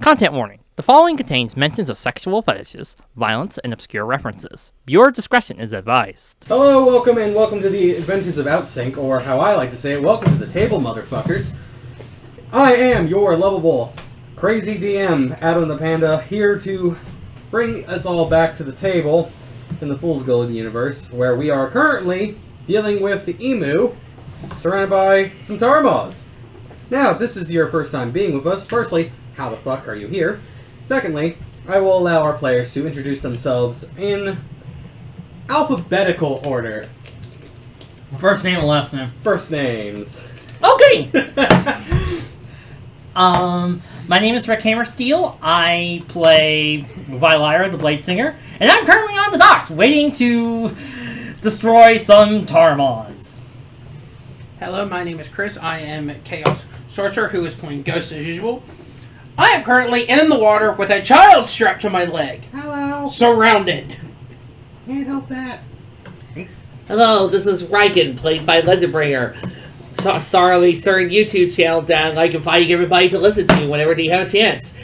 Content warning. The following contains mentions of sexual fetishes, violence, and obscure references. Viewer discretion is advised. Hello, welcome to the Adventures of Outsync, or how I like to say it, welcome to the table, motherfuckers. I am your lovable, crazy DM, Adam the Panda, here to bring us all back to the table in the Fool's Gold universe, where we are currently dealing with the emu, surrounded by some Tarmoz. Now, if this is your first time being with us, firstly, how the fuck are you here? Secondly, I will allow our players to introduce themselves in alphabetical order. First name and last name. First names. Okay! My name is RickHammersteel. I play Vylyra, the Bladesinger, and I'm currently on the docks, waiting to destroy some Tarmoz. Hello, my name is Chris. I am Chaos Sorcerer, who is playing Ghost as usual. I am currently in the water with a child strapped to my leg. Hello. Surrounded. Can't help that. Hello, this is Raiken, played by Legendbringer, star of a certain YouTube channel that I invite everybody to listen to whenever you have a chance.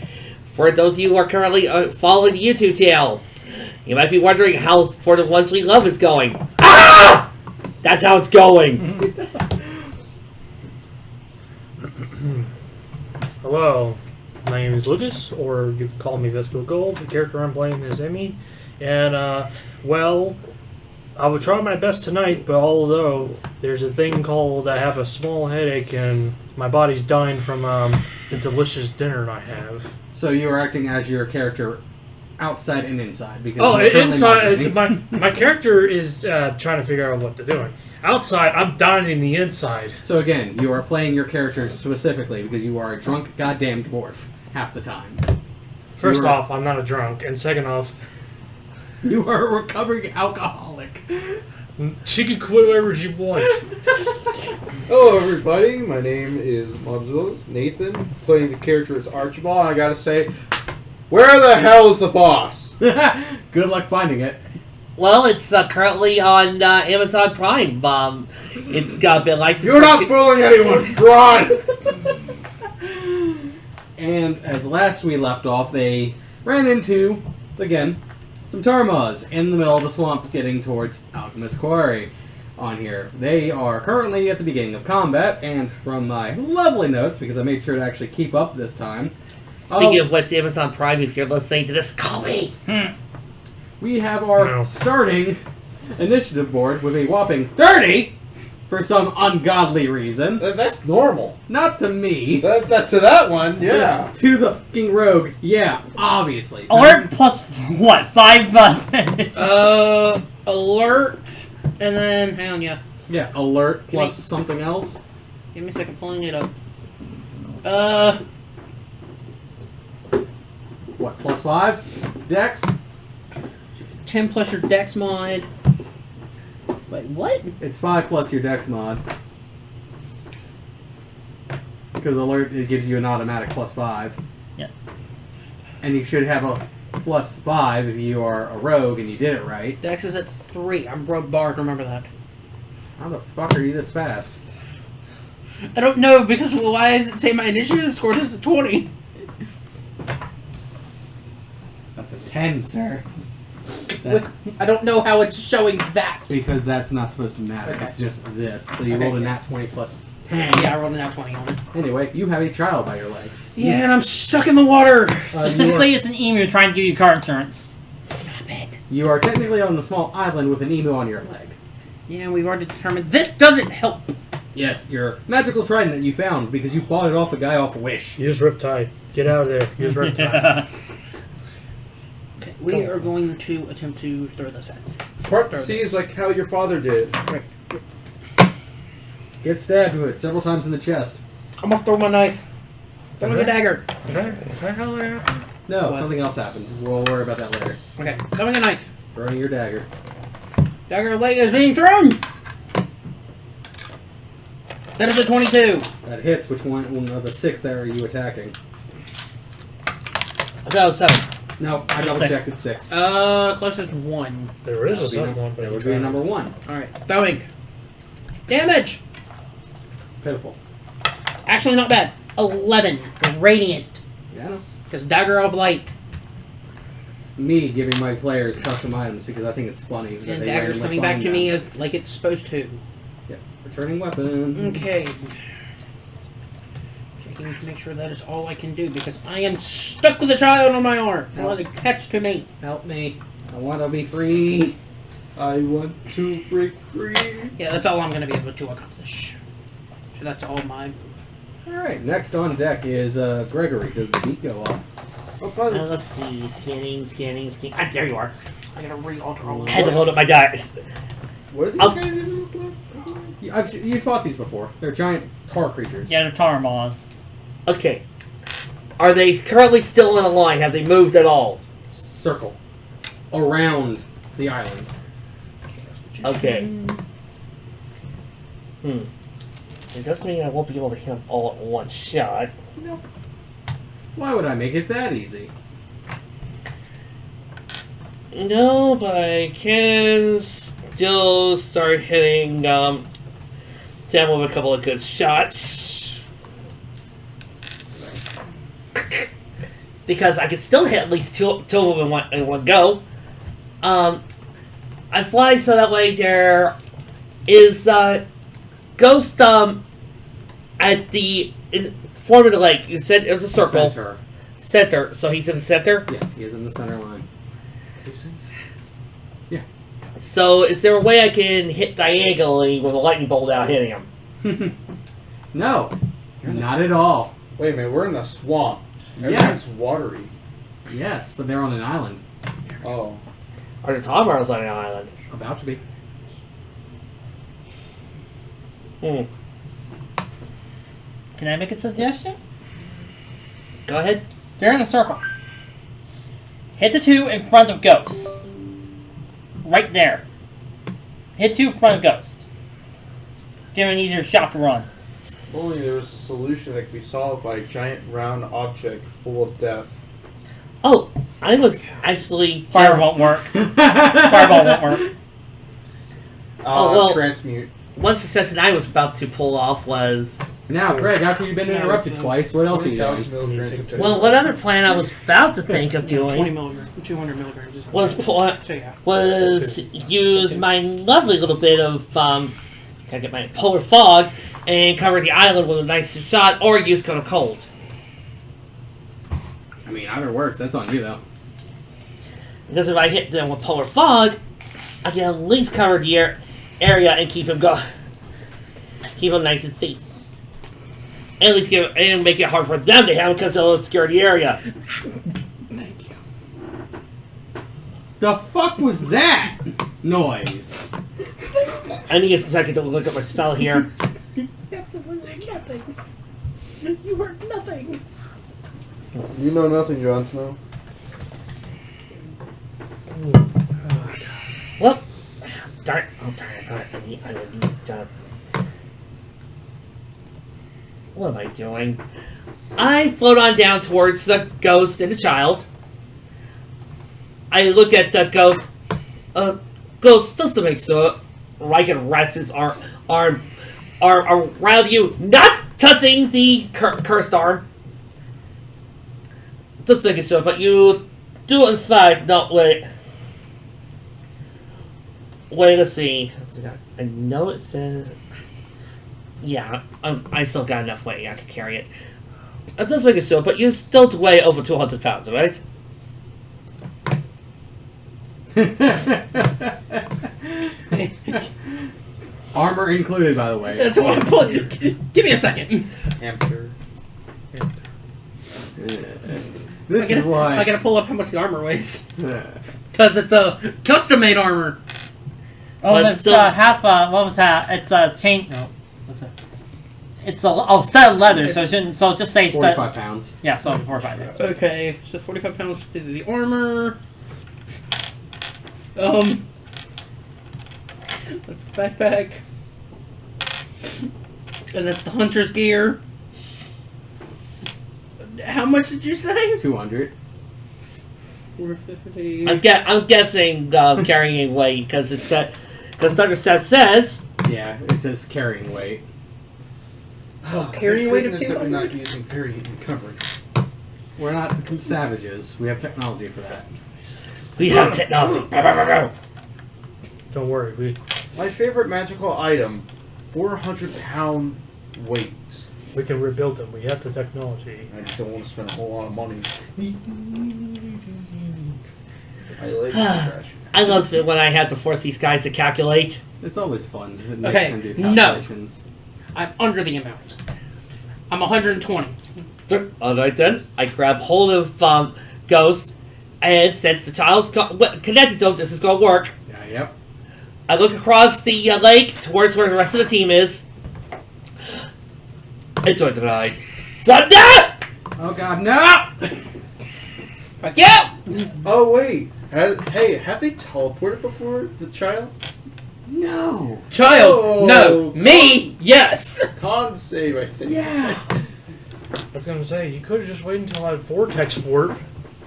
For those of you who are currently following the YouTube channel, you might be wondering how For the Ones We Love is going. Ah! That's how it's going. Hello, my name is Lucas, or you can call me Vespo Gold. The character I'm playing is Emmy, and, well, I will try my best tonight, but although there's a thing called I have a small headache and my body's dying from, the delicious dinner I have. So you are acting as your character outside and inside? Because Oh, you're currently inside, my character is, trying to figure out what they're doing. Outside, I'm dying in the inside. So again, you are playing your character specifically because you are a drunk goddamn dwarf half the time. First off, I'm not a drunk, and second off, you are a recovering alcoholic. she can quit wherever she wants. Hello everybody, my name is Mobzillas, Nathan, playing the character as Archibald. I gotta say, where the hell is the boss? Good luck finding it. Well, it's currently on Amazon Prime. It's been licensed. You're not fooling anyone, fraud! And as last we left off, they ran into, again, some Tarmoz in the middle of the swamp getting towards Alchemist Quarry on here. They are currently at the beginning of combat, and from my lovely notes, because I made sure to actually keep up this time. Speaking of what's Amazon Prime, if you're listening to this, call me. We have our starting initiative board with a whopping 30 for some ungodly reason. That's normal. Not to me. To that one, yeah. To the fucking rogue, yeah, obviously. Alert plus what? 5 buttons? Alert, and then, hang on, yeah. Yeah, alert plus something else. Give me a second, pulling it up. What, plus 5? Dex? 10 plus your dex mod. Wait, what? It's 5 plus your dex mod. Because alert, it gives you an automatic plus 5. Yeah. And you should have a plus 5 if you are a rogue and you did it right. Dex is at 3. I'm rogue bard, remember that. How the fuck are you this fast? I don't know, because why does it say my initiative score is at 20? That's a 10, sir. That's I don't know how it's showing that. because that's not supposed to matter. Okay. It's just this. So you Okay, rolled a yeah. nat 20 plus 10. Yeah, I rolled an out 20 on it. Anyway, you have a child by your leg. Yeah, and I'm stuck in the water. Specifically, it's an emu trying to give you car insurance. Stop it. You are technically on a small island with an emu on your leg. Yeah, we've already determined this doesn't help. Yes, your magical trident that you found because you bought it off a guy off Wish. Use Riptide. Get out of there. Use Riptide. Okay, we are going to attempt to throw this at. Part the seas like how your father did. Get stabbed with it several times in the chest. I'm gonna throw my knife. Throw my dagger. Is that how that happened? No, What? something else happened. We'll worry about that later. Okay, throwing a knife. Throwing your dagger. Dagger leg is being thrown. That is a 22. That hits. Which one of the 6 that are you attacking? No, 7. No, I double checked. It's 6. Closest 1. There is That a would be second num- one, but That you would be tried. number 1. Alright, throwing. Damage! Pitiful. Actually, not bad. 11. Radiant. Yeah, I know. Because Dagger of Light. Me giving my players custom items because I think it's funny. That And they Dagger's randomly coming back find to me them. as like it's supposed to. Yeah. Returning weapon. Okay. Checking to make sure that is all I can do because I am stuck with a child on my arm. I want to catch to me. Help me. I want to be free. I want to break free. Yeah, that's all I'm going to be able to accomplish. So that's all mine. Alright, next on deck is Gregory. Does the beat go off? Oh, by the Let's see. Scanning. Ah, there you are. I gotta re-alter all I had to load up my dice. What are these I'll- guys even look like? You've fought these before. They're giant tar creatures. Yeah, they're Tarmaws. Okay. Are they currently still in a line? Have they moved at all? Circle. Around the island. Okay. It doesn't mean I won't be able to hit them all at one shot. Why would I make it that easy? No, but I can still start hitting them with a couple of good shots. Because I can still hit at least two of them in one go. I fly so that way there is ghost at the form of the lake. You said it was a circle. Center. So he's in the center? Yes, he is in the center line. Yeah. So is there a way I can hit diagonally with a lightning bolt without hitting him? No. Not at all. Wait a minute, we're in the swamp. Yes. Everything's watery. Yes, but they're on an island. Oh. Are the Tomars on an island? About to be. Hmm. Can I make a suggestion? Go ahead. They're in a circle. Hit the two in front of Ghost. Right there. Hit two in front of Ghost. Give him an easier shot to run. If only there was a solution that could be solved by a giant round object full of death. Oh, I was actually... Fire won't work. Fireball won't work. Oh, well- Transmute. One succession I was about to pull off was... Now, Greg, after you've been interrupted twice, what else are you doing? 20,000 milligrams of Well, what other plan I was about to think of 20 doing milligrams, 200 milligrams. was So yeah. use my lovely little bit of can I get my polar fog and cover the island with a nice shot, or use Cone of Cold. I mean, either works. That's on you, though. Because if I hit them with polar fog, I can at least cover the area and keep him nice and safe. At least and make it hard for them to have because they'll obscure the area. Thank you. The fuck was that noise? I need a second to look at my spell here. Absolutely nothing. You heard nothing. You know nothing, Jon Snow. Well, darn. Oh, darn. I need what am I doing? I float on down towards the ghost and the child. I look at the ghost. Ghost, just to make sure Raiken rests his arm around you, not touching the cursed arm. Just making sure, but you do in fact not wait. Wait to see. I know it says. Yeah, I still got enough weight. I can carry it. Just making sure, but you still weigh over 200 pounds, right? Armor included, by the way. That's why I put. Give me a second. Amateur. This is why. I gotta pull up how much the armor weighs. Because it's a custom-made armor. Oh, But it's still- half. What was that? It's a chain. No, what's it? It's a stud leather. So it shouldn't. So just say stud. 45 pounds. Yeah, so 45. Okay, so 45 pounds to the armor. That's the backpack. And that's the hunter's gear. How much did you say? 200. 450. I'm guessing carrying weight because it's because Thunderstep says Yeah, it says carrying weight. Oh, carrying weight of Thank goodness that we're 200? not using very encumbered. We're not savages. We have technology for that. We have technology. Don't worry, My favorite magical item, 400-pound weight. we can rebuild them. We have the technology. I just don't want to spend a whole lot of money. I like trash. I love it when I have to force these guys to calculate. It's always fun to make Okay, and do no. calculations. I'm under the amount. I'm 120. Alright then, I grab hold of Ghost, and since the child's connected to him, this is gonna work. Yeah, yep. I look across the lake towards where the rest of the team is. Enjoy the ride. Thunder! Oh god, no! Fuck you! Oh wait, have they teleported before the child? No! Child, Oh, no. Me, yes. Con save, I think. Yeah! I was gonna say, you could have just waited until I had vortex warp.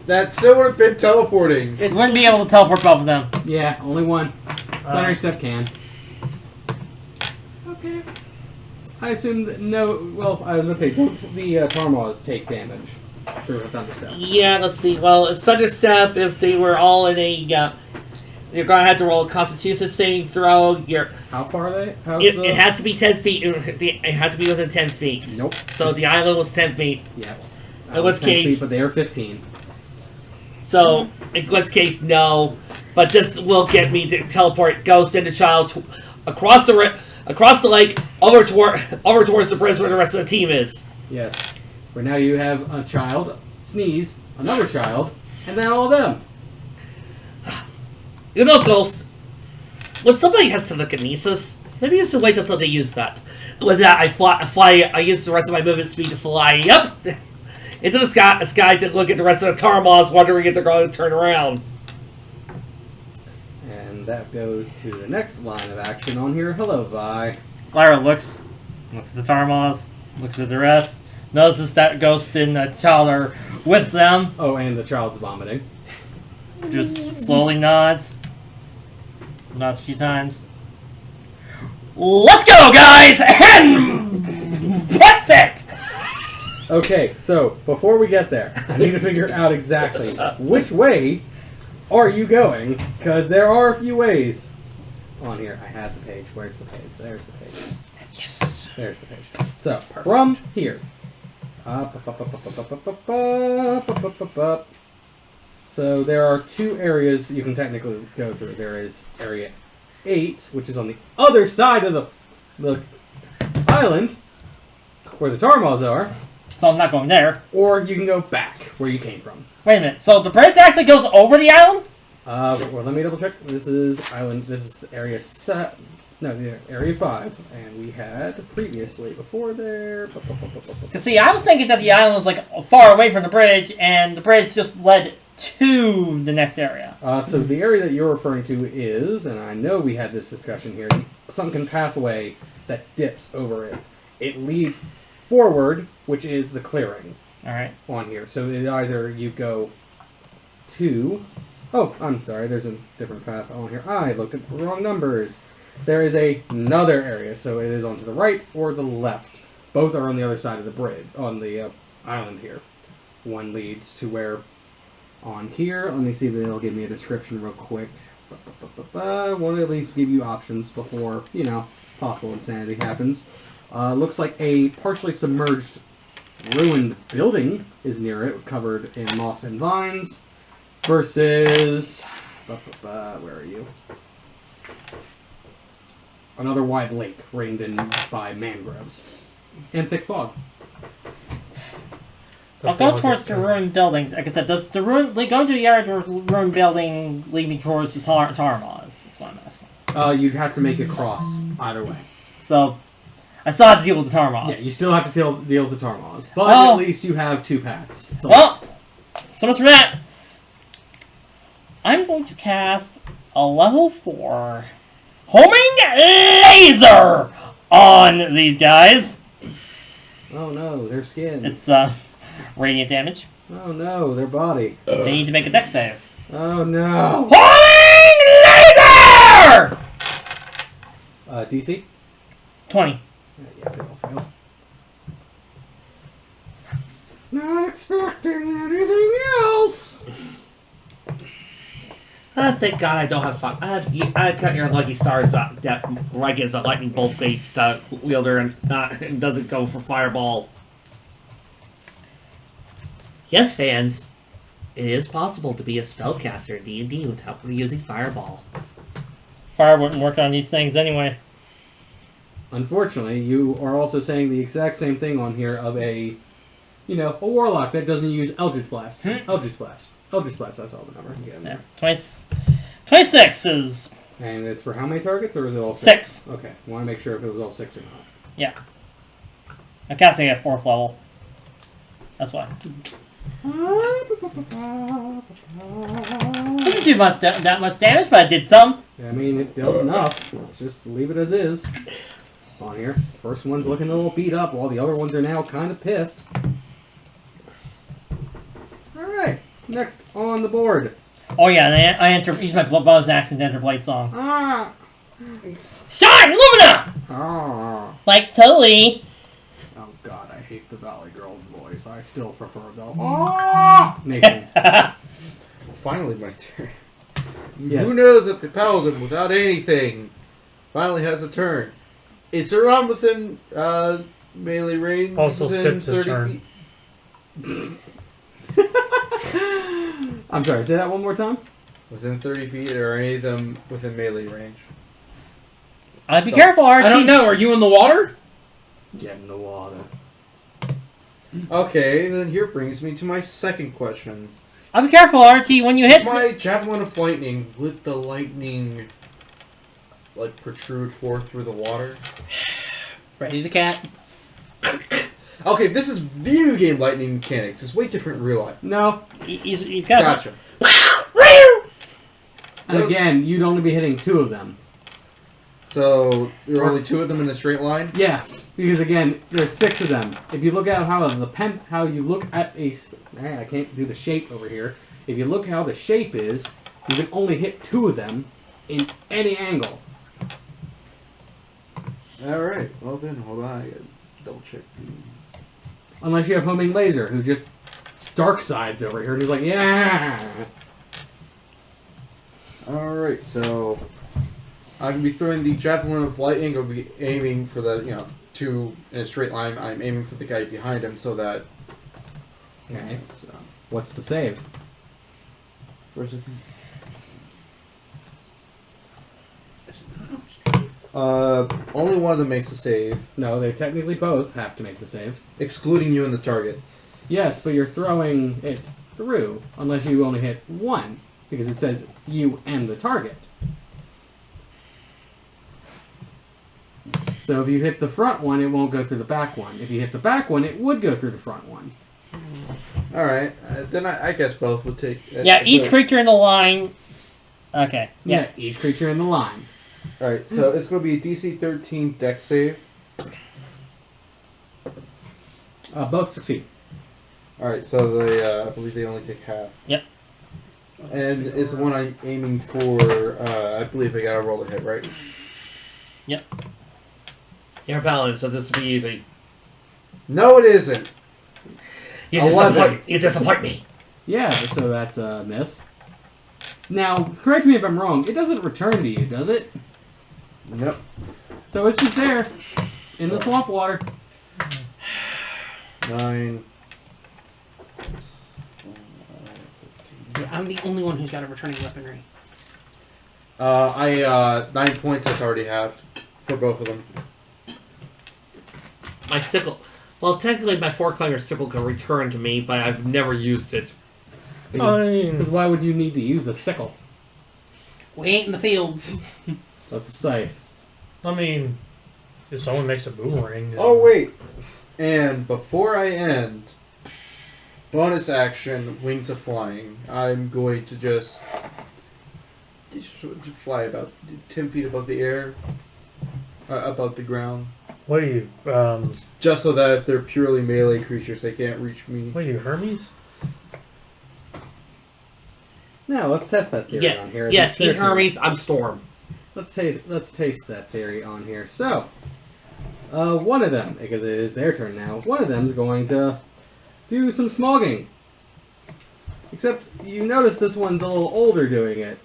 That still would have been teleporting. You wouldn't be able to teleport both of them. Yeah, only one. Plenary step can. Okay. I assume that no. Well, I was going to say, don't the Tarmaws take damage through a thunderstep? Yeah, let's see. Well, it's Thunderstep, if they were all in a... you're gonna have to roll a Constitution saving throw. How far are they? How's It has to be 10 feet. It has to be within 10 feet. Nope. So the island was 10 feet. Yeah. In which 10 case... feet, but they are 15. So, in which case, no. But this will get me to teleport Ghost and the child across the lake, over towards the bridge where the rest of the team is. Yes. Where now you have a child, sneeze, another child, and then all of them. You know, Ghost, when somebody has telekinesis, maybe you should wait until they use that. With that, I use the rest of my movement speed to fly up into the sky to look at the rest of the Tarmaws, wondering if they're going to turn around. And that goes to the next line of action on here. Hello, Vi. Lyra looks at the Tarmaws, looks at the rest, notices that Ghost and the child are with them, Oh, and the child's vomiting. just slowly nods a few times. Let's go, guys! And that's it! Okay, so before we get there, I need to figure out exactly which way are you going, because there are a few ways on here. I had the page. Where's the page? There's the page. Yes. There's the page. So, from here. So there are two areas you can technically go through. There is Area 8, which is on the other side of the island, where the Tarmaws are. So I'm not going there. Or you can go back where you came from. Wait a minute, so the bridge actually goes over the island? Well, let me double check. This is island. This is area area 5, and we had previously before there. See, I was thinking that the island was like far away from the bridge, and the bridge just led to the next area. So the area that you're referring to is, and I know we had this discussion here, the sunken pathway that dips over it. It leads forward, which is the clearing. All right. On here. So either you go to... Oh, I'm sorry. There's a different path on here. I looked at the wrong numbers. There is another area. So it is on to the right or the left. Both are on the other side of the bridge, on the island here. One leads to where... On here, let me see if they'll give me a description real quick. I want to at least give you options before, possible insanity happens. Looks like a partially submerged ruined building is near it, covered in moss and vines, versus... where are you? Another wide lake ringed in by mangroves. And thick fog. I'll go towards the ruined building. Like I said, does the going to the area towards the ruined building lead me towards the Tarmaws? That's what I'm asking. You'd have to make a cross either way. So, I still have to deal with the Tarmaws. Yeah, you still have to deal with the Tarmaws. But at least you have two paths. Well, so much for that. I'm going to cast a level 4 homing laser on these guys. Oh no, their skin. It's radiant damage. Oh no, their body. They need to make a dex save. Oh no. Homing laser! DC? 20. Yeah, they all fail. Not expecting anything else. Thank God I don't have fun. I cut your lucky stars that Raiken is a lightning bolt based wielder and doesn't go for fireball. Yes, fans, it is possible to be a spellcaster in D&D without using fireball. Fire wouldn't work on these things anyway. Unfortunately, you are also saying the exact same thing on here of a warlock that doesn't use Eldritch Blast. Eldritch Blast. Eldritch Blast, I saw the number. Yeah. 26 is... And it's for how many targets, or is it all six? 6. Okay, I want to make sure if it was all 6 or not. Yeah. I'm casting at 4th level. That's why. Didn't do that much damage, but I did some. I mean, it dealt enough. Let's just leave it as is. On here. First one's looking a little beat up, while the other ones are now kind of pissed. Alright, next on the board. Oh yeah, and I use my bonus action to enter Blade Song. Ah! Shine, Lumina! Ah! Like Tully. Oh god, I hate the Valley Girl voice. I still prefer the Nathan. Finally, my turn. Yes. Who knows that the Paladin, without anything, finally has a turn? Is there on within melee range? Also within skipped his 30 turn. feet? I'm sorry, say that one more time? Within 30 feet, or any of them within melee range? I'd be careful, Archie. I don't know. Are you in the water? Get in the water. Okay, then here brings me to my second question. I'd be careful, Archie, when you hit... My javelin of lightning, would the lightning like protrude forth through the water? Ready the cat. Okay, this is video game lightning mechanics. It's way different in real life. No. He's got... Gotcha. And again, you'd only be hitting 2 of them. So there are only 2 of them in a straight line? Yeah, because again, there's 6 of them. If you look at how you look at a... I can't do the shape over here. If you look how the shape is, you can only hit 2 of them in any angle. Alright, well then, hold on, I gotta double check. Unless you have Homing Laser, who just dark sides over here, just like, yeah! Alright, so I can be throwing the javelin of lightning, or be aiming for the, 2 in a straight line. I'm aiming for the guy behind him so that... Okay, so what's the save? First only one of them makes a save, No, they technically both have to make the save. excluding you and the target. Yes, but you're throwing it through, unless you only hit 1, because it says you and the target. So if you hit the front one, it won't go through the back one. If you hit the back one, it would go through the front one. Alright, then I guess both would take... Yeah, each creature in the line... Okay, yeah. Each creature in the line. Alright, so it's going to be a DC 13 dex save. Both succeed. Alright, so they, I believe they only take half. Yep. And is the one I'm aiming for, I believe I gotta roll a hit, right? Yep. You're a paladin, so this will be easy. No, it isn't! You 11. disappoint me. Yeah, so that's a miss. Now, correct me if I'm wrong, it doesn't return to you, does it? Yep. So it's just there, in the swamp water. 9. Yeah, I'm the only one who's got a returning weaponry. 9 points that's already halved for both of them. My sickle... Well, technically my Foreclaimer sickle can return to me, but I've never used it. Because why would you need to use a sickle? We ain't in the fields. That's a scythe. I mean, if someone makes a boomerang... then- Oh, wait! And before I end, bonus action, Wings of Flying. I'm going to just fly about 10 feet above the air, above the ground. What are you, Just so that if they're purely melee creatures, they can't reach me. what are you, Hermes? Now, let's test that theory on here. Yes, It's he's their turn. Hermes, I'm Storm. Let's taste that theory on here. So, one of them, because it is their turn now, one of them is going to do some smogging. Except you notice this one's a little older doing it.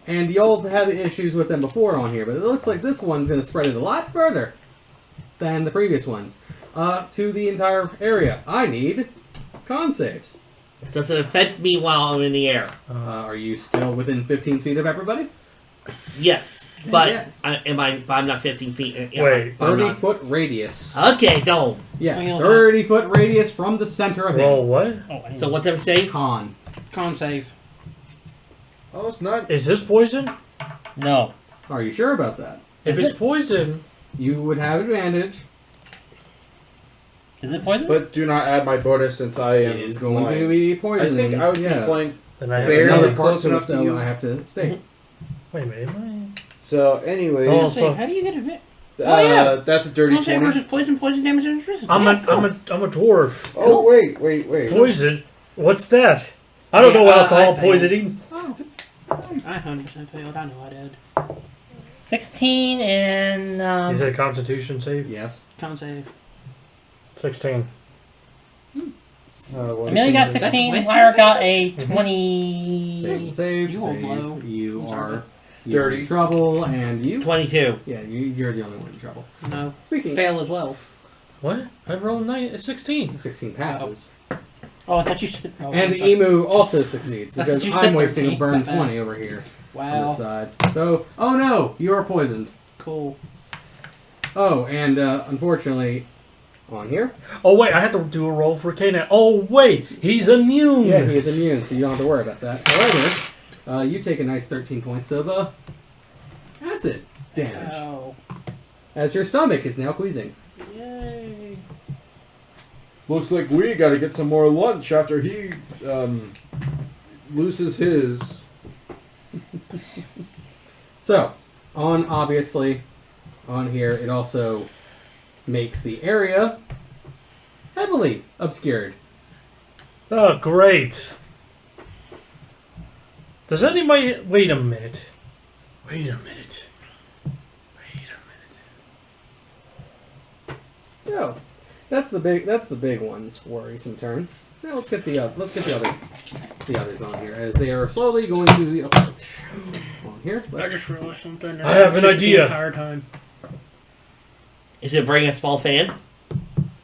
And you'll have issues with them before on here, but it looks like this one's going to spread it a lot further than the previous ones. To the entire area. I need con saves. Does it affect me while I'm in the air? Are you still within 15 feet of everybody? Yes, but Yes. I'm not 15 feet. Wait, 30-foot radius. Okay, don't. Yeah, Hang on. 30-foot radius from the center of roll it. what? Oh, I So what's ever safe? Con. Con save. Oh, it's not. Is this poison? No. Are you sure about that? If Is it's poison, You would have advantage. Is it poison? But do not add my bonus since I am It is going to flying. be I poisoning. think I would be yes. flying. then I have Barely Another another. part close to enough it, to though, you. I have to state. Wait a minute, am So, anyways, Oh, Say, so- how do you get a uh, that's a dirty Con save 20. versus poison damage and resistance. I? I'm a dwarf. Oh, wait. Poison? What's that? I don't Yeah, know I alcohol failed. poisoning. Oh. I 100% failed. I know I did. 16 and Is it a Constitution save? Yes. Con save. 16. Amelia got 16. with Lyra got a advantage? 20. Save. You will blow. You I'm sorry. are you're in 30. trouble, and you. 22. Yeah, you're the only one in trouble. No. Speaking. Fail as well. What? I rolled a 16. 16 passes. Oh, I thought you said. Oh, And I'm the sorry. emu also succeeds because You I'm said wasting a 13. burn 20 over here on Wow. this side. So, oh no, you are poisoned. Cool. Oh, and unfortunately, on here, Oh wait, I have to do a roll for K-Net. Oh wait, he's immune. yeah, he is immune, so you don't have to worry about that. However, you take a nice 13 points of acid damage, Oh. as your stomach is now queasing. Yay. Looks like we gotta get some more lunch after he loses his. So, obviously, on here, it also makes the area heavily obscured. Oh great. Does anybody wait a minute? Wait a minute. So, that's the big one's worrisome turn. Now let's get the others on here as they are slowly going to approach. On here, I just realized something. I have an idea. The entire time. Is it bring a small fan?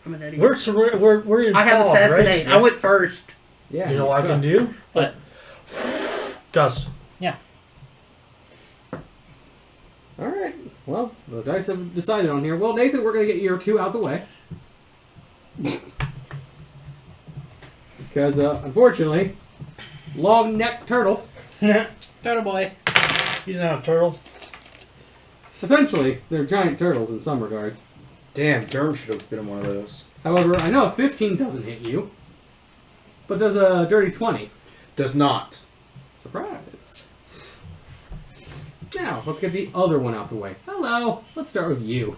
I'm an idiot. We're in I have fog, assassinate. right? I went first. yeah, You know what I can do? What? Gus. All right. Well, the dice have decided on here. Well, Nathan, we're going to get your two out the way. Because, unfortunately, long-necked turtle, Turtle boy. He's not a turtle. essentially, they're giant turtles in some regards. Damn, Derm should have been one of those. However, I know a 15 doesn't hit you, but does a dirty 20. Does not. Surprise. Now, let's get the other one out the way. Hello. Let's start with you.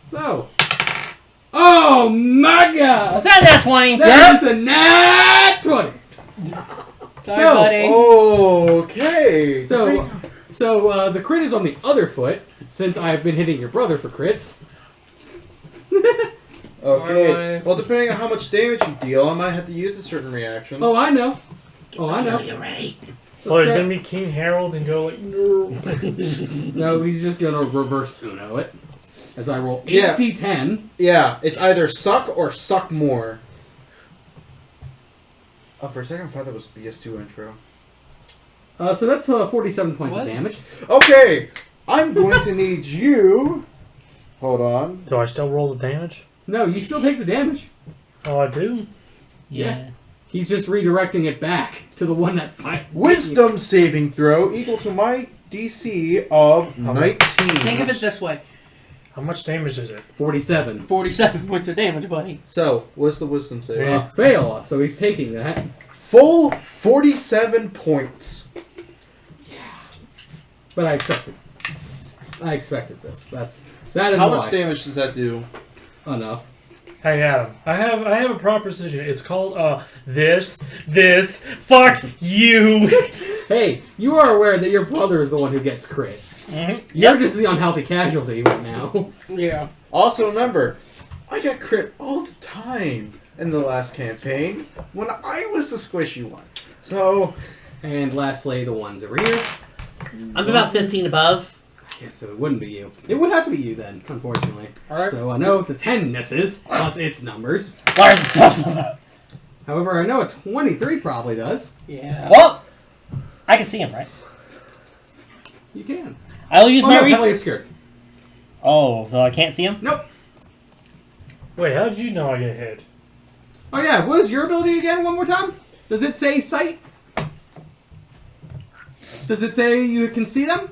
So. Oh my god! Was that that 20? That is a nat 20! Sorry, buddy. Okay. So the crit is on the other foot, since I've been hitting your brother for crits. Okay. Well, depending on how much damage you deal, I might have to use a certain reaction. Oh, I know. Oh, I know. You ready? Oh, you're gonna be King Harold and go like, no. No, he's just gonna reverse Uno it. As I roll Yeah. 8d10. Yeah, it's either suck or suck more. Oh, for a second I thought that was BS2 intro. So that's 47 points What? of damage. Okay, I'm going to need you. Hold on. Do I still roll the damage? No, you still take the damage. Oh, I do? Yeah. He's just redirecting it back to the one that... Wisdom saving throw equal to my DC of 19. Think of it this way. How much damage is it? 47. 47 points of damage, buddy. So, what's the wisdom save? Yeah. Fail, so he's taking that. Full 47 points. But I expected this. That is How why. much damage does that do? Enough. Hey Adam, I have a proposition. It's called this, fuck you. Hey, you are aware that your brother is the one who gets crit. You're just the unhealthy casualty right now. Yeah. Also remember, I got crit all the time in the last campaign when I was the squishy one. So, And lastly, the ones over here. I'm about 15 above. Yeah, so it wouldn't be you. It would have to be you then, unfortunately. Alright. So I know the 10 misses, plus its numbers. Large does. However, I know a 23 probably does. Yeah. Well, I can see him, right? You can. I'll use Oh, my no, heavily obscured. Oh, so I can't see him? Nope. Wait, how did you know I get hit? Oh yeah, what is your ability again one more time? Does it say sight? Does it say you can see them?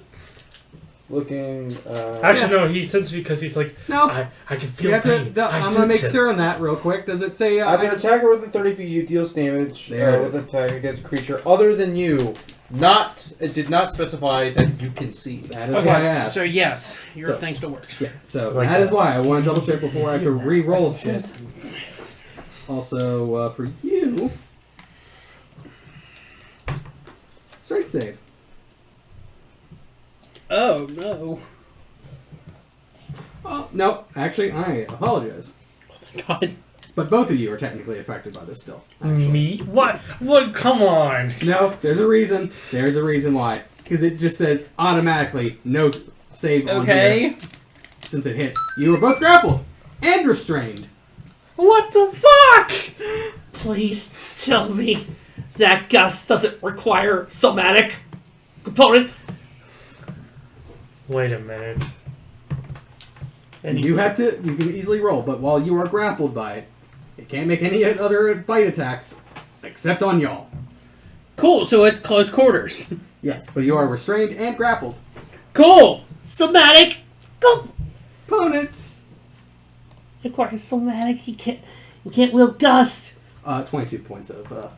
looking. Actually, no, he senses because he's like, No. I can You feel have pain. to, I'm going to make sure on that real quick. Does it say... Either an attacker within 30 feet you deals damage There it with is. an attack against a creature other than you. It did not specify that you can see. That is why I asked. So yes, your So- thing still works. Yeah, so Like that is that. why I want to double check before I Is could he re-roll mad? shit. Also, for you... Strength save. Oh no. Oh, no. Actually, I apologize. God. But both of you are technically affected by this still. Actually. Me? What? What? Come on. No, there's a reason. There's a reason why. Because it just says automatically no save on here. Okay. Since it hits. You are both grappled and restrained. What the fuck? Please tell me that gust doesn't require somatic components. Wait a minute. You can easily roll, but while you are grappled by it, it can't make any other bite attacks except on y'all. Cool. So it's close quarters. Yes, but you are restrained and grappled. Cool. Somatic Opponents! requires somatic. You can't wield gust. 22 points of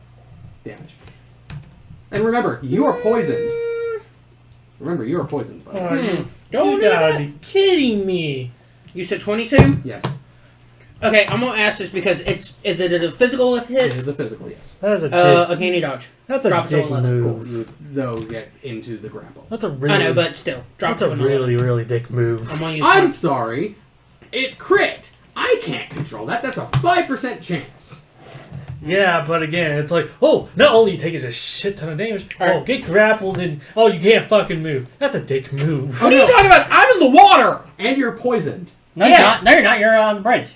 damage. And remember, you are poisoned. Remember, you are poisoned. Buddy. Oh, you Don't do gotta that. be kidding me. You said 22? Yes, Okay, I'm gonna ask this because is it a physical it hit? is a physical, yes. That's a dick. A candy dodge. That's a drop it to dick 11. Cool. move. You would, though, get into the grapple. That's a really. I know, but still, drop that's it a to 11. really, really dick move. I'm gonna use I'm my- sorry. It crit. I can't control that. That's a 5% chance. Yeah, but again, it's like, oh, not only you take a shit ton of damage, oh, get grappled and oh, you can't fucking move. That's a dick move. What are you talking about? I'm in the water. And you're poisoned. No, Yeah. you're not. No, you're not. You're on the bridge.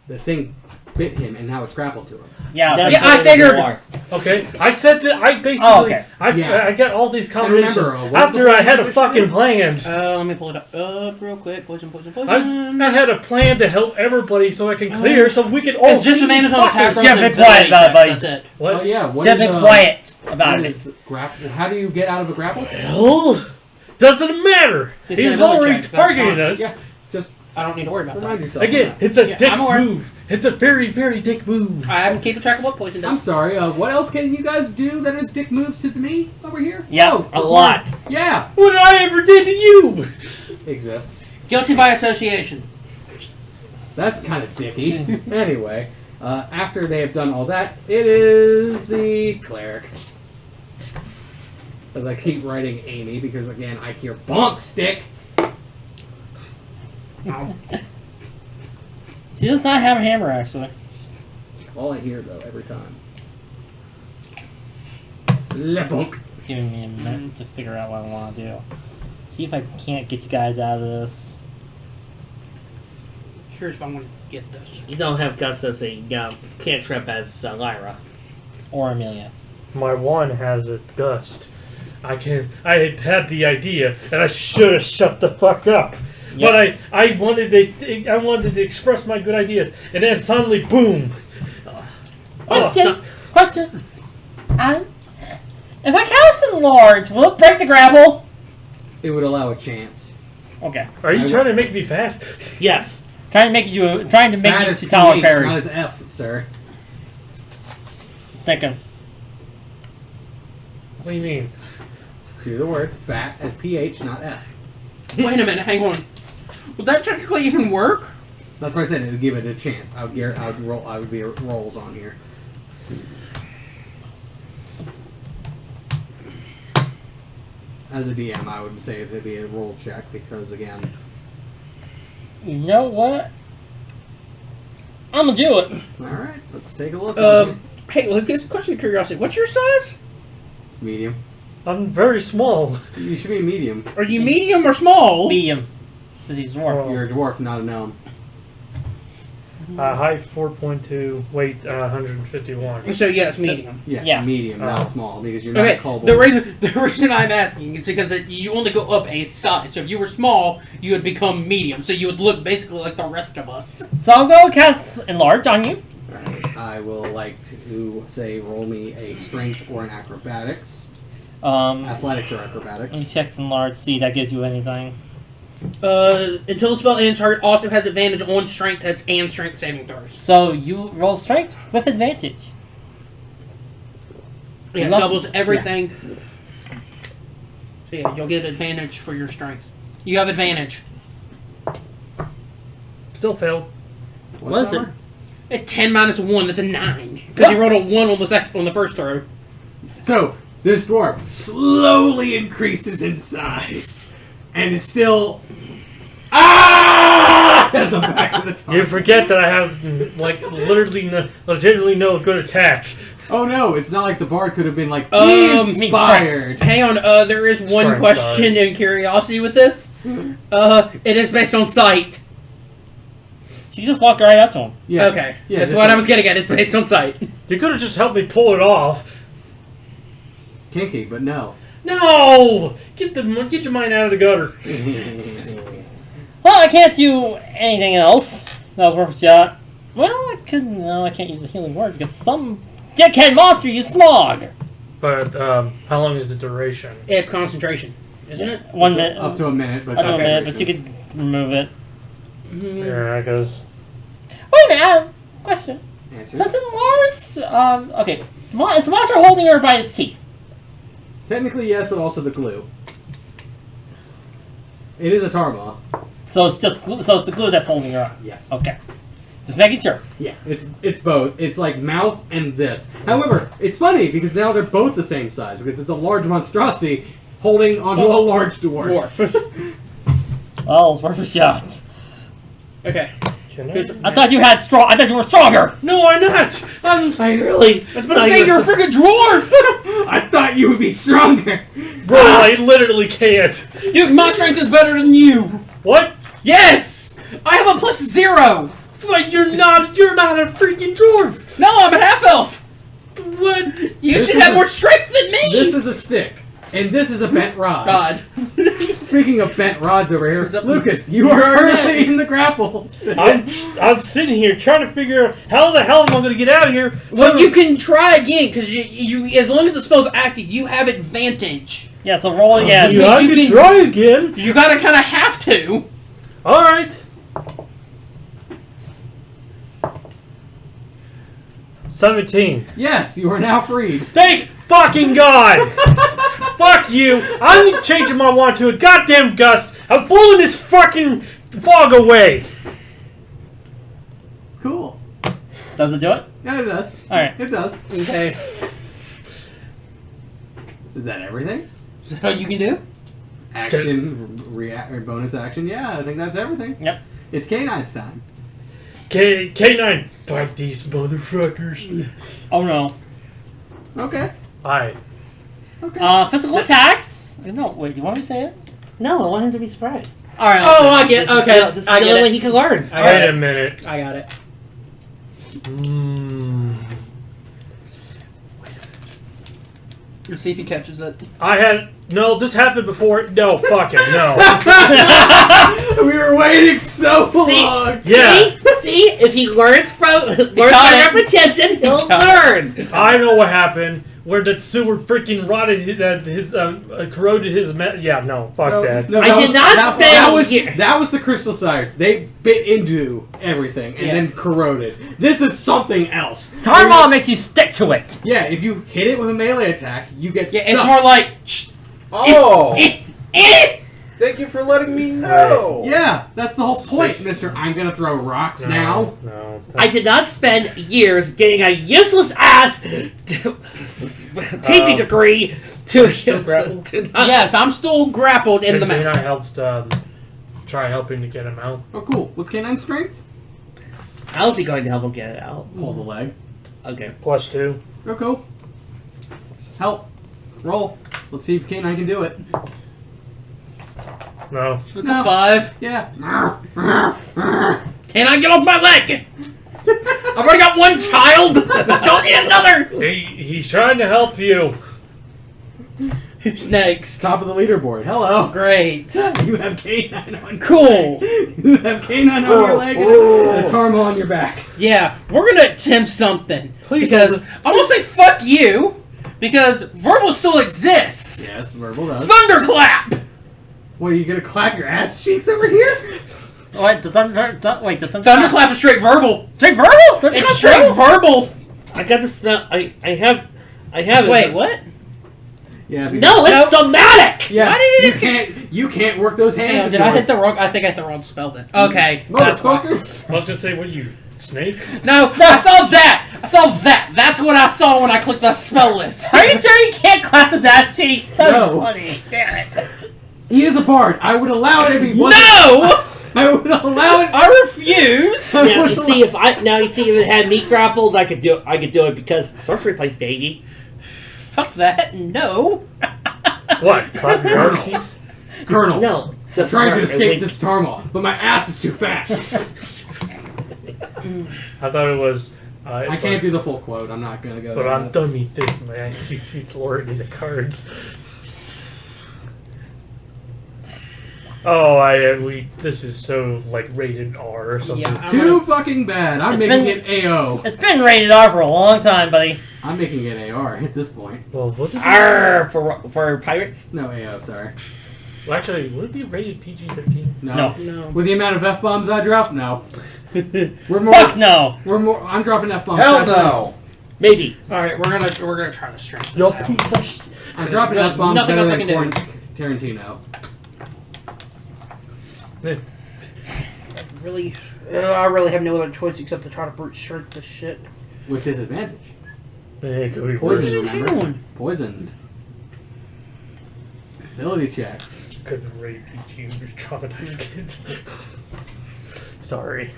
The thing bit him, and now it's grappled to him. Yeah. That's Yeah, I what it is figured- in war. Okay, I said that I basically, Oh, okay. Yeah. I got all these combinations remember, what after was the I had a plan fucking initially? plan. Let me pull it up real quick. Poison. I had a plan to help everybody so I can clear so we can all It's just see the name these is on attack fuckers. rolls Yeah, and be quiet ability about it, checks, buddy. That's it. What? Oh yeah, what Just is, be quiet about what it. is the grapple? How do you get out of a grapple? Hell, doesn't matter. It's an He's ability already check, that's targeted fine. us. Yeah, just I don't need to worry about remind that. yourself. Again, of that. it's a Yeah, dick I'm aware. move. It's a very, very dick move. I'm keeping track of what poison I'm does. sorry. What else can you guys do that is dick moves to me over here? Yeah, Oh, a lot. Yeah, What did I ever did to you? exist. Guilty by association. That's kind of dicky. Anyway, after they have done all that, it is the cleric. As I keep writing Amy, because again, I hear bonk stick. Ow. She does not have a hammer, actually. All I hear though every time. Le bonk. Giving me a minute to figure out what I want to do. See if I can't get you guys out of this. Here's what I want to get this. You don't have gust as a cantrip as Lyra. Or Amelia. My one has a gust. I had the idea, and I should have shut the fuck up. Yep. But I wanted to express my good ideas, and then suddenly, boom! Question. Question. If I cast Enlarge, will it break the grapple? It would allow a chance. Okay. Are you trying to make me fat? Yes. Trying to make you That is to tolerate PH, parry. not as F, sir. Thinking. What do you mean? Do the word fat as PH, not F. Wait a minute, hang on. Would that technically even work? That's why I said it would give it a chance. I would be rolls on here. As a DM, I would say it would be a roll check because again, You know what? I'm gonna do it. Alright, let's take a look. Hey, look, this question of curiosity. What's your size? Medium. I'm very small. You should be medium. Are you medium or small? Medium. Since he's dwarf. You're a dwarf, not a gnome. Height 4.2, weight 151. So yes, medium. Yeah, medium, not Oh. small, because you're not Okay, a kobold. the reason I'm asking is because you only go up a size. So if you were small, you would become medium. So you would look basically like the rest of us. So I'll go cast Enlarge on you. Alright, I will like to say roll me a strength or an acrobatics. Let Athletics or acrobatics. me check Enlarge, see if that gives you anything. Until the spell ends, target also has advantage on strength tests and strength saving throws. So you roll strength with advantage. Yeah, it Lots- doubles everything. So yeah, you'll get advantage for your strength. You have advantage. Still failed. What is it? At 10 minus 1, that's a 9. Because you rolled a 1 on the first throw. So, this dwarf slowly increases in size. And is still... Ah! At the back of the tongue. You forget that I have, like, legitimately no good attack. Oh no, it's not like the bard could have been like, inspired. Hang on, there is one Strength, question and curiosity with this. It is based on sight. She just walked right up to him. Yeah. Okay, Yeah, that's this what I one- was getting at. It's based on sight. You could have just helped me pull it off. Kinky, but no. No! Get your mind out of the gutter. Well, I can't do anything else. That was worth a shot. Well, I could. No, I can't use the healing word because some dickhead monster used smog. But, how long is the duration? It's concentration, isn't it? 1 minute. Up to a minute, but Up to a okay, minute, but you could remove it. Yeah, because... Wait a minute. I have a question. Answers. Since Enlarge, okay, is the monster holding her by his teeth? Technically yes, but also the glue. It is a Tarma. So it's just glue, so it's the glue that's holding her up. Yes. Okay. Just making sure. Yeah, it's both. It's like mouth and this. However, it's funny because now they're both the same size because it's a large monstrosity holding onto a large dwarf. Well, it's worth a shot. Okay. I thought you had strong. I thought you were stronger. No, I'm not! I really... I was about to say you're a freaking dwarf! I thought you would be stronger. Bro, I literally can't. Dude, my strength is better than you! What? Yes! I have a +0! Like, you're not a freaking dwarf! No, I'm a half-elf! What? You This should is have a- more strength than me! This is a stick, and this is a bent rod. God. Speaking of bent rods over here, Is that- Lucas, you are You're currently next. in the grapple. I'm sitting here trying to figure out how the hell am I going to get out of here? Well, you can try again, because you as long as the spell's active, you have advantage. Yeah. So roll again. Yeah, I you can can- try again. You gotta kind of have to. Alright. 17. Yes, you are now freed. Thank fucking God! Fuck you! I'm changing my wand to a goddamn gust. I'm pulling this fucking fog away. Cool. Does it do it? Yeah, it does. All right. It does. Okay. Is that everything? Is that all you can do? Action, react, or bonus action. Yeah, I think that's everything. Yep. It's K9's time. K9, fight these motherfuckers. Oh no. Okay. Alright. Okay. Physical attacks. No, wait. Do you want me to say it? No, I want him to be surprised. All right. Oh, I get. This is Okay, the- this is I the get only way it. he can learn. I got Wait it. a minute. I got it. Let's see if he catches it. No, this happened before. No, fuck it, no. We were waiting so long. Yeah, See, if he learns by it. repetition, he'll Got learn. I know what happened. Where the sewer freaking rotted his corroded his yeah, no, fuck that. No, I that did was- not that, spend that was year- that was the crystal sires. They bit into everything and Yeah. then corroded. This is something else. Tarmon makes you stick to it. Yeah, if you hit it with a melee attack, you get Yeah, stuck. it's more like. Shh, Oh! it. Thank you for letting me know! Yeah, that's the whole point, Mister. I'm gonna throw rocks now. No. I did not spend years getting a useless ass teaching degree to Still grappled? to not- Yes, I'm still grappled in the Can mouth. I helped try helping to get him out? Oh, cool. What's K9 strength? How's he going to help him get it out? Pull the leg. Okay. +2. Go, go. Help. Roll. Let's see if K9 can do it. No. It's a 5. Yeah. Can I get off my leg? I've already got one child. Don't need another. He's trying to help you. Who's next? Top of the leaderboard. Hello. Great. You have K9 on your Cool. leg. You have K9 on your leg and a Tarma on your back. Yeah, we're gonna attempt something. Please because don't. I'm gonna say fuck you. Because verbal still exists. Yes, verbal does. Thunderclap. What, are you gonna clap your ass cheeks over here? Wait, does Thunderclap is straight verbal. Straight verbal? It's straight verbal. I got the smell. I have it. Wait, what? Yeah. No, it's somatic. Yeah. Why did it You can't work those hands. Damn, of did I hit yours. the wrong? I think I hit the wrong spell then. Okay, that's why. Motherfucker. I was gonna say, what are you, snake? No, I saw that. I saw that. That's what I saw when I clicked the spell list. Are you sure you can't clap his ass cheeks? That's No. funny. Damn it. He is a bard. I would allow it if he wasn't. No, I would allow it. I refuse. Now you see if it had meat grapples, I could do it because sorcery plays baby. Fuck that. No. What? Clap your ass cheeks? Colonel. No, I'm just trying to smart. escape this turmoil, but my ass is too fat. I thought it was. I can't do the full quote. I'm not gonna go. But there. I'm done me thick, man. He's lording the cards. Oh, this is so, like, rated R or something. Yeah, Too fucking bad. I'm It's making been- it AO. It's been rated R for a long time, buddy. I'm making it AR at this point. Well, what did Arr, for pirates. No AO, sorry. well, actually, would it be rated PG-13? No. No. With the amount of F bombs I drop, no. We're more. Fuck no. We're more. I'm dropping F bombs. Hell no! Maybe. All right, we're gonna try to strengthen Yo, this out. piece of sh- I'm dropping There's F bombs nothing better else I than can do. Tarantino. Really, I really have no other choice except to try to brute strength this shit. With disadvantage. It could be Poison, worse. remember? Poisoned. Ability checks. Could have been rated PG and just traumatized kids. Sorry.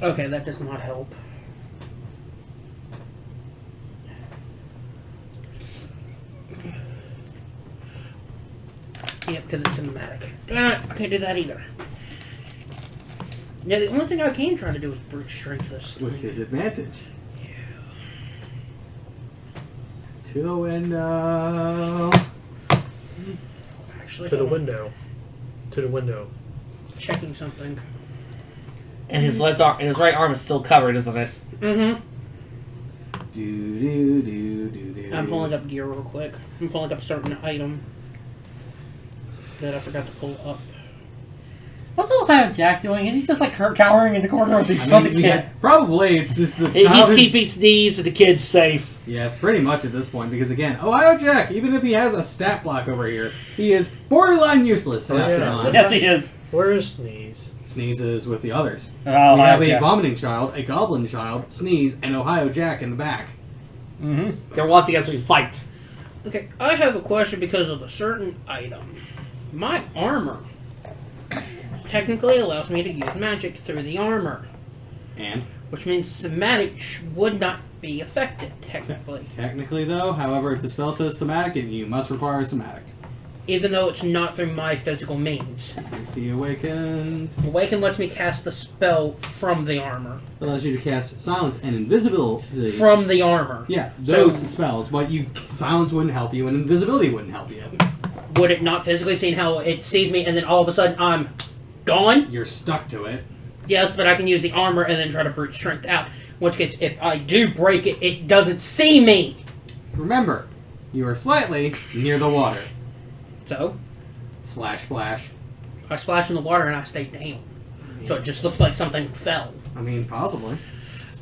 Okay, that does not help. Yeah, because it's cinematic. Damn it, I can't do that either. Yeah, the only thing I can try to do is brute strength this. With disadvantage. Yeah. To the window. Actually, To the hold on. window. To the window. Checking something. And his right arm is still covered, isn't it? Mm-hmm. Do do do do do. I'm pulling up gear real quick. I'm pulling up a certain item that I forgot to pull up. What's little kind of Jack doing? Is he just like cowering in the corner of the I mean, kid? yeah, probably it's just the He's childhood. keeping his knees and the kids safe. Yes, pretty much at this point, because again, Ohio Jack, even if he has a stat block over here, he is borderline useless half the yeah. time. Yes, he is. Where is Sneeze? Sneezes with the others. Oh, We have a Jack. vomiting child, a goblin child, Sneeze, and Ohio Jack in the back. Mm-hmm. They're once again we fight. Okay, I have a question because of a certain item. My armor technically allows me to use magic through the armor, And which means somatic would not be affected, technically. technically, though, however, if the spell says somatic, you must require a somatic. Even though it's not through my physical means. I see awakened. Awaken lets me cast the spell from the armor. Allows you to cast silence and invisibility. From the armor. Yeah, So- those spells, but silence wouldn't help you, and invisibility wouldn't help you. Would it not physically see how it sees me and then all of a sudden I'm gone? You're stuck to it. Yes, but I can use the armor and then try to brute strength out. In which case, if I do break it, it doesn't see me. Remember, you are slightly near the water. So, Splash, splash. I splash in the water and I stay down. So it just looks like something fell. I mean, possibly.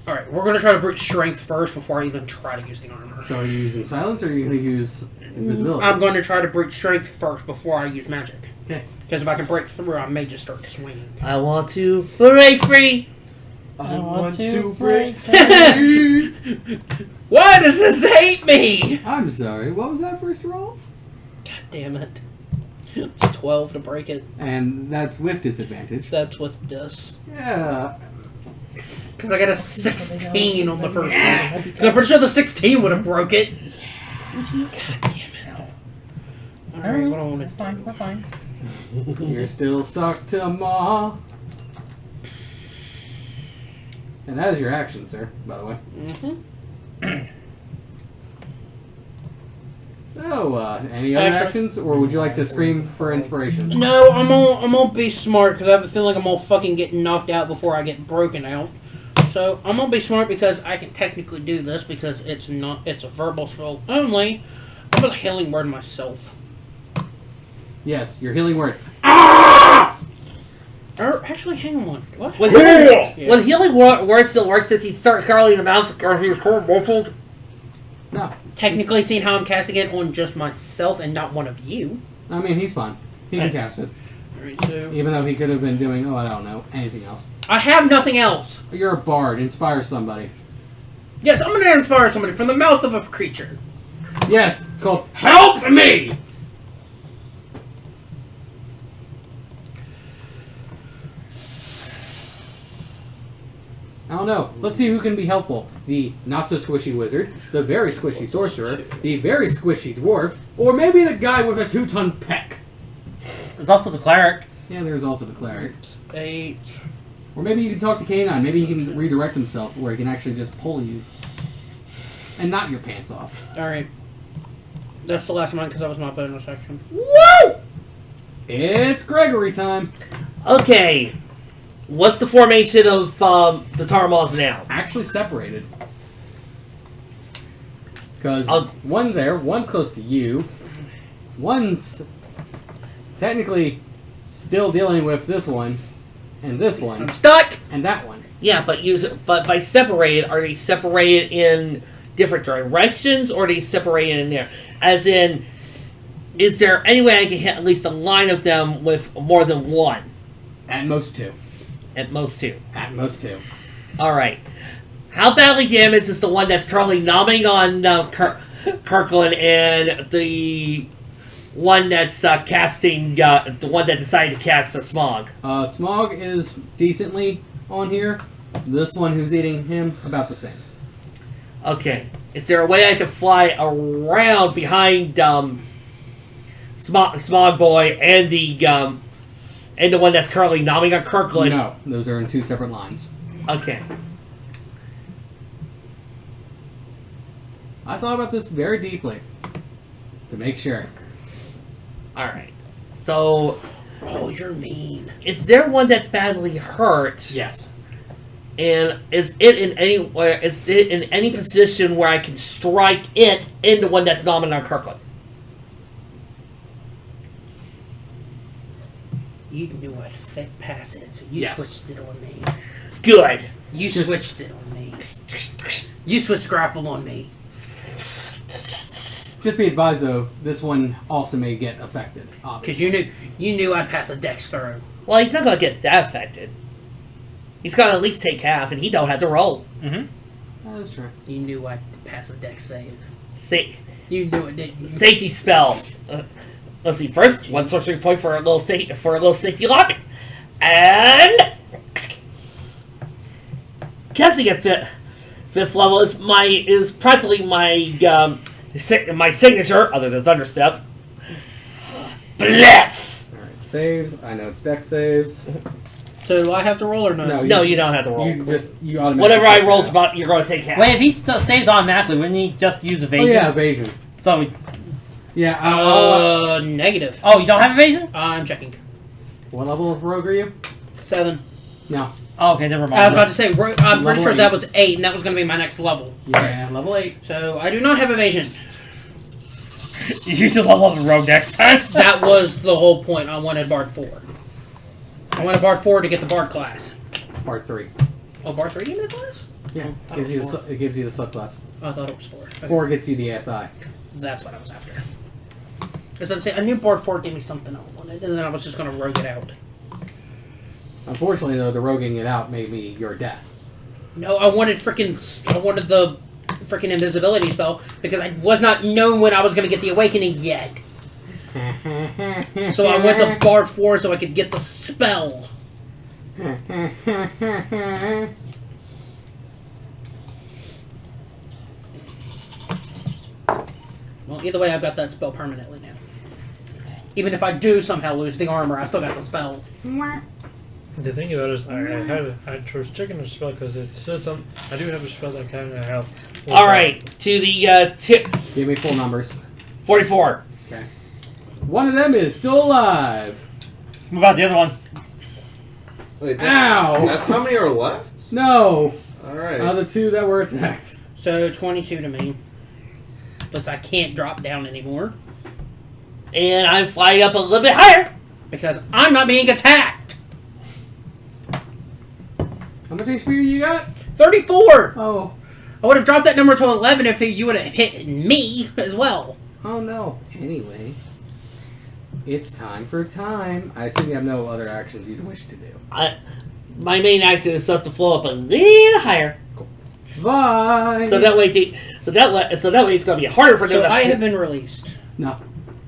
Alright, we're going to try to brute strength first before I even try to use the armor. So are you using silence, or are you going to use invisibility? I'm going to try to brute strength first before I use magic. Okay. Because if I can break through, I may just start swinging. I want to break free. I want to break Why does this hate me? I'm sorry. What was that first roll? God damn it. 12 to break it. And that's with disadvantage. That's what it does. Yeah. Because I got a 16 on the first one. And I'm pretty sure the 16 would have broke it. God damn it. Alright, what do I want to do? Fine, we're fine. You're still stuck to Ma. And that is your action, sir, by the way. Mm-hmm. So, any other actions, or would you like to scream for inspiration? No, I'm gonna be smart because I have a feeling I'm gonna fucking get knocked out before I get broken out. So I'm gonna be smart because I can technically do this because it's a verbal spell only. I'm gonna healing word myself. Yes, your healing word. Or actually, hang on. What? When healing word still works, since he starts curling the mouth or he's muffled. No. Technically, seeing how I'm casting it on just myself and not one of you. I mean, he's fine. He can cast it. Alright, so Even though he could have been doing, I don't know, anything else. I have nothing else. You're a bard. Inspire somebody. Yes, I'm gonna inspire somebody from the mouth of a creature. Yes, it's called Help Me! I don't know. Let's see who can be helpful. The not-so-squishy wizard, the very squishy sorcerer, the very squishy dwarf, or maybe the guy with a 2-ton peck. There's also the cleric. Yeah, there's also the cleric. 8. Or maybe you can talk to K9. Maybe he can redirect himself where he can actually just pull you. And knock your pants off. Alright. That's the last one because that was my bonus action. Woo! It's Gregory time. Okay. What's the formation of the Tarmals now? Actually separated. Because one there, one's close to you. One's technically still dealing with this one, and this one, I'm stuck! and that one. Yeah, but by separated, are they separated in different directions, or are they separated in there? As in, is there any way I can hit at least a line of them with more than one? At most 2. At most 2. At most 2. Alright. How badly damaged is the one that's currently nomming on Kirkland and the one that's casting, the one that decided to cast a Smog? Smog is decently on here. This one who's eating him, about the same. Okay. Is there a way I could fly around behind Smog Boy and the one that's currently nomming on Kirkland? No, those are in 2 separate lines. Okay. I thought about this very deeply. To make sure. Alright. So, Oh, you're mean. is there one that's badly hurt? Yes. And is it in any position where I can strike it into one that's nomming on Kirkland? You knew I'd fit past it, so you Yes. switched it on me. Good. You switched it on me. You switched grapple on me. Just be advised though, this one also may get affected. Because you knew I'd pass a dex throw. Well, he's not going to get that affected. He's got to at least take half, and he don't have to roll. Mm-hmm. That is true. You knew I'd pass a dex save. You knew it, didn't you? safety spell. Let's see. First, 1 sorcery point for a little safety lock, and casting at fifth level is practically my signature, other than Thunderstep. Blitz. Alright, saves. I know it's dex saves. So do I have to roll or no? No, you don't have to roll. You automatically. Whatever I roll, you're going to take half. Wait, if he saves automatically, wouldn't he just use Oh evasion? yeah, evasion. So we... Yeah. Negative. Oh, you don't have evasion? I'm checking. What level of rogue are you? 7. No. Oh, okay, never mind. I was about to say, I'm pretty Level sure 8. that was 8, and that was going to be my next level. Yeah, level 8. So I do not have evasion. You should level up the rogue next time. That was the whole point. I wanted Bard 4. I wanted Bard 4 to get the Bard class. Part 3. Oh, Bard 3 gave me the class? Yeah. Oh, Gives you four. it gives you the subclass. Oh, I thought it was 4. Okay. 4 gets you the SI. That's what I was after. I was about to say, I knew Bard 4 gave me something I wanted, and then I was just going to rogue it out. Unfortunately, though, the roguing it out made me your death. No, I wanted the freaking invisibility spell because I was not known when I was going to get the awakening yet. So I went to Bard 4 so I could get the spell. Well, either way, I've got that spell permanently now. Even if I do somehow lose the armor, I still got the spell. The thing about it is, I chose checking the spell because it said something. I do have a spell that kind of help. All right, to the tip. Give me full numbers. 44. Okay. One of them is still alive. What about the other one? Wait, Ow! That's how many are left? No. Alright. The two that were attacked. So 22 to me. Plus I can't drop down anymore. And I'm flying up a little bit higher. Because I'm not being attacked! How much HP you got? 34! Oh. I would have dropped that number to 11 if you would have hit me as well. Oh no. Anyway. It's time for time. I assume you have no other actions you'd wish to do. My main action is just to flow up a little higher. Bye! So that way, so that way it's gonna be harder for them. So to I have been released. No.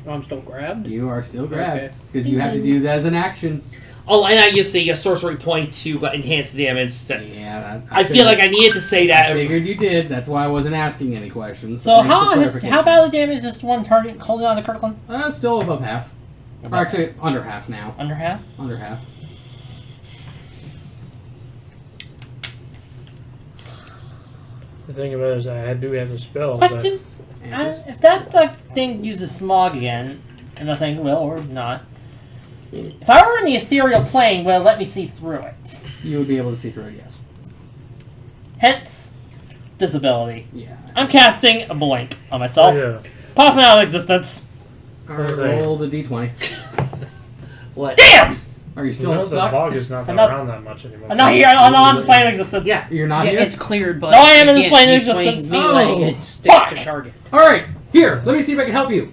Oh, I'm still grabbed? You are still grabbed. Okay. Because you have to do that as an action. Oh, and I used a sorcery point to enhance the damage. So Yeah. I feel like I needed to say that. I figured you did. That's why I wasn't asking any questions. So Thanks for clarification. how badly damaged is one target holding on to critical? Still above half. Or actually, under half now. Under half? Under half. The thing about it is, I do have a spell. Question? If that thing uses smog again, I'm not saying it will or not. If I were in the ethereal plane, will it let me see through it? You would be able to see through it, yes. Hence, disability. Yeah. I'm casting a blank on myself. Yeah. Popping out of existence. Alright, roll the d20. What? Damn! Are you You still know, the stuck? fog is not I'm not- around that much anymore. I'm not here. I'm not on this plane of existence. Yeah. You're not Yeah, here? it's cleared, but No, I am in this again, plane of you swing existence. melee, Oh, it sticks fuck. to target. Alright, here, let me see if I can help you.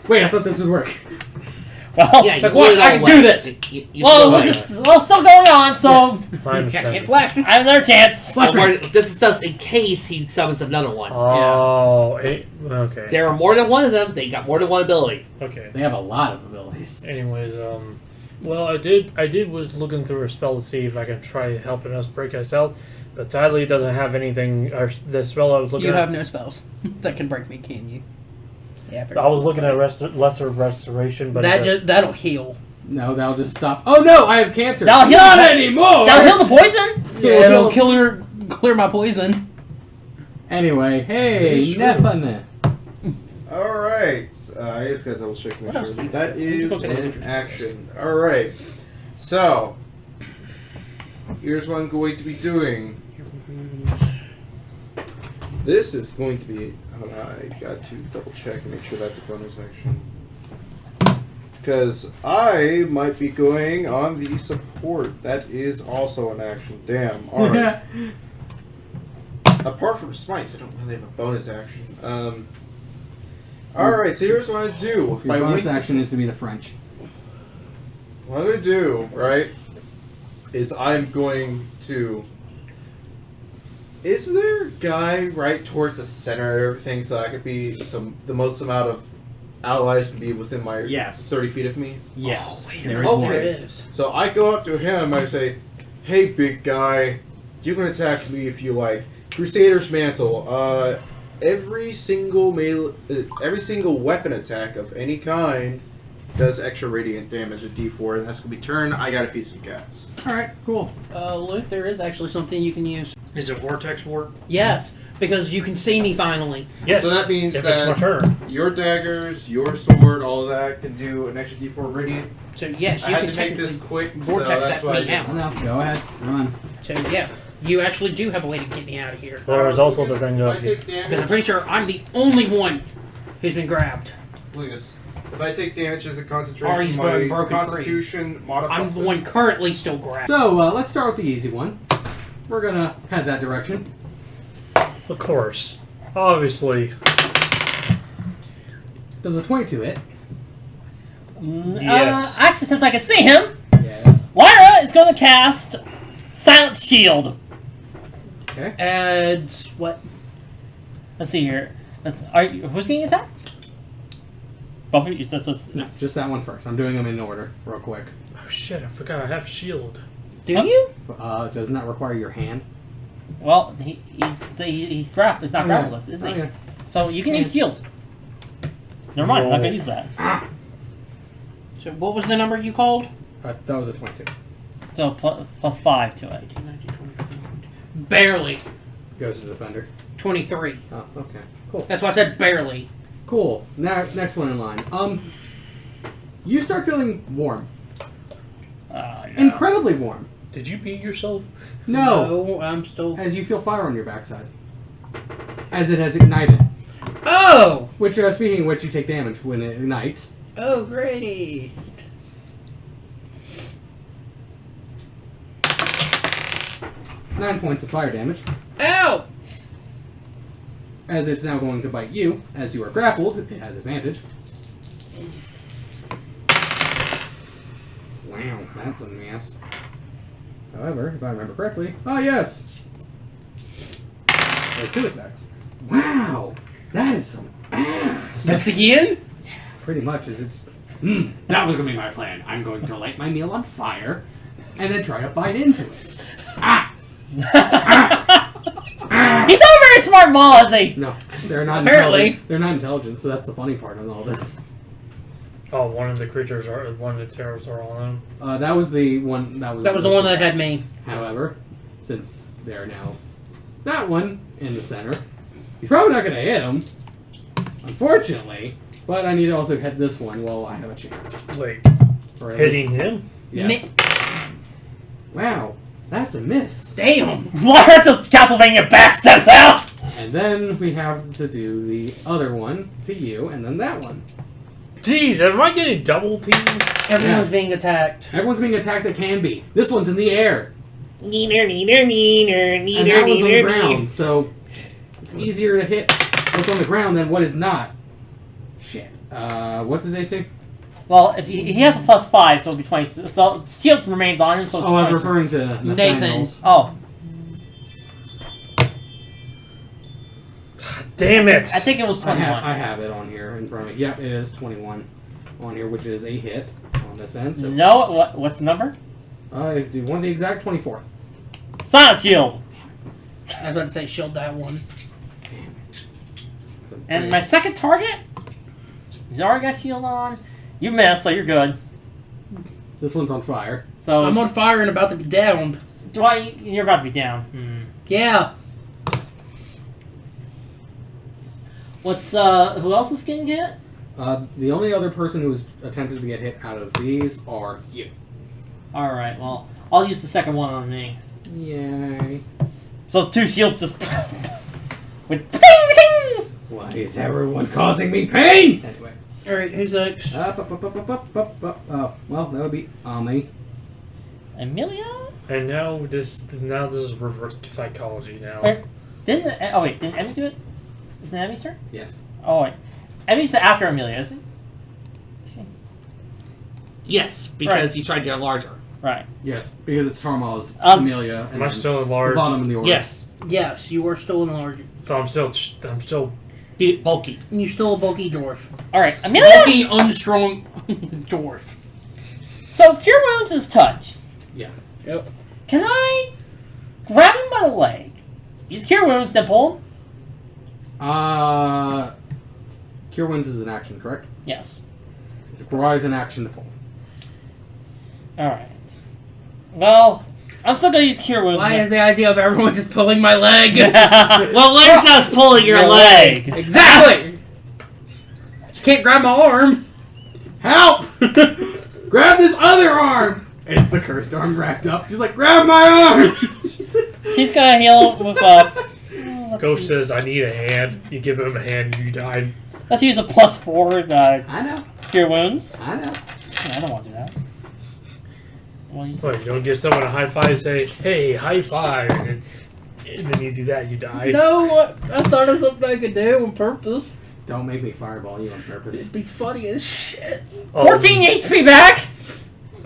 Wait, I thought this would work. Well, Yeah, It's you like, watch, blew it I all can away. do this! You well, blew it it was away. just, still going on, so I I understand. can't flash. I have another chance. Flash Or me. this is just in case he summons another one. Oh, okay. There are more than one of them. They got more than one ability. Okay. They have a lot of abilities. Anyways, well, I did was looking through a spell to see if I can try helping us break us out, but sadly it doesn't have anything. Or the spell I was looking You at. have no spells that can break me, can you? Yeah, I was looking at lesser restoration, but that'll heal. No, that'll just stop. Oh no, I have cancer. That'll heal Not the- anymore! That'll heal the poison? Yeah, it'll clear my poison. Anyway, hey, Nathan. Alright. I just gotta double check to make What sure. else? That is Let's go to the an interesting action. Alright. So, here's what I'm going to be doing. This is going to be. I got to double check and make sure that's a bonus action. Because I might be going on the support. That is also an action. Damn. Alright. Apart from smites, I don't really have a bonus action. Alright, so here's what I do. Your bonus action is to be the French. What I'm going to do, right, is I'm going to... Is there a guy right towards the center of everything so I could be the most amount of allies can be within my Yes. 30 feet of me? Yes. Oh, wait, there is okay. one. There is. So I go up to him, I say, hey big guy, you can attack me if you like. Crusader's Mantle. Every single weapon attack of any kind does extra radiant damage at D4, and that's gonna be turn. I gotta feed some cats. Alright, cool. Luke, there is actually something you can use. is it vortex warp? Yes, because you can see me finally. Yes. So that means if that it's my turn. your daggers, your sword, all of that can do an extra D4 radiant. So yes, I you had can to make technically this quick, so vortex that's that why I me did. out. No, go ahead. Run. So yeah, you actually do have a way to get me out of here. There's also the thing If I of take Because I'm damage, pretty sure I'm the only one who's been grabbed. Lucas, if I take damage as a Or concentration, he's my been broken free. Constitution modifier. I'm the one currently still grabbed. So, let's start with the easy one. We're gonna head that direction. of course, obviously. Does a 22 hit? Yes. Actually, since I can see him, Yes. Lyra is going to cast Silent Shield. Okay. Adds what? Let's see here. Who's getting attacked? Both of you. No, just that one first. I'm doing them in order, real quick. Oh shit! I forgot I have shield. Do you? Doesn't that require your hand? Well, he's grappled. It's not grappleless, is he? Okay. So you can use shield. Never mind. I'm not gonna use that. So what was the number you called? That was a 22. So plus 5 to it. Barely. Goes to the defender. 23. Oh, okay. Cool. That's why I said barely. Cool. Now, next one in line. You start feeling warm. No. Incredibly warm. Did you beat yourself? No. I'm still... As you feel fire on your backside. As it has ignited. Oh! Which, speaking of which, you take damage when it ignites. Oh, great. Nine points of fire damage. Ow! As it's now going to bite you, as you are grappled, it has advantage. Wow, that's a mess. However, if I remember correctly, oh yes! There's 2 attacks. Wow! That is some ass! This again? Pretty much, as it's... that was going to be my plan. I'm going to light my meal on fire, and then try to bite into it. Ah! He's not a very smart mall, is he? No, they're not Apparently. intelligent. They're not intelligent, so that's the funny part of all this. Oh, one of the terrors are on them. That was the one. That was the one that had me. However, since they're now that one in the center, he's probably not going to hit him, unfortunately. But I need to also hit this one while I have a chance. Wait, Or at hitting least- him? Yes. Wow, that's a miss. Damn! Lyra just Castlevania backsteps out! And then we have to do the other one to you, and then that one. Jeez, am I getting double teamed? Everyone's Yes. being attacked. Everyone's being attacked that can be. This one's in the air. Neener, neener, neener, And neener, that one's on the neener, ground, so it's easier to hit what's on the ground than what is not. Shit. What's his AC? Well, if he has a plus 5, so it'll be 20. So shield remains on him, so it's Oh, I was 22. referring to Nathan. Nathaniel's. Oh, Damn it! I think it was I 21. have it on here in front of me. Yep, it is 21 on here, which is a hit on this end. So, No, what's the number? do you want the exact 24? Silent shield! I was about to say shield that one. So, And my second target? He's already got shield on. You missed, so you're good. this one's on fire. So, I'm on fire and about to be downed. you're about to be down. Yeah. What's, who else is getting hit? The only other person who's attempted to get hit out of these are you. Alright, well, I'll use the second one on me. Yay. So 2 shields just... with ting! Why is everyone causing me pain? Anyway. Alright, who's next? Well, that would be Ami. Amelia? And now this is reverse psychology now. Didn't Emmy do it? Is it Emmy's turn? Yes. Oh, wait. Emmy's after Amelia, isn't he? Yes, because Right. you tried to get larger. Right. Yes, because it's Charmal's, Am Amelia, and Am I then still the enlarged? bottom in the order. Yes, Yes, you are still enlarged. So I'm still. be bulky. You're still a bulky dwarf. Alright, Amelia! Bulky, unstrong dwarf. So, Cure Wounds is touch. Yes. Yep. Can I grab him by the leg, use Cure Wounds, then pull him? Cure Wounds is an action, correct? Yes. It requires an action to pull. Alright. Well, I'm still gonna use Cure Wounds. Why is the idea of everyone just pulling my leg? Well, let us pull your leg. Exactly! You can't grab my arm. Help! Grab this other arm! It's the cursed arm wrapped up. Just like, grab my arm! She's gonna heal him with Ghost says, "I need a hand." You give him a hand, you die. let's use a +4 I know. Cure Wounds. I know. I don't want to do that. Well, use What, you don't give someone a high five, say, "Hey, high five," and then you do that, you die. No, what? I thought of something I could do on purpose. Don't make me fireball you on purpose. It'd be funny as shit. 14 HP back!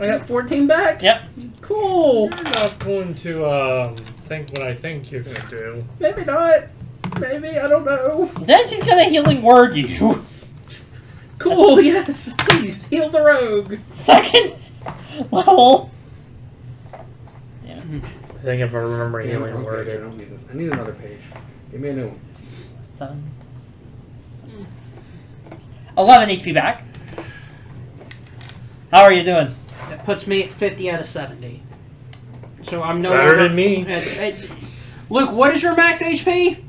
I got 14 back? Yep. Cool. You're not going to think what I think you're gonna do. Maybe not. Maybe, I don't know. Then she's gonna healing word you. Cool, yes. Please, heal the rogue. Second level. Yeah. I think if I remember healing Wrong word page. I it. don't need this. I need another page. Give me a new one. 7. 11 HP back. How are you doing? That puts me at 50 out of 70. So I'm no Better longer... than me. Luke, what is your max HP?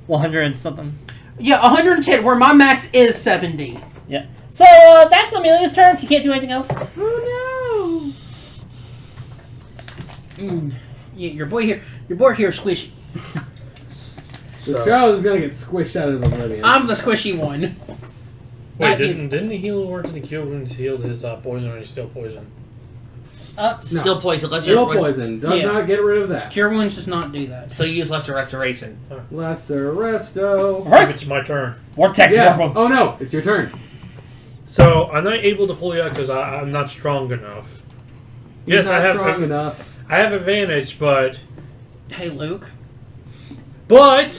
100 and something. Yeah, 110, where my max is 70. Yeah. So that's Amelia's turn. She can't do anything else. Oh no! Yeah, your boy here is squishy. This child is gonna get squished out of oblivion. I'm the squishy one. Wait, didn't he heal words and the cure wounds healed his poison or he's still poison? Still poison. Lesser Still poison. Does Yeah. not get rid of that. Cure wounds does not do that. So you use lesser restoration. Lesser resto. I think it's my turn. Vortex Yeah. warp 'em. Oh no, it's your turn. So I'm not able to pull you out because I'm not strong enough. He's Yes, not I have. strong enough. I have advantage, but Hey, Luke. I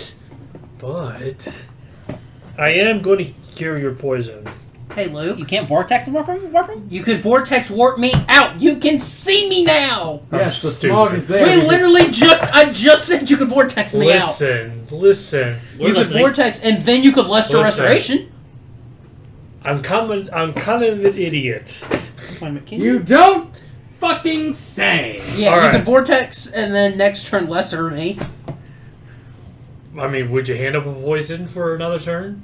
am going to cure your poison. Hey, Luke. You can't vortex warp 'em? You could vortex warp me out. You can see me now. Yes, the stupid. smog is there. We because- literally I just said you could vortex me out. Listen. We're You could listening. vortex, and then you could Lester Listen. Restoration. I'm kind of an idiot. Wait a minute, can You don't fucking say. Yeah, All you right. can vortex, and then next turn Lesser me. I mean, would you hand up a poison for another turn?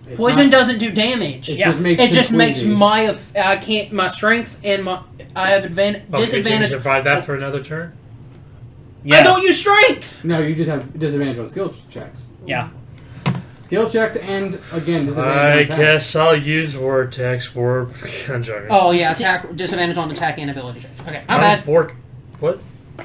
It's Poison not- doesn't do damage. It Yeah. just makes It him just makes queasy. my strength and I have Okay, can you disadvantage. survive that for another turn? Yes. I don't use strength. No, you just have disadvantage on skill checks. Yeah. Skill checks and again I disadvantage on attacks. guess I'll use Vortex Warp. I'm joking. Oh yeah, disadvantage on attack and ability checks. Okay, my I'm bad. What?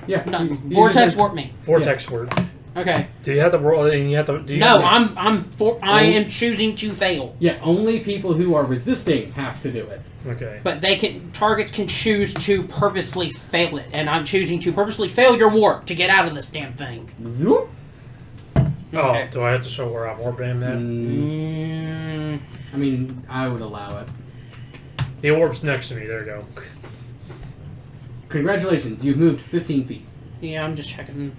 Yeah. No, you vortex just have- warp me. Vortex Warp. Okay. Do you have to roll? And you have to. Do you No, have I am choosing to fail. Yeah, only people who are resisting have to do it. Okay. But targets can choose to purposely fail it, and I'm choosing to purposely fail your warp to get out of this damn thing. Zoop. Oh, do I have to show where I'm warping at? I mean, I would allow it. He warps next to me. There you go. Congratulations, you've moved 15 feet. Yeah, I'm just checking.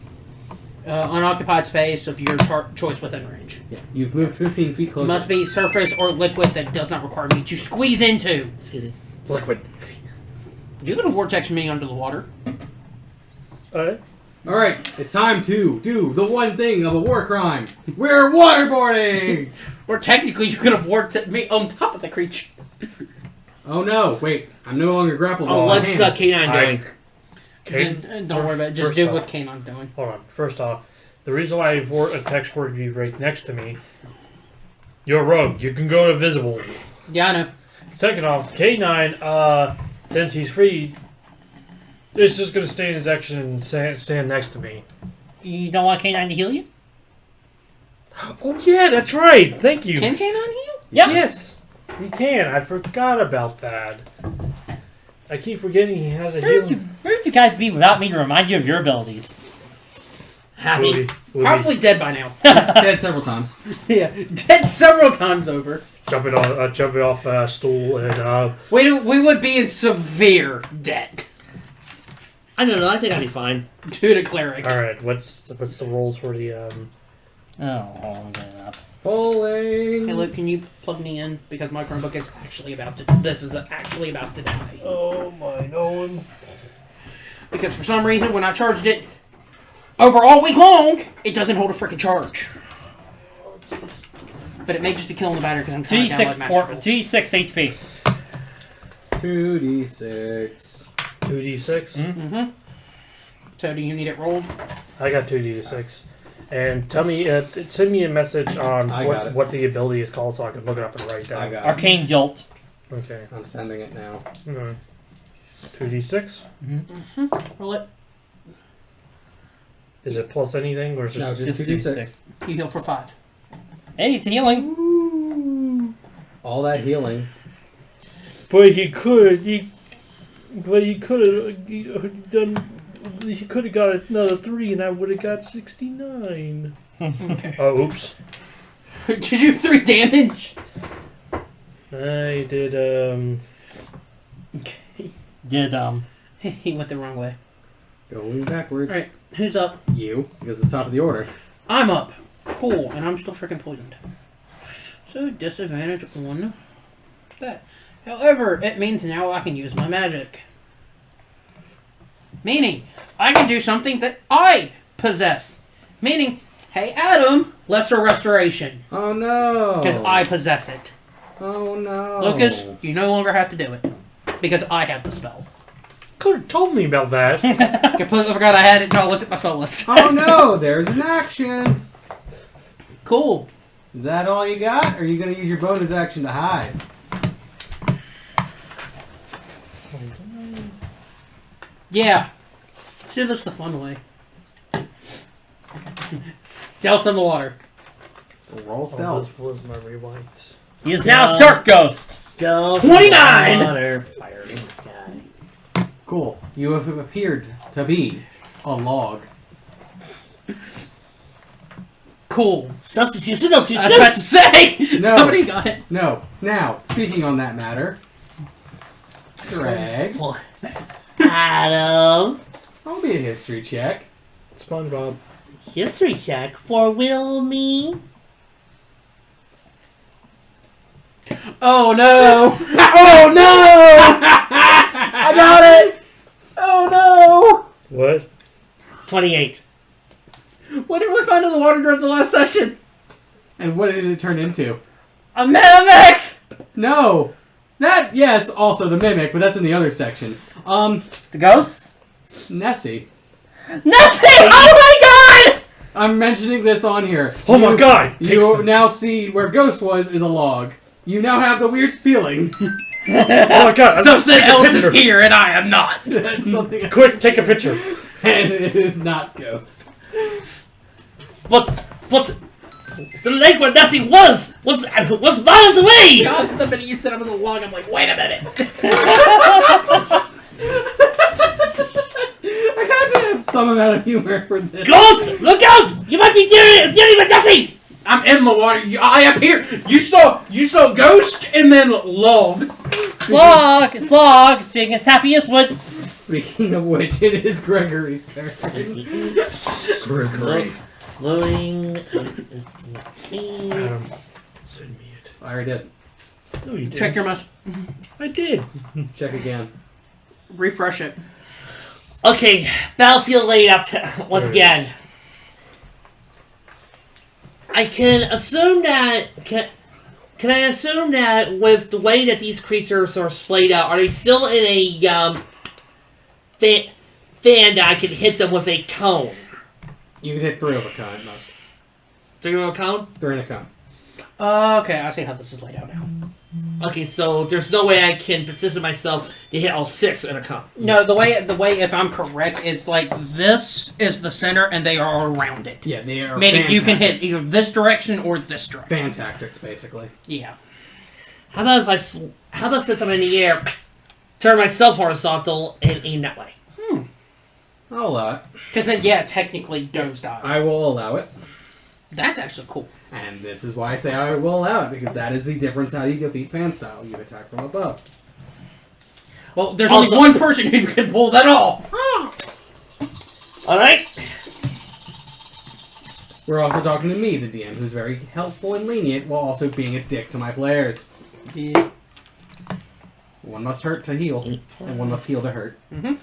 Unoccupied space of your choice within range. Yeah, you've moved 15 feet closer. Must be surface or liquid that does not require me to squeeze into. Excuse me. Liquid. You could have vortex me under the water. Alright. Alright, it's time to do the one thing of a war crime. We're waterboarding! Or technically, you could have vortex me on top of the creature. Oh no, wait, I'm no longer grappled. Oh, by my what's hand. K9 doing? Okay. Don't worry about it. Just First do off- what Kanon's doing. Hold on. First off, the reason why a text word be right next to me, you're a rogue. You can go to visible. Yeah, I know. Second off, K9, since he's free, is just going to stay in his action and stand next to me. You don't want K9 to heal you? Oh, yeah, that's right. Thank you. Can Kanon heal? Yep. Yes, he can. I forgot about that. I keep forgetting he has a Where would healing. you guys be without me to remind you of your abilities? Happy. Probably dead by now. Dead several times. Yeah, dead several times over. Jumping off a stool and We would be in severe debt I don't know. I think I'd be fine. due to cleric. all right. What's the rolls for the Oh, I'm getting up. Pulling. Hey Luke, can you plug me in because my Chromebook is actually about to. This is actually about to die. Oh my god. Because for some reason, when I charged it over all week long, it doesn't hold a freaking charge. But it may just be killing the battery because I'm trying to download 2d6 Master. 2d6 HP. 2d6. 2d6. Mm-hmm. So do you need it rolled? I got 2d6. And tell me, send me a message on I got it. what the ability is called so I can look it up and write it down. I got it. Arcane Jolt. Okay. I'm sending it now. Okay. 2d6. Roll it. Is it plus anything or is it No, just just 2d6. You heal for 5. Hey, it's healing. All that healing. But he could. But he could have done. He could have got another 3, and I would have got 69. Okay. Oh, oops. Did you 3 damage? I did. Okay. Did He went the wrong way. Going backwards. Alright, who's up? You, because it's top of the order. I'm up. Cool, and I'm still freaking poisoned. So, disadvantage on that. However, it means now I can use my magic. Meaning, I can do something that I possess. Meaning, hey Adam, lesser restoration. Oh no! Because I possess it. Oh no! Lucas, you no longer have to do it. Because I have the spell. Could have told me about that. Completely forgot I had it until I looked at my spell list. Oh no! There's an action! Cool. Is that all you got? Or are you going to use your bonus action to hide? Yeah. See, that's the fun way. Stealth in the water. Roll Oh, stealth. this was my rewinds. he is now Shark Ghost. Stealth. 29! Water, fire in the sky. Cool. You have appeared to be a log. Cool. Substitution. I was about to say! No. Somebody got it. No. Now, speaking on that matter, Greg, Adam. I'll be a history check. SpongeBob. History check for Will Me. Oh no! Oh no! I got it! Oh What? 28. no! What did we find in the water during the last session? And what did it turn into? A mimic! No! That, yes, also the mimic, but that's in the other section. The ghost? Nessie. Nothing! Oh my god! I'm mentioning this on here. Oh my god! You now see where Ghost was is a log. You now have the weird feeling. Oh my god! Something take a else is picture. here and I am not! That's something else. Quick, take a picture. And it is not Ghost. But the lake where Nessie was miles away. God, the minute you said I was a log, I'm like, wait a minute! I had to have some amount of humor for this. Ghost, look out! You might be dealing with Nessie. I'm in the water. I appear. You saw ghost and then log. It's log! It's log! It's being as happy as wood. Speaking of which, it is Gregory's turn. Gregory. Blowing. Adam, send me it. I already did. No, you didn't. Check your mouse. I did. Check again. Refresh it. Okay, battlefield layout once There it again. is. I can assume that. Can I assume that with the way that these creatures are splayed out, are they still in a fan that I can hit them with a cone? You can hit 3 of a cone at most. 3 of a cone? 3 in a cone. Okay, I see how this is laid out now. Okay, so there's no way I can position myself to hit all 6 in a cone. No, the way if I'm correct, it's like this is the center and they are around it. Yeah, they are Meaning you can hit tactics. either this direction or this direction. Fan tactics, basically. Yeah. How about since I'm in the air, turn myself horizontal and aim that way? I'll allow it. Because then, yeah, technically domes die. I will allow it. That's actually cool. And this is why I say I will allow it, because that is the difference how you defeat fan style. You attack from above. Well, there's Also- only one person who can pull that off. Alright? We're also talking to me, the DM, who's very helpful and lenient, while also being a dick to my players. Yeah. One must hurt to heal, and one must heal to hurt. Mm-hmm.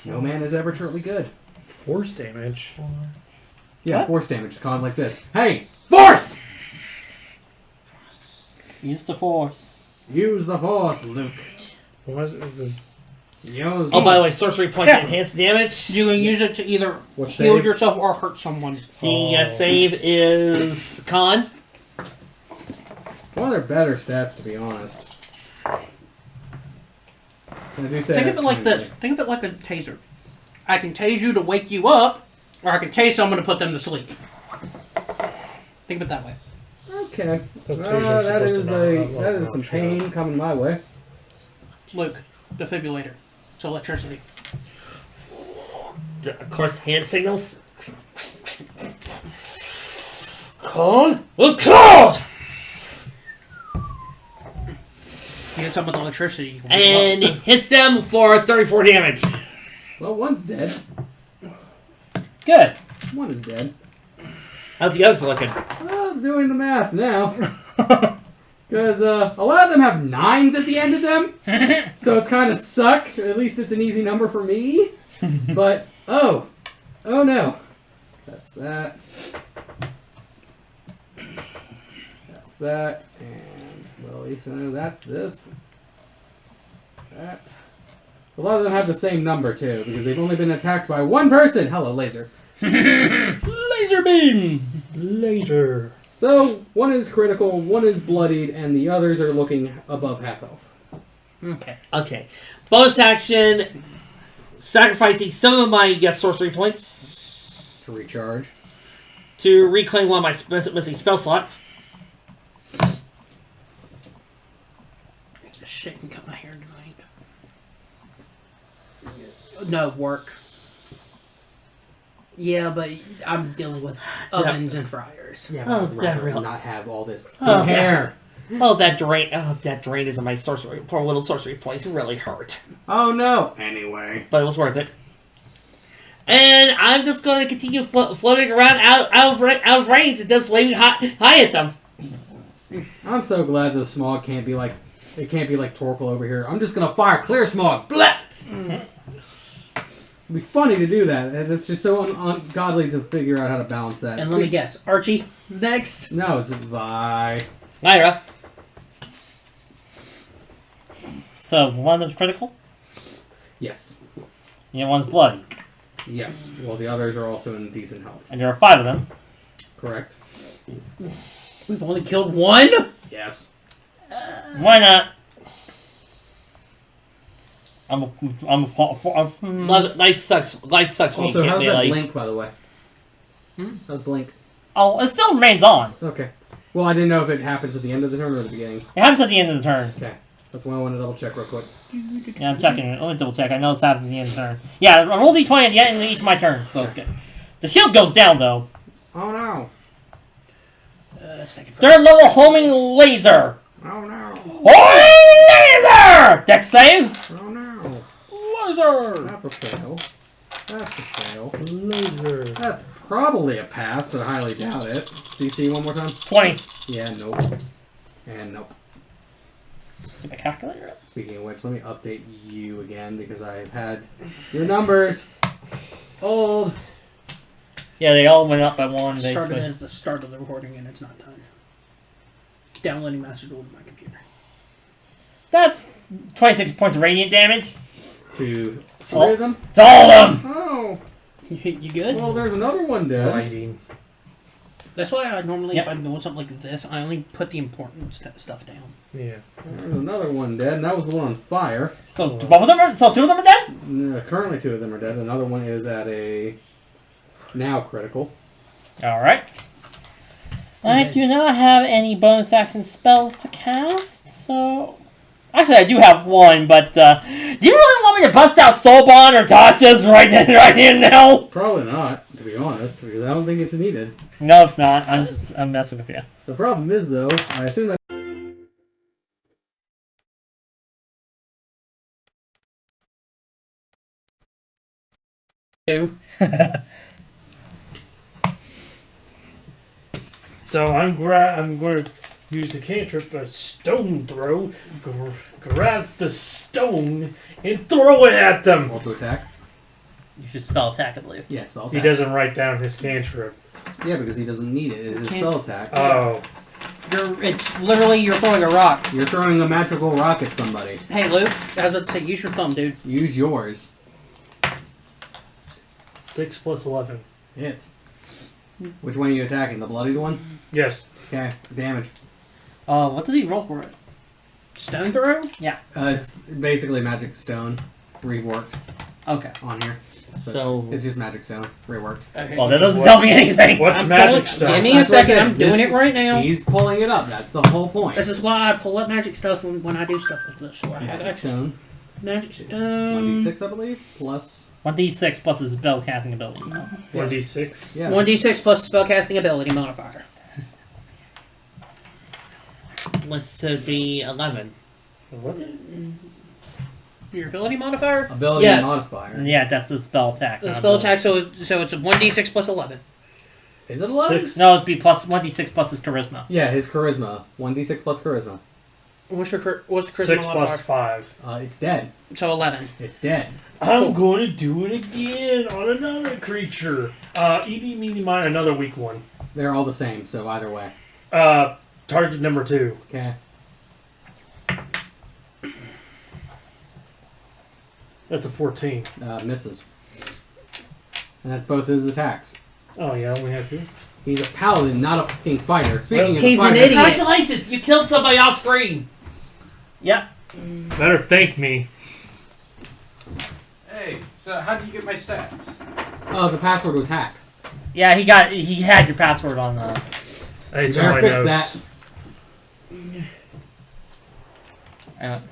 No man is ever truly good. Force damage. Yeah, What? force damage. Con like this. Hey! Force! Use the force. Use the force, Luke. What is this? Use Oh, by the way, sorcery point Yeah. to enhance damage. You can use it to either What heal save? yourself or hurt someone. The save is con. One of their better stats, to be honest. And I do say Think of that it like this. Think of it like a taser. I can tase you to wake you up, or I can tase someone to put them to sleep. Think of it that way. Okay. The taser's That supposed is to not a have that is some shot. pain coming my way. Luke, defibrillator. So electricity. Of course, hand signals. Cold? What's cold? You get something with electricity. You can And hits them for 34 damage. Well, one's dead. Good. One is dead. How's the others looking? I'm doing the math now. Because a lot of them have 9s at the end of them. So it's kind of suck. At least it's an easy number for me. But, oh no. That's that. That's that. And, well, at least I know that's this. That. A lot of them have the same number, too, because they've only been attacked by one person. Hello, laser. Laser beam. Laser. So, one is critical, one is bloodied, and the others are looking above half health. Okay. Okay. Bonus action. Sacrificing some of my sorcery points To recharge. to reclaim one of my missing spell slots. Shit and cut my hair tonight. No, work. Yeah, but I'm dealing with ovens and fryers. Yeah, Oh, I'd that rather real- not have all this Oh, hair. Oh, that drain is my sorcery. Poor little sorcery points really hurt. Oh no. Anyway. But it was worth it. And I'm just going to continue floating around out of range and just waving high at them. I'm so glad the smog can't be like, it can't be like Torkel over here. I'm just gonna fire clear smog. Blah! It'd be funny to do that. And it's just so ungodly to figure out how to balance that. And let me guess, Archie is next. No, it's Vi. Lyra. So one of them's critical, Yes. and one's bloody, Yes. Well, the others are also in decent health. and there are 5 of them. Correct. We've only killed one? Yes. Why not? Life sucks. Life sucks when Also, you can't how's that melee. blink, by the way? How's blink? Oh, it still remains on. Okay. Well, I didn't know if it happens at the end of the turn or at the beginning. It happens at the end of the turn. Okay. That's why I wanted to double check real quick. Yeah, I'm checking it. Let me double check. I know it's happening at the end of the turn. Yeah, I roll d20 at the end of each of my turn, so it's good. The shield goes down, though. Oh no. Second Third level homing laser. Oh no. Homing laser! Dex save. Oh no. Laser. That's a fail. That's a fail. Laser. That's probably a pass, but I highly doubt it. DC one more time? 20. Yeah, nope. And nope. Get my calculator up. Speaking of which, let me update you again because I've had your numbers old. Yeah, they all went up by 1. Started Basically. at the start of the recording and it's not done. Downloading Master Duel to my computer. That's 26 points of radiant damage. To 3 of them? To all of them! Oh. You good? Well, there's another one dead. Blinding. That's why I normally, Yep. if I'm doing something like this, I only put the important stuff down. Yeah. There's another one dead, and that was the one on fire. So both of them are. So 2 of them are dead. Currently 2 of them are dead. Another one is at a now critical. All right. I do not have any bonus action spells to cast, so actually I do have one. But do you really want me to bust out Soul Bond or Tasha's right here now? Probably not, to be honest, because I don't think it's needed. No, it's not. I'm messing with you. The problem is, though, I assume that. So I'm going to use the cantrip, a stone throw, grabs the stone and throw it at them. Auto attack? You should spell attack, I believe. Yeah, spell He attack. doesn't write down his cantrip. Yeah, because he doesn't need it. It's his Can't- spell attack. Oh. It's literally you're throwing a rock. You're throwing a magical rock at somebody. Hey, Luke, I was about to say, use your thumb, dude. Use yours. 6 plus 11. Hits. Which one are you attacking? The bloodied one? Yes. Okay, damage. What does he roll for it? Stone throw? It's basically magic stone reworked Okay. on here. So- it's just magic stone reworked. Okay. Well, that doesn't tell me anything. What's I'm magic pulling- stuff? Give me a That's what I second, said. I'm doing This- it right now. He's pulling it up. That's the whole point. This is why I pull up magic stuff when I do stuff like this. So I have Magic access. stone. Magic Stone. 1d6, I believe, plus... 1d6 plus his spell casting ability. No. 1d6. Yes. 1d6 plus spellcasting ability modifier. What's to be 11? Your ability modifier? Ability Yes. modifier. Yeah, that's the spell attack. The not spell ability. attack, so it's a 1d6 plus 11. Is it 11? 6. No, it'd be plus 1d6 plus his charisma. Yeah, his charisma. 1d6 plus charisma. What's the charisma 6 modifier? plus 5. It's dead. So 11. It's dead. I'm going to do it again on another creature. Eeny, meeny, mine, another weak one. They're all the same, so either way. Target number 2. Okay. That's a 14. Misses. And that's both his attacks. Oh, yeah, I only have 2. He's a paladin, not a fucking fighter. Speaking of He's an fighter, idiot. Congratulations! You killed somebody off screen! Yep. Better thank me. Hey, so how do you get my stats? Oh, the password was hacked. Yeah, he had your password on the... It's You on better my fix notes. that.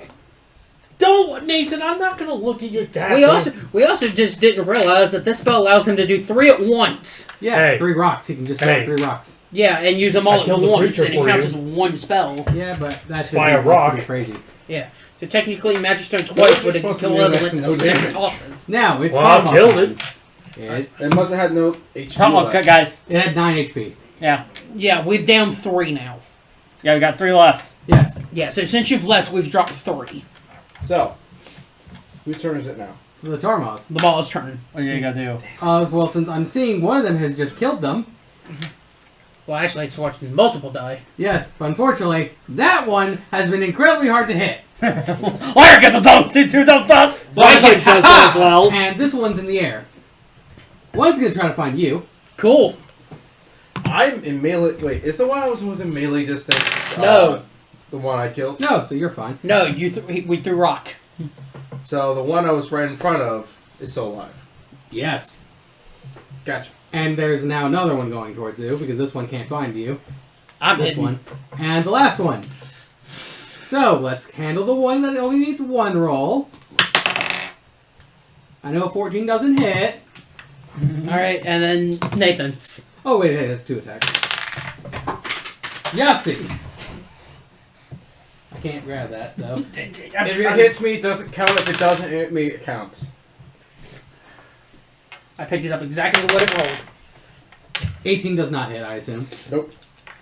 Don't, Nathan, I'm not gonna look at your data. We also just didn't realize that this spell allows him to do 3 at once. Yeah, Hey. 3 rocks. He can just grab 3 rocks. Yeah, and use them I all at killed the once, creature and it for counts you. as one spell. Yeah, but that's Fly if a he wants to rock. be crazy. Yeah. So technically, Magic Stone Well, twice it's would have supposed to killed be him next with to no 6 damage. tosses. Now it's Well, I Farmall killed time. it. It must have had no HP Oh, left. guys. It had 9 HP. Yeah. Yeah, we've down 3 now. Yeah, we got 3 left. Yes. Yeah, so since you've left, we've dropped 3. So, whose turn is it now? For the Tormos. The ball's turn. What are you gonna do? Well, since I'm seeing one of them has just killed them. Well, actually, it's watched multiple die. Yes, but unfortunately, that one has been incredibly hard to hit. Lyra gets a don't see 2 don't stop! Raiken does that as well. And this one's in the air. One's gonna try to find you. Cool. I'm in melee. Wait, is the one I was within melee distance? No. The one I killed? No, so you're fine. No, we threw rock. So the one I was right in front of is still alive. Yes. Gotcha. And there's now another one going towards you, because this one can't find you. I'm This hidden. one. And the last one. So, let's handle the one that only needs 1 roll. I know 14 doesn't hit. Alright, and then Nathan's. Oh, wait, it has 2 attacks. Yahtzee! I can't grab that, though. If it hits me, it doesn't count. If it doesn't hit me, it counts. I picked it up exactly what it rolled. 18 does not hit, I assume. Nope.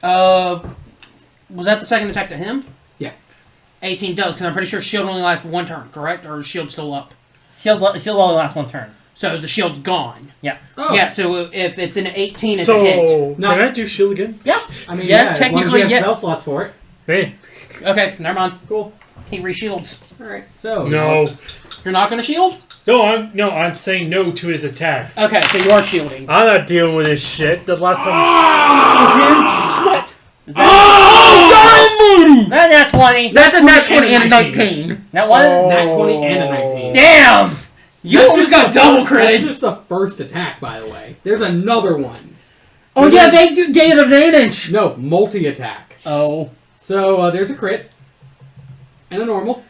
Was that the second attack to him? Yeah. 18 does, because I'm pretty sure shield only lasts 1 turn, correct? Or is shield still up? Shield only lasts 1 turn. So the shield's gone. Oh. Yeah, so if it's an 18, it's So, a hit. No. can I do shield again? Yeah. I mean, Yes, yeah, technically, as long as you have yeah. spell slots for it. Hey. Okay, never mind. Cool. He reshields. Alright, so... No. You're not going to shield? I'm saying no to his attack. Okay, so you are shielding. I'm not dealing with this shit. The last time. That nat 20. That's a nat 20 and a 19. 19. That one? Nat 20 and a 19. Damn! You almost got double That's critted. just the first attack, by the way. There's another one. Oh yeah, they gain advantage. No, multi-attack. Oh. So, there's a crit. And a normal.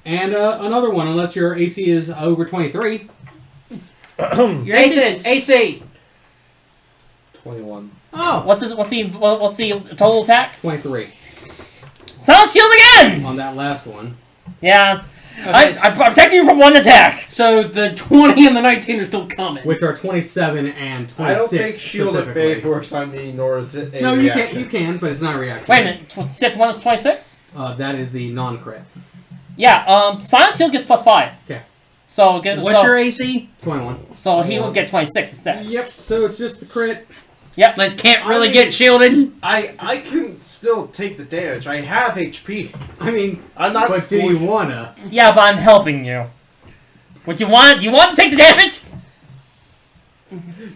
And another one, unless your AC is over 23. Your AC. 21. Oh, What's the total attack? 23 Silent shield again! on that last one. Yeah. Okay, I protected you from 1 attack. so the 20 and the 19 are still coming. Which are 27 and 26 I don't think Shield of specifically. Faith works on me, nor is it a No, reaction. you can, but it's not a reaction. Wait a minute. Step 1 is 26? That is the non-crit. Yeah, Silent shield gets +5. Okay. So, What's your AC? 21. So he will get 26 instead. Yep, so it's just the crit. Yep. Like, can't really I mean- get shielded. I can still take the damage. I have HP. I mean, I'm not but do you scorched. wanna? Yeah, but I'm helping you. What you want? Do you want to take the damage?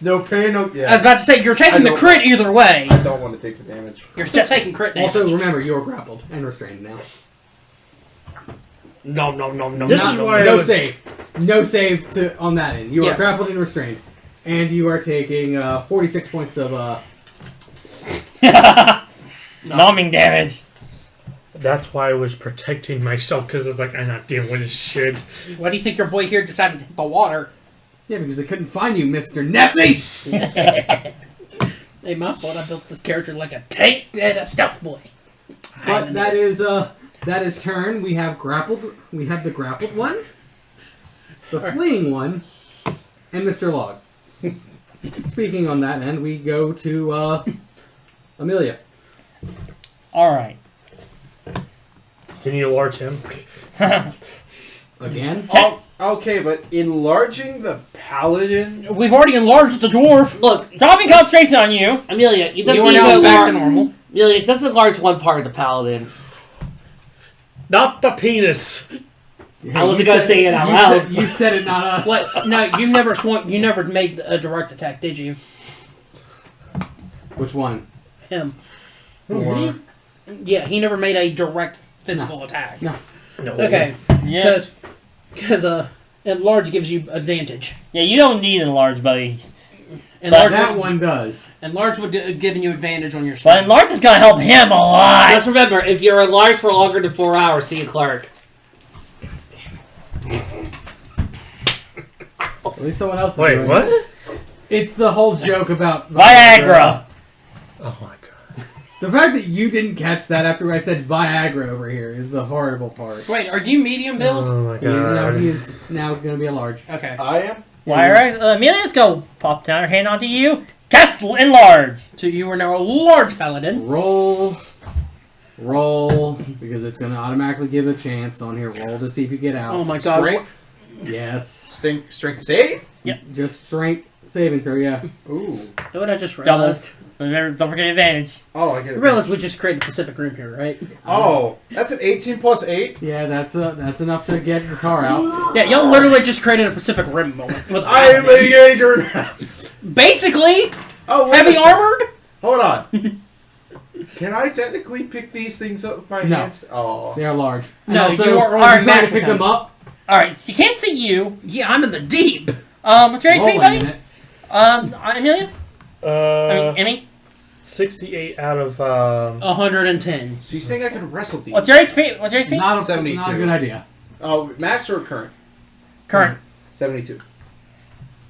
No pain, no... I was Yeah. about to say, you're taking the don't- crit either way. I don't want to take the damage. You're still taking crit damage. Also, remember, you are grappled and restrained now. No. This is why I No would- save. No save on that end. You are Yes. grappled and restrained. And you are taking 46 points of... Numbing damage. That That's why I was protecting myself, because it's like, I'm not dealing with this shit. Why do you think your boy here decided to hit the water? Yeah, because they couldn't find you, Mr. Nessie! Hey, my fault. I built this character like a tank and a stealth boy. But that is turn. We have the grappled one, the fleeing one, and Mr. Log. Speaking on that end, we go to Amelia. Alright. Can you enlarge him? Again? Okay, but enlarging the paladin. We've already enlarged the dwarf. Look, Dropping concentration on you. Amelia, you just You are need now to back to enlarge. normal. Amelia, it doesn't enlarge one part of the paladin. Not the penis. I wasn't gonna say it out loud. You said it, not us. What? No, you never swung. You never made a direct attack, did you? Which one? Him. Or Yeah, he never made a direct physical attack. No. No. Okay. Yeah. Because enlarge gives you advantage. Yeah, you don't need enlarge, buddy. Enlarge that would, one does. Enlarge would given you advantage on your But spells. enlarge is gonna help him a lot. Just remember, if you're enlarged for longer than 4 hours, see a cleric. At least someone else is Wait, doing what? it. It's the whole joke about Viagra. Oh my god. The fact that you didn't catch that after I said Viagra over here is the horrible part. Wait, are you medium build? Oh my He god. is now going to be a large. Okay. I am. Lyra, Amelia's go pop down her hand onto you. Cast enlarge. So you are now a large paladin. Roll, because it's going to automatically give a chance on here. Roll to see if you get out. Oh my god. Strength. Yes. Strength save. Just strength saving throw, yeah. Ooh. Know what I just Double. realized? Remember, don't forget advantage. Oh, I get I it. realized we just created a Pacific Rim here, right? Oh, that's an 18 plus 8. Yeah, that's enough to get the tar out. Yeah, y'all literally just created a Pacific Rim moment. With I am a Jaeger now. Basically, Oh, wait heavy a second. armored. Hold on. Can I technically pick these things up with my No. hands? Oh. They are large. No, and also, you are when already you try to matched pick with them up. Alright, she can't see you. Yeah, I'm in the deep. What's your Roll HP, a buddy? minute. Amelia? I mean, Emmy? 68 out of 110. So you're saying I can wrestle these? What's your HP? What's your HP? Not a 72. Not a good idea. Oh, max or current? Current. 72.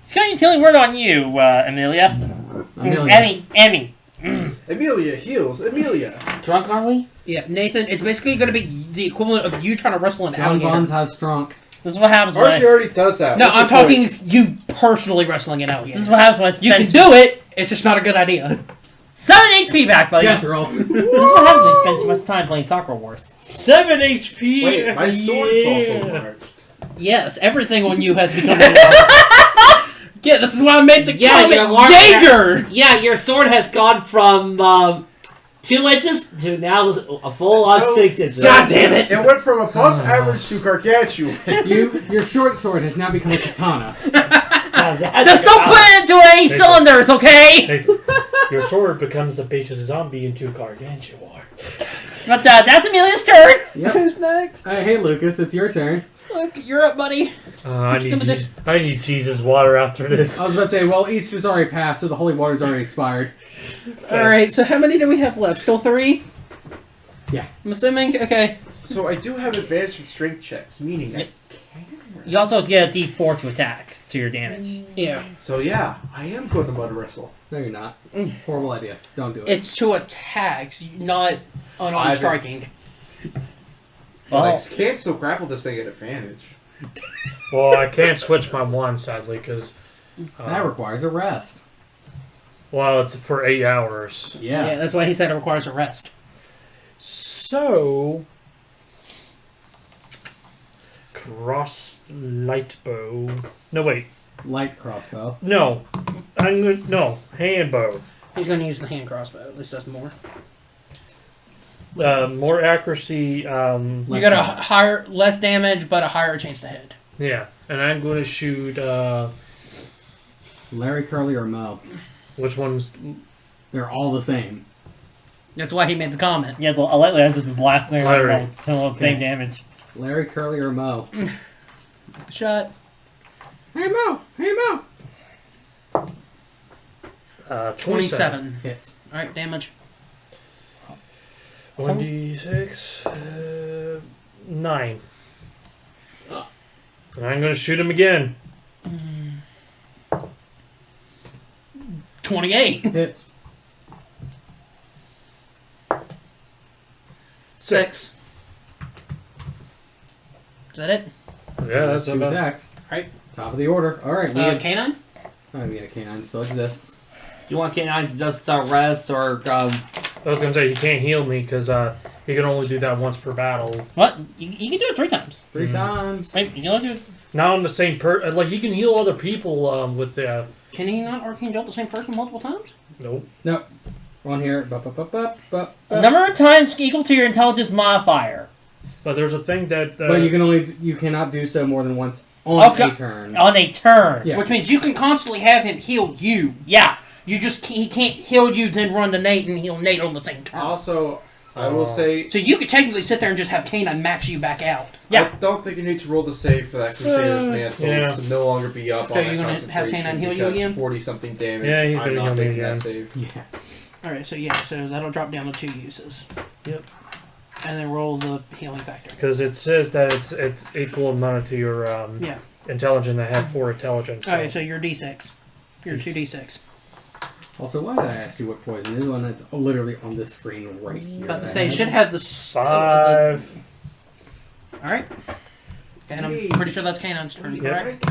She's got a utility word on you, Amelia. Amelia. Emmy. Amelia heals. Amelia. Drunk, are we? Yeah, Nathan, it's basically going to be the equivalent of you trying to wrestle an John alligator. Bonds has strong. This is what happens when Archie already does that. No, What's I'm the point? talking you personally wrestling an alligator. This is what happens when I You can spend do it, it's just not a good idea. 7 HP back, buddy. Death roll. This is what happens when you spend too much time playing Soccer Wars. 7 HP. Wait, my sword's also Yeah. enlarged. Yes, everything on you has become Yeah, this is why I made the Yeah, comment you're large. Jaeger! Yeah, your sword has gone from 2 inches to now a full-on So- 6 inches. God damn it! It went from above average to gargantuan. Your short sword has now become a katana. Just don't put it into any cylinders, okay? Hey, your sword becomes a basic zombie into gargantuan. But that's Amelia's turn. Yep. Who's next? Hey, Lucas, it's your turn. Look, you're up, buddy. I you gonna need Jesus water after this. I was about to say, well, Easter's already passed, so the holy water's already expired. Alright, so how many do we have left? Still 3? Yeah. I'm assuming? Okay. So I do have advantage in strength checks, meaning I can. You also get a D4 to attack to your damage. Yeah. So yeah, I am going to mud wrestle. No, you're not. Horrible idea. Don't do it. It's to attack, not unarmed I've- striking. Oh. I can't still grapple this thing at advantage. Well, I can't switch my wand sadly because. That requires a rest. Well, it's for 8 hours. Yeah, that's why he said it requires a rest. So. Cross light bow. No, wait. Light crossbow. No. No. Hand bow. He's going to use the hand crossbow. At least that's more. More accuracy. You got a less damage, but a higher chance to hit. Yeah. And I'm going to shoot. Larry, Curly, or Mo. Which one's. They're all the same. That's why he made the comment. Yeah, lately I've just been blasting Larry. around with same Okay. damage. Larry, Curly, or Mo. Shot. Hey, Mo! Hey, Mo! 27. 27. Hits. Alright, damage. 1d6. 9. And I'm gonna shoot him again. 28. Hits. 6. Is that it? Yeah, that's two about. attacks. Right. Top of the order. All right. Canine? Oh, yeah, canine still exists. Do you want Canine to just rest or I was gonna say, you can't heal me because you can only do that once per battle. What? You can do it 3 times. 3 times. Wait, you can only do it. Not on the same like you can heal other people with the. Can he not Arcane Jolt the same person multiple times? Nope. Nope. One here. Number of times equal to your intelligence modifier. But there's a thing that. But you cannot do so more than once on a turn. On a turn. Yeah. Which means you can constantly have him heal you. Yeah. You just he can't heal you, then run to Nate and heal Nate on the same turn. Also, I will say... So you could technically sit there and just have Canine max you back out. Yeah. I don't think you need to roll the save for that Crusader's Mantle to no longer be up So on you're that gonna have concentration Canine heal you because again? 40-something damage. Yeah, he's I'm gonna not heal me taking that again. save. Yeah. Alright, so that'll drop down to 2 uses. Yep. And then roll the healing factor. Because it says that it's equal amount to your Yeah. intelligence. I have 4 intelligence. Alright, so you're D6. You're 2D6. Also, why did I ask you what poison is when it's literally on this screen right here? About to say, it should have the... 5. Alright. And I'm pretty sure that's Canine's turn, Yeah. correct?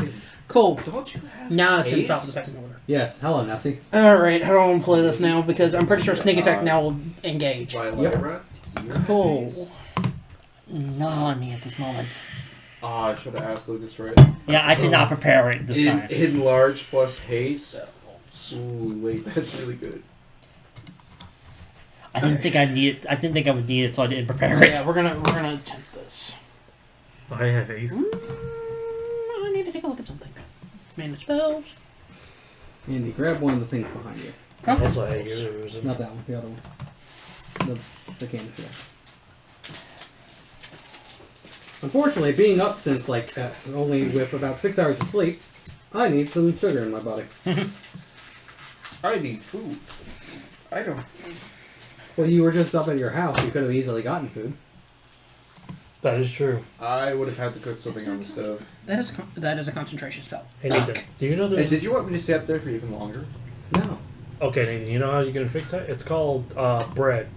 Cool. Don't you have Now it's in haste? top of the second order. Yes. Hello, Nessie. Alright, how do I want to play this now? Because I'm pretty sure Sneak Attack now will engage. Vylyra? Cool. Not on me at this moment. I should have asked Lucas for it. Yeah, I did not prepare it this time. Hidden Large plus Haste. Ooh, wait, that's really good. I didn't think I would need it, so I didn't prepare it. Yeah, we're gonna attempt this. I have haste. I need to take a look at something. Manage spells. Andy, grab one of the things behind you. Also, I use it. Not that one. The other one. The canopy. Unfortunately, being up since only with about 6 hours of sleep, I need some sugar in my body. I need food. I don't. Well, you were just up at your house. You could have easily gotten food. That is true. I would have had to cook something on the stove. That is a concentration spell. Hey, Nathan, do you know Hey, this? did you want me to stay up there for even longer? No. Okay, Nathan, you know how you're going to fix that? It's called bread.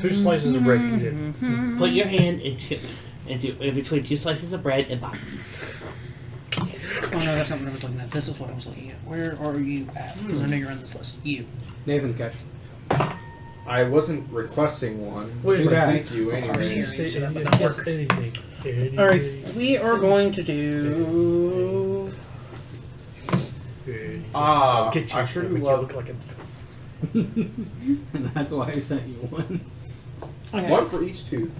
2 slices of bread needed. put your hand into in between 2 slices of bread and bite? Oh no, that's not what I was looking at. This is what I was looking at. Where are you at? Because I know you're on this list. You. Nathan, catch. I wasn't requesting one. Wait, Too bad. Thank you anyway. So that would not work. Anything. Alright, we are going to do... Get you. I sure do Make you love look like a... And that's why I sent you one. Okay. one for each tooth.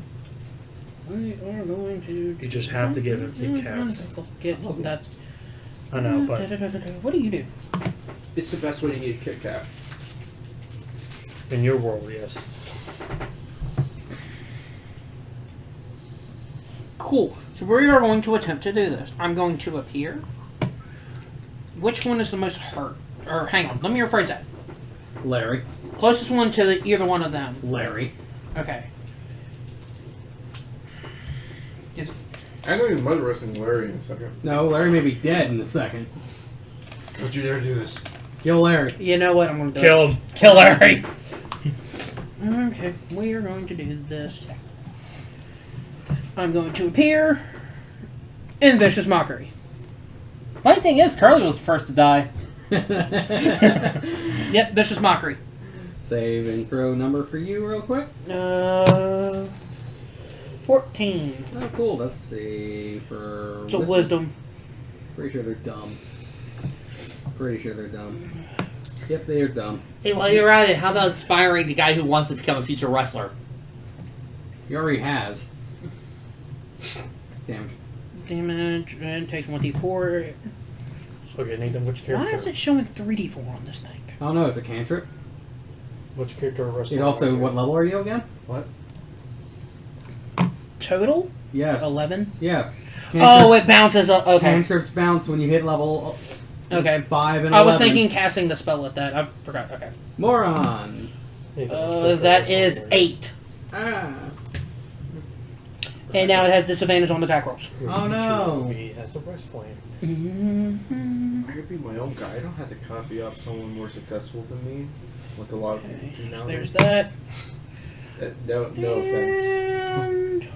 We are going to... You just have to give it a Kit Kat. That's... I know, but What do you do? It's the best way to eat a Kit Kat. in your world, yes. Cool. So we are going to attempt to do this. I'm going to appear. Which one is the most hurt? Or hang on, let me rephrase that. Larry. Closest one to either one of them. Larry. Okay. I'm going to be mud roasting Larry in a second. No, Larry may be dead in a second. Don't you dare do this. Kill Larry. You know what? I'm going to do Kill him. Kill Larry. Okay, we are going to do this. I'm going to appear in Vicious Mockery. Funny thing is, Curly was the first to die. Yep, Vicious Mockery. Save and throw number for you real quick. 14. Oh, cool. Let's see. For It's a wisdom. Pretty sure they're dumb. Pretty sure they're dumb. Yep, they are dumb. Hey, while you're at it, how about inspiring the guy who wants to become a future wrestler? He already has. Damage. Damage and takes 1d4. Okay, Nathan, which character? Why is it showing 3d4 on this thing? Oh no, it's a cantrip. Which character wrestler? It also, what level are you again? What? Total? Yes. 11? Yeah. Oh, it bounces up. Okay. Cantrips bounce when you hit level Okay. 5 and 11. I was thinking casting the spell at that. I forgot. Okay. Moron. Nathan, which character That wrestler is are you? 8. And now it has disadvantage on attack rolls. Oh no! He has a wrestling. Mm-hmm. I could be my own guy. I don't have to copy up someone more successful than me, like a lot of people do now. There's that. No offense. And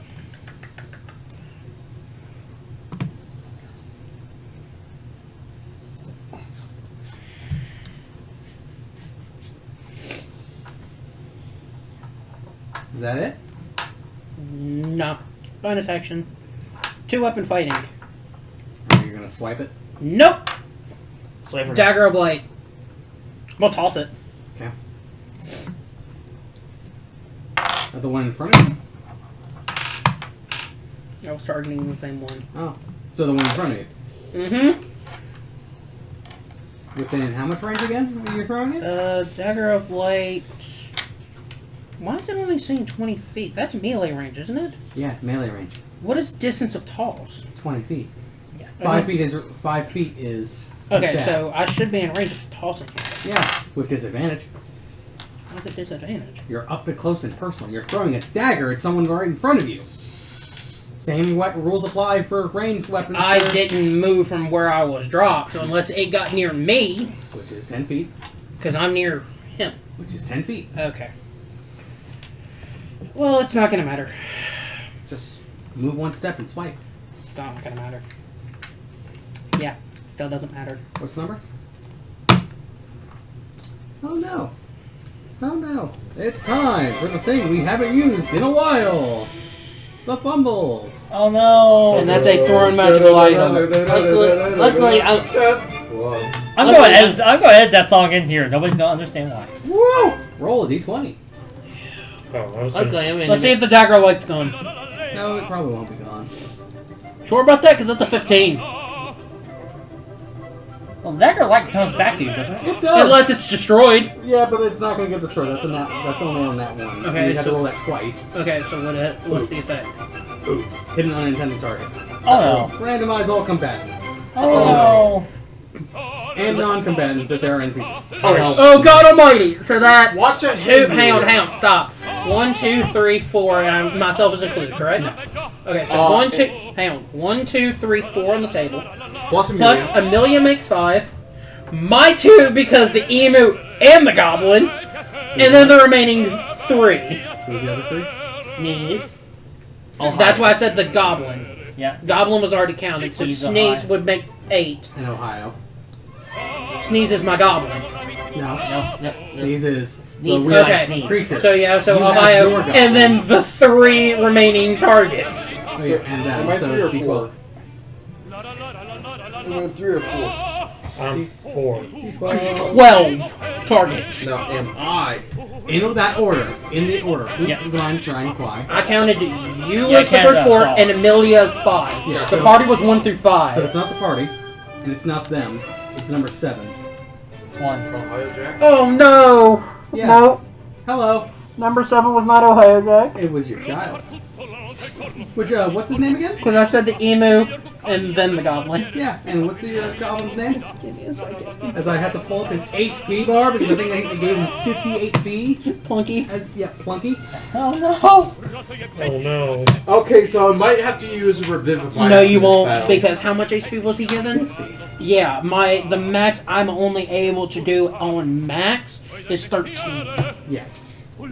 Is that it? no. Bonus action. 2-weapon fighting. Are you gonna swipe it? Nope. Slaver. Dagger of Light. We'll toss it. Okay. The one in front of you? I was targeting the same one. Oh. So the one in front of you. Mm-hmm. Within how much range again are you throwing it? Dagger of Light. Why is it only saying 20 feet? That's melee range, isn't it? Yeah, melee range. What is distance of toss? 20 feet. Yeah. 5 feet is 5 feet is. Okay, stab. so I should be in range of tossing. Yeah, with disadvantage. What's a disadvantage? You're up and close and personal. You're throwing a dagger at someone right in front of you. Same rules apply for ranged weapons. I sir. didn't move from where I was dropped, so unless it got near me, Which is 10 feet. because I'm near him. Which is 10 feet. Okay. Well, it's not gonna matter. Just move one step and swipe. It's not gonna matter. Yeah, still doesn't matter. What's the number? Oh no. Oh no. It's time for the thing we haven't used in a while. The fumbles. Oh no! And that's a thrown magical item. Luckily, I'm going to edit that song in here. Nobody's gonna understand why. Woo! Roll a d20. Oh, I was luckily I'm in. Let's see if the dagger light's gone. No, it probably won't be gone. Sure about that? Because that's a 15. Well, dagger light comes back to you, doesn't it? It does. Unless it's destroyed. Yeah, but it's not going to get destroyed. That's only on that one. Okay, you have to so- roll that twice. Okay, so what's the Oops. effect? Oops. Hit an unintended target. Oh no! Randomize all combatants. Oh no! And non-combatants if they're NPCs. Oh God Almighty! So that's Watch it. two. Hang on, stop. 1, 2, 3, 4, and myself is included, correct? Okay, so 1, 2. Hang on. 1, 2, 3, 4 on the table. Plus Plus Amelia makes 5. My 2 because the emu and the goblin, and then the remaining 3. Who's the other 3? Sneeze. That's why I said the goblin. Yeah. Goblin was already counted, so Sneeze Sneeze Ohio. would make 8. In Ohio. Sneeze is my goblin. No. No. Sneeze is the Sneeze. weird Okay. Sneeze. creature. So yeah, so You have Ohio, your goblin. and then the 3 remaining targets. Oh, yeah, and Am I so 3 or D12. 4? Am I 3 or 4? I'm 4. D12. 12 targets. Now, am I? In that order. In the order. Oops, Yeah. is mine, try and quiet. I counted you Yeah, as the Canada, first 4, so- and Amelia's 5. Yeah, the so- party was 1 through 5. So it's not the party, and it's not them. It's number 7. It's 1. Ohio Jack? Oh no! Yeah. No, Hello. number 7 was not Ohio Jack. It was your child. Which, what's his name again? Because I said the emu and then the goblin. Yeah, and what's the goblin's name? Give me a second. As I have to pull up his HP bar because I think I gave him 50 HP. Plunky. Yeah, Plunky. Oh no! Oh no. Okay, so I might have to use Revivify. No, after you this won't, battle. because how much HP was he given? 50. Yeah, the max I'm only able to do on max is 13. Yeah.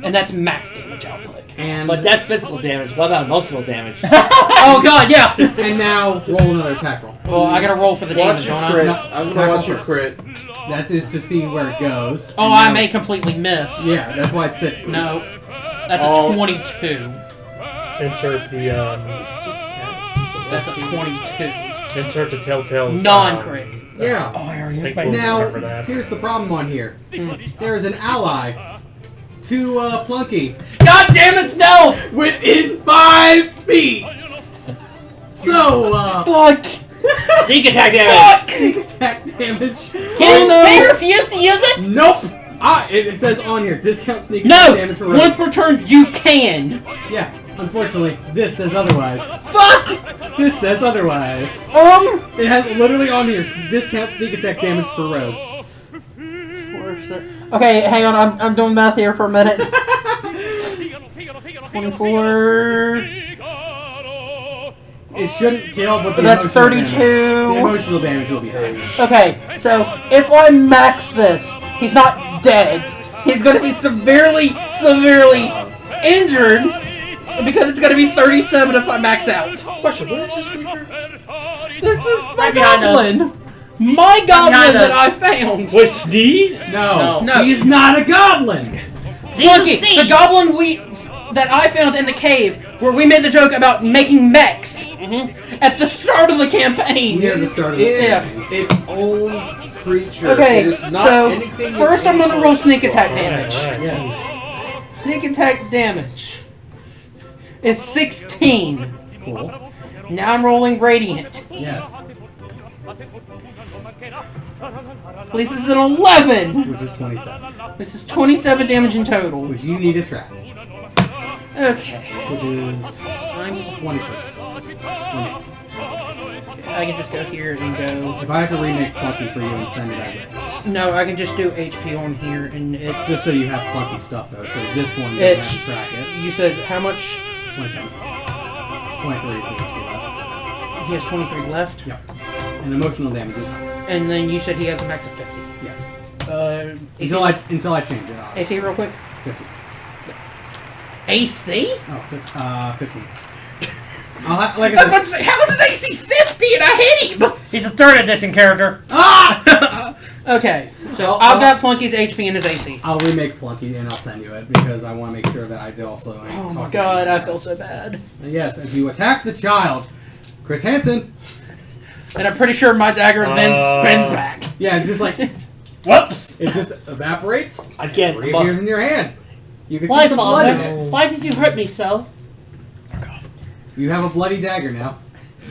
And that's max damage output. And But that's physical damage. What about emotional damage? Oh god, yeah! and now roll another attack roll. Well, I gotta roll for the Watch damage, your don't I? crit. No, I'm attack gonna watch roll your first. crit. That is to see where it goes. Oh, And I now may it's- completely miss. Yeah, that's why it said oops. No. That's a Oh. 22. Insert the That's a 22. insert the telltales. Non-crit. Yeah. Oh, I already Think used my. we'll Now, remember that. here's the problem on here. There is an ally to Plunky God damn it, Stealth! within 5 feet. So, Fuck! Sneak attack damage. sneak attack damage. Can you refuse to use it? Nope. It says on here, discount sneak No! attack damage for Once rogues. per turn, you can! Yeah, unfortunately, this says otherwise. Fuck! This says otherwise. It has literally on here, discount sneak attack damage for rogues. Okay, hang on, I'm doing math here for a minute. 24. It shouldn't kill, but That's 32. The emotional damage will be heavy. Okay, so if I max this, he's not dead. He's going to be severely injured because it's going to be 37 if I max out. Question, where is this creature? This is my Right behind us. goblin. My goblin behind that us. I found. Wait, Sneeze? No, No. he's not a goblin. Lucky, the goblin that I found in the cave, where we made the joke about making mechs at the start of the campaign. Near the start of the Is campaign. its own creature. Okay, It is not so anything first I'm going to roll sneak attack damage. Alright, Yes. Sneak attack damage is 16. Cool. Now I'm rolling radiant. Yes. This is an 11. Which is 27. This is 27 damage in total. Which you need to track. Okay. Which is I'm, 23. I can just go here and go. If I have to remake Plucky for you and send it, I will. No, I can just do HP on here and it. Just so you have Plucky stuff though, so this one doesn't It's. have to track it. You said how much? 27. 23 is the HP left. He has 23 left. Yep. And emotional damage is high. And then you said he has a max of 50. Yes. AC, Until I change it. AC real quick. 50. AC? Oh, 50. Like I was about to say, how is his AC 50 and I hit him? He's a 3rd edition character. Ah! Okay, so Well, I've got Plunky's HP and his AC. I'll remake Plunky and I'll send you it because I want to make sure that I do also. Oh my god, I feel so bad. Yes, if you attack the child, Chris Hansen. And I'm pretty sure my dagger then spins back. Yeah, it's just like Whoops. it just evaporates. Again, Reappears in your hand. You can Why, see some blood in Father? it. Why did you hurt me so? You have a bloody dagger now.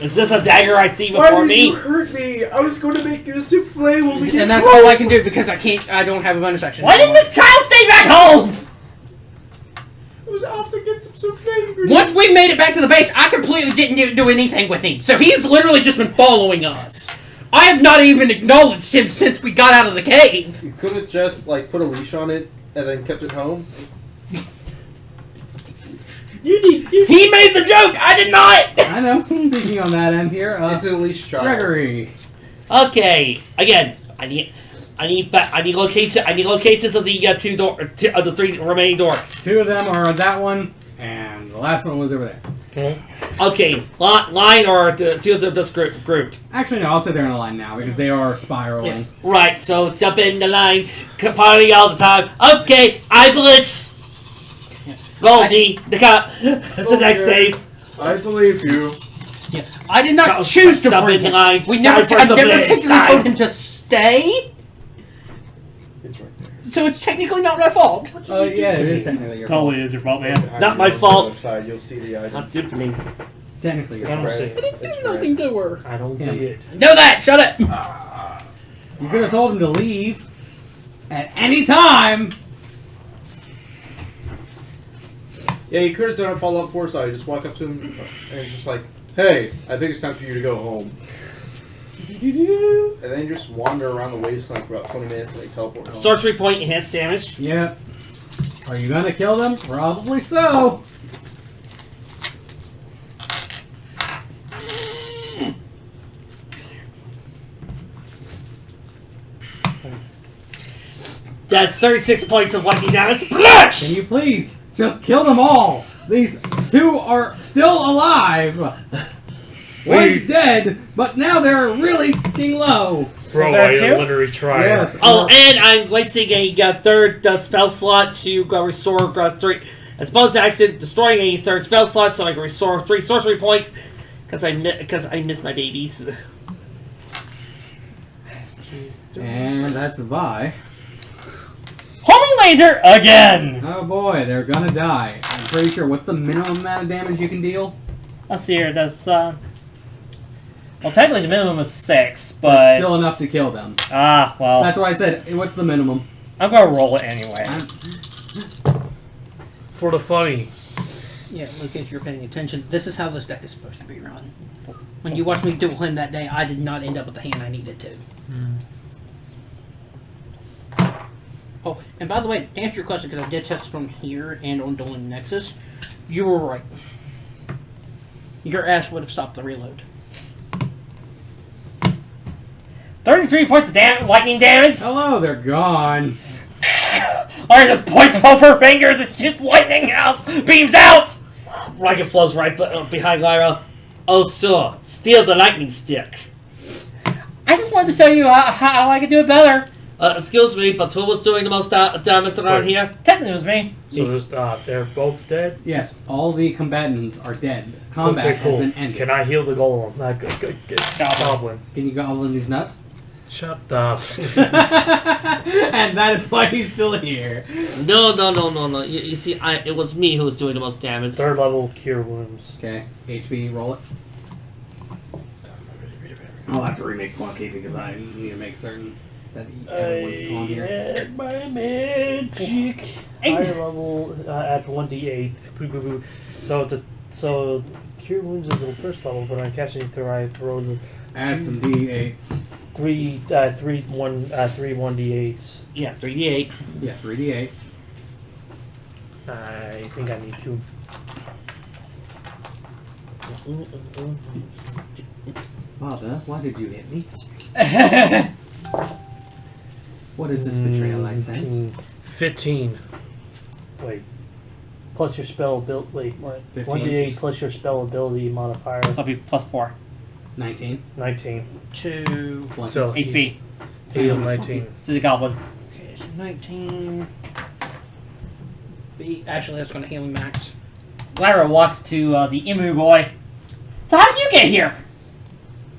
is this a dagger I see Why before did me? you hurt me? I was going to make you a souffle when we get And that's home. all I can do because I don't have a bonus action. Why didn't this child stay back home? I was off to get some souffle. Once we made it back to the base, I completely didn't do anything with him. So he's literally just been following us. I have not even acknowledged him since we got out of the cave. You could have just like put a leash on it and then kept it home. He made the joke. I did not. I know. Speaking on that end here, It's a leash child. Gregory. Okay, again, I need locations of the two of the 3 remaining dorks. 2 of them are on that one, and the last one was over there. Okay, line or 2 of them just grouped. Actually, no, I'll sit there in a line now because they are spiraling. Yeah. Right, so jump in the line, party all the time. Okay, I blitz. Roll me, the cop, the next save. I believe you. Yeah. I did not choose to Jump bring in the him. line. We never. Time I for never something. technically told him to stay. It's right there. So it's technically not my fault. Oh, yeah, it is technically your fault. Totally is your fault, man. Not my fault. Side, you'll see the item. Not stupid me. Technically your I don't fault. see Right. it. It's Nothing to her. I don't Yeah. see it. Know that. Shut up. You could have told him to leave at any time. Yeah, you could have done a follow-up foresight. Just walk up to him and just like, hey, I think it's time for you to go home. And then just wander around the wasteland for about 20 minutes and they teleport home. Sorcery point, enhanced damage. Yeah. Are you gonna kill them? Probably so. That's 36 points of lightning damage. Can you please just kill them all? These 2 are still alive. One's dead, but now they're really getting low. Bro, there I two? literally tried. Yes. Oh, and I'm wasting a 3rd spell slot to restore 3. As opposed to actually destroying a 3rd spell slot, so I can restore 3 sorcery points because I miss my babies. And that's Vi. Homing laser again. Oh boy, they're gonna die. I'm pretty sure. What's the minimum amount of damage you can deal? Let's see here. That's well, technically the minimum is 6, That's but still enough to kill them. well, That's why I said, what's the minimum? I'm gonna roll it anyway. For the funny. Yeah, look, if you're paying attention, this is how this deck is supposed to be run. When you watch me duel him that day, I did not end up with the hand I needed to. Oh, and by the way, to answer your question, because I did test from here and on Dueling Nexus, You were right. Your ass would have stopped the reload. 33 points of lightning damage. Hello, they're gone. Lyra just points both her fingers and shoots lightning out, beams out. Raiken flows right behind Lyra. Oh, sure. Steal the lightning stick. I just wanted to show you how I could do it better. Excuse me, but who was doing the most damage around here? Technically, it was me. So they're both dead? Yes, all the combatants are dead. Combat Okay, cool. has been ended. Can I heal the golem? Good. Goblin. Can you gobble these nuts? Shut up. And that is why he's still here. No. You see, it was me who was doing the most damage. 3rd level cure wounds. Okay, HP, roll it. I'll have to remake Monkey because I need to make certain that everyone's on here. Add my magic. Higher level at 1d8. Boo. So cure wounds is the 1st level, but I'm catching through. I throw the Add some D8s. 3 1d8s. Yeah, 3d8. Yeah, 3D8. I think I need 2. Father, why did you hit me? What is this betrayal I sense? 15. Wait. Plus your spell ability. Wait, what? 15. 1d8 plus your spell ability modifier. So it'll be plus 4. 19. 19. 2. So HP heal 19. to the goblin. Okay, so 19. Actually, that's going to heal me max. Lyra walks to the Emu boy. So how did you get here?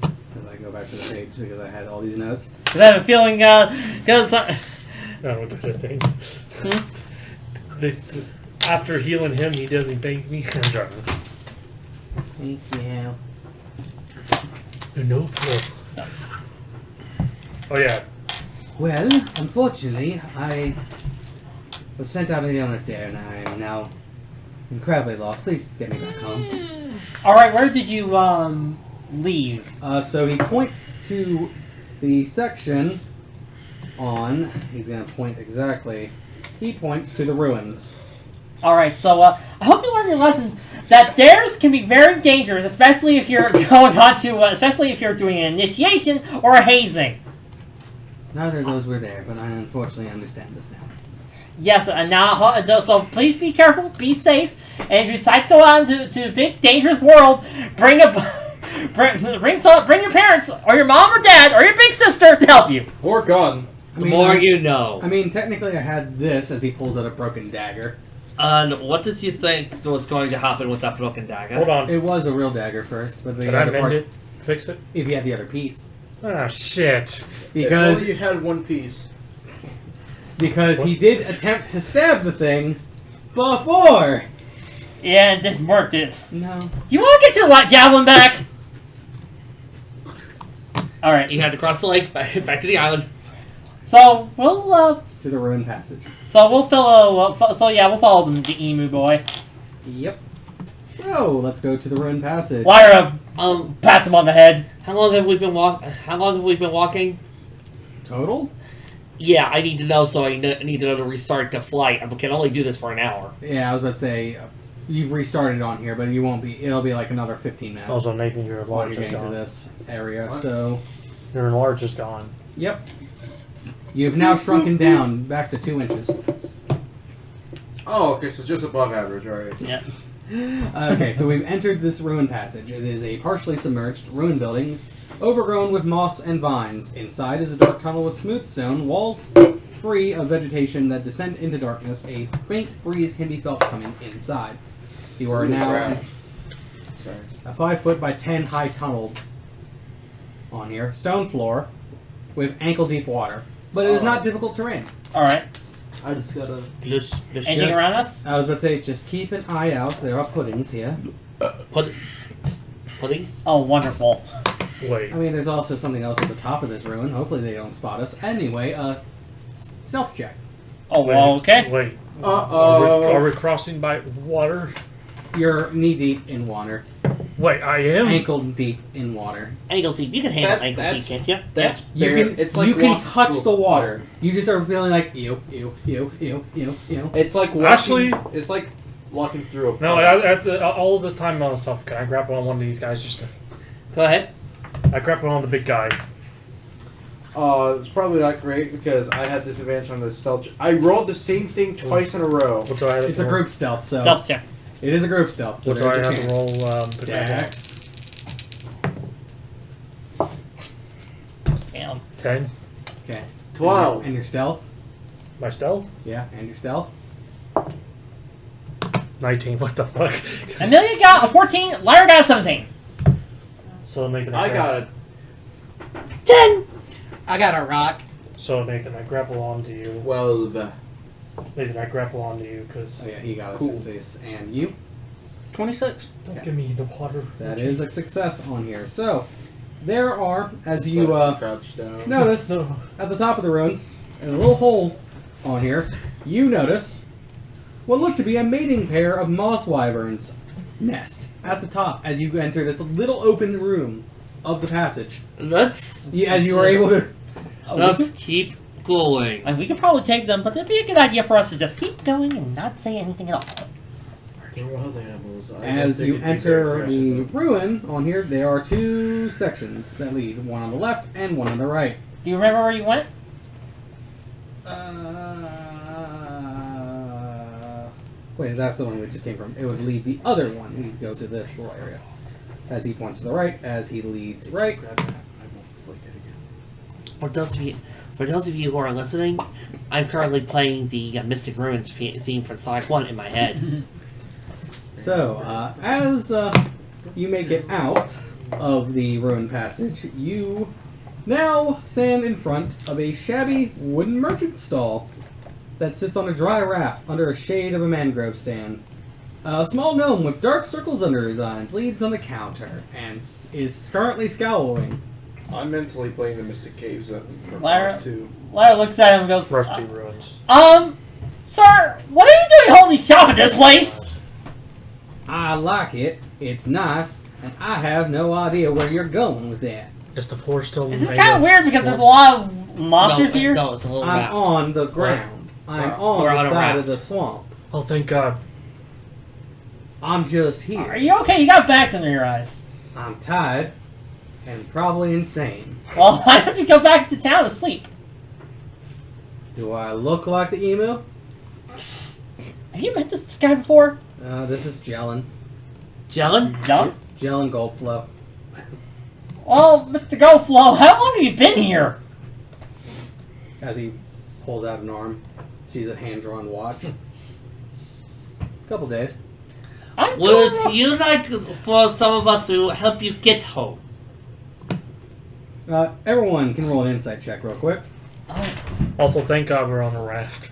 Because I go back to the page because I had all these notes. Because I have a feeling, because... I don't do that thing. After healing him, he doesn't thank me. I'm driving. Thank you. No. Oh yeah. Well, unfortunately, I was sent out here on a dare and I am now incredibly lost. Please get me back home. Alright, where did you, leave? So he points to the section on... He's going to point exactly... He points to the ruins. Alright, so, I hope you learned your lessons that dares can be very dangerous, especially if you're going on to, especially if you're doing an initiation or a hazing. Neither of those were there, but I unfortunately understand this now. Yes, and now, so please be careful, be safe, and if you decide to go out into a big, dangerous world, bring your parents, or your mom or dad, or your big sister to help you. Or gun. The more you know. I mean, technically I had this as he pulls out a broken dagger. And what did you think was going to happen with that broken dagger? Hold on. It was a real dagger first, but the Can I other mend part... it? Fix it? If you had the other piece. Ah, shit. Because... If only you had one piece. Because he did attempt to stab the thing before. Yeah, it didn't work, did it? No. Do you want to get your javelin back? Alright, You had to cross the lake back to the island. so we'll, To the ruined passage. we'll follow, we'll follow the Emu boy. Yep. So, let's go to the ruined passage. Lyra pats him on the head. How long have we been walking? Total? Yeah, I need to know, so I need to know to restart the flight. I can only do this for an hour. Yeah, I was about to say, you restarted on here, but you won't be, it'll be like another 15 minutes. Also, Nathan, your while enlarge you're is getting to gone. this area, What? so... Your enlarge is gone. Yep. You've now shrunken down back to 2 inches. Oh, okay, so just above average, alright. Yeah. Okay, so we've entered this ruined passage. It is a partially submerged ruined building, overgrown with moss and vines. Inside is a dark tunnel with smooth stone, walls free of vegetation that descend into darkness. A faint breeze can be felt coming inside. You are now crap. Sorry. a 5 foot by 10 high tunnel on here. Stone floor with ankle deep water. But it is not difficult terrain. Alright. I just gotta... Anything around us? I was about to say, just keep an eye out. There are puddings here. Puddings? Oh, wonderful. Wait. I mean, there's also something else at the top of this ruin. Hopefully they don't spot us. Anyway, stealth check. Oh, well, okay. Wait. Uh-oh. Are we crossing by water? You're knee deep in water. Wait, I am? Ankle deep in water. Ankle deep. You can handle That- ankle deep, that's- can't you? That's You bare. can, It's like you can walking touch through the a water. You just are feeling like, ew, ew, ew, ew, ew, ew, ew. It's like walking... Actually- It's like walking through a... No, all of this time on stuff, can I grapple on one of these guys just to... Go ahead. I grapple on the big guy. It's probably not great because I had disadvantage on the stealth. I rolled the same thing twice in a row. What do I have It's to a roll? group stealth, so Stealth check. it is a group stealth. So What do I there's a have to chance. roll to grapple on? Dex. Damn. 10. Okay. 12. And your stealth. My stealth? Yeah, and your stealth. 19. What the fuck? Amelia got a 14. Lyra got a 17. So Nathan, I got it. 10. I got a rock. So Nathan, I grapple onto you. 12. Nathan, I grapple onto you because... Oh yeah, he got a Cool. success. And you? 26. Don't give me the water. That is a success on here. So, there are, as you Crouch down. notice, No. at the top of the room, in a little hole on here, you notice what looked to be a mating pair of moss wyverns nest at the top as you enter this little open room of the passage. Let's As you are able to... let's keep going. And we could probably take them, but it'd be a good idea for us to just keep going and not say anything at all. They're wild animals. As you enter the ruin on here, there are two sections that lead, one on the left and one on the right. Do you remember where you went? Wait, that's the one we just came from. It would lead the other one. He'd go to this little area. As he points to the right, as he leads right. For those of you who are listening, I'm currently playing the Mystic Ruins theme for Sonic 1 in my head. So, as you make it out of the ruined passage, you now stand in front of a shabby wooden merchant stall that sits on a dry raft under a shade of a mangrove stand. A small gnome with dark circles under his eyes leads on the counter and is currently scowling. I'm mentally playing the Mystic Caves from Lyra? Sonic 2. Lyra looks at him and goes, Rusty ruins. Sir, what are you doing holding shop at this place? I like it, it's nice, and I have no idea where you're going with that. Is the floor still This is made kind of of- weird because there's a lot of monsters here. No, it's a little I'm raft. on the ground. I'm on we're the on a side of raft. the swamp. Oh, thank God. I'm just here. Are you okay? You got bags under your eyes. I'm tired and probably insane. Well, why don't you go back to town to sleep? Do I look like the emu? Have you met this guy before? This is Jellin. Jellin? John? Jellin Goldflow. Well, Mr. GoFlow, how long have you been here? As he pulls out an arm, sees a hand-drawn watch. Couple days. Would you like for some of us to help you get home? Everyone can roll an insight check real quick. Also, thank God we're on a raft.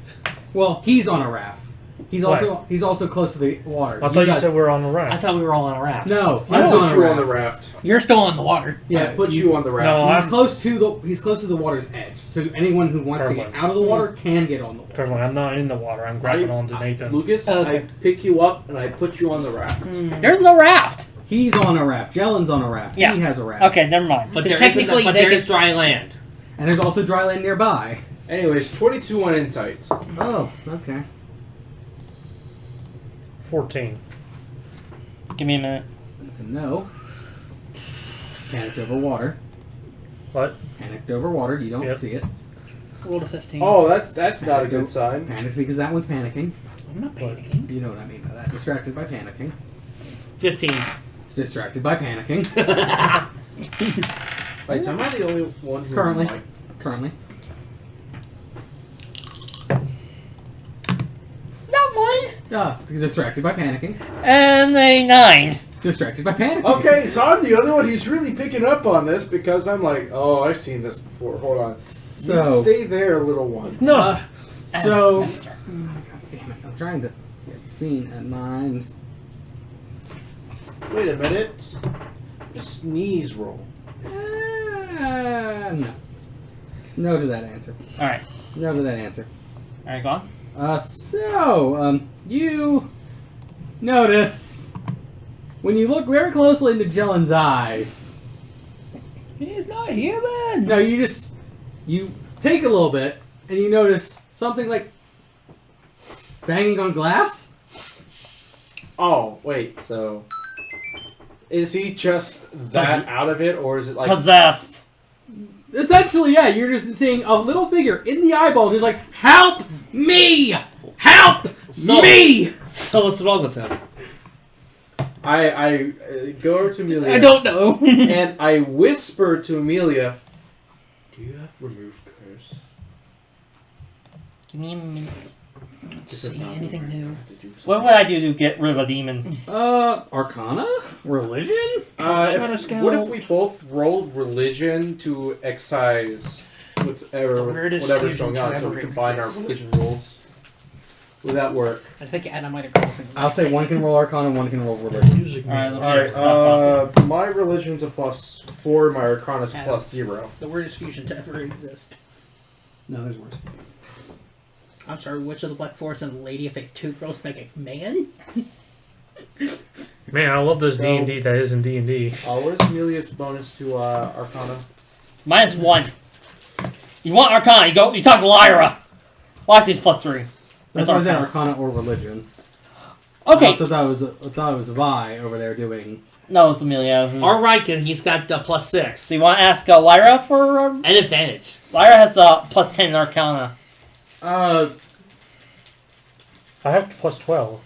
Well, he's on a raft. He's Why? also close to the water. I thought you guys- said we were on a I raft. thought we were all on a raft. No, I he's put on a you raft. on the raft. You're still in the water. Yeah, I put you on the raft. No, He's I'm close to the water's edge. So anyone who wants to get Perfect. out of the water can get on the water. Currently, I'm not in the water. I'm grabbing onto Nathan. Lucas, Okay. I pick you up and I put you on the raft. There's no raft. He's on a raft. Jellin's on a raft. Yeah. He has a raft. Okay, never mind. But So there technically but they there is could- dry land. And there's also dry land nearby. Anyways, 22 on insight. Oh, okay. 14. Give me a minute. That's a no. Panicked over water. What? Panicked over water. You don't Yep. see it. Rolled a 15. Oh, that's not a good sign. Panicked because that one's panicking. I'm not panicking. You know what I mean by that. Distracted by panicking. 15. It's distracted by panicking. Wait, so am I the only one who Currently. like- Currently. Not one. He's distracted by panicking. And a 9. It's distracted by panicking. Okay, so I'm the other one who's really picking up on this because I'm like, oh, I've seen this before. Hold on. So, You stay there, little one. No! so. God damn it! I'm trying to get seen at 9. Wait a minute. Just sneeze roll. No. No to that answer. Alright. No to that answer. Alright, go on. You notice when you look very closely into Jellin's eyes. He's not human. No, you take a little bit and you notice something like banging on glass. Oh, wait, so... Is he just that out of it, or is it like... Possessed. Essentially, yeah, you're just seeing a little figure in the eyeball who's like, "Help me! Help me!" So what's wrong with him? I go over to Amelia. I don't know. And I whisper to Amelia, "Do you have remove curse?" Give me a minute. See anything new? What would I do to get rid of a demon? Arcana? Religion? What if we both rolled religion to excise whatever's going on, so we combine our religion rolls? Would that work? I think Anna might agree with me. I'll say one can roll Arcana, one can roll Religion. Music. Alright, My religion's a +4, my Arcana's +0. The weirdest fusion to ever exist. No, there's worse. I'm sorry, Witch of the Black Forest and Lady of Faith 2 girls make a man? Man, I love this So- D&D that isn't D&D. Where's Amelia's bonus to Arcana? Minus 1. You want Arcana, you talk to Lyra. Well, actually, it's +3. That's why I said Arcana or Religion. Okay. I also thought it was Vi over there doing... No, it's Amelia. Or Raiken, he's got +6. So you want to ask Lyra for... An advantage. Lyra has +10 in Arcana. I have +12.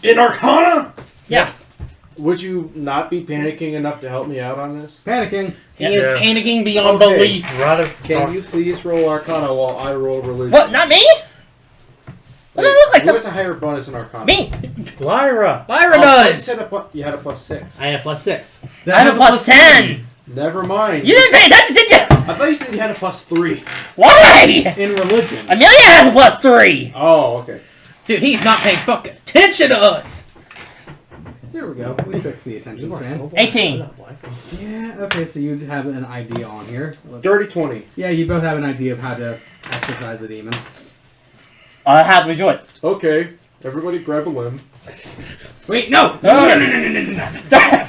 In Arcana? Yeah. Would you not be panicking enough to help me out on this? Panicking. He is Yeah. panicking beyond Okay. belief. Rather Can you please roll Arcana while I roll religion? What, not me? What do I Wait, look like? who has a higher bonus in Arcana? Me! Lyra! Lyra You does! said you had a +6. I have +6. I have a +10! Never mind. You didn't pay attention, did you? I thought you said you had a +3. Why? In Religion. Amelia has a +3! Oh, okay. Dude, he's not paying fucking attention to us! There we go. We fixed the attention span. 18. Yeah, okay, so you have an idea on here. Dirty 20. Yeah, you both have an idea of how to exercise a demon. How do we do it? Okay, everybody grab a limb. Wait, no! Start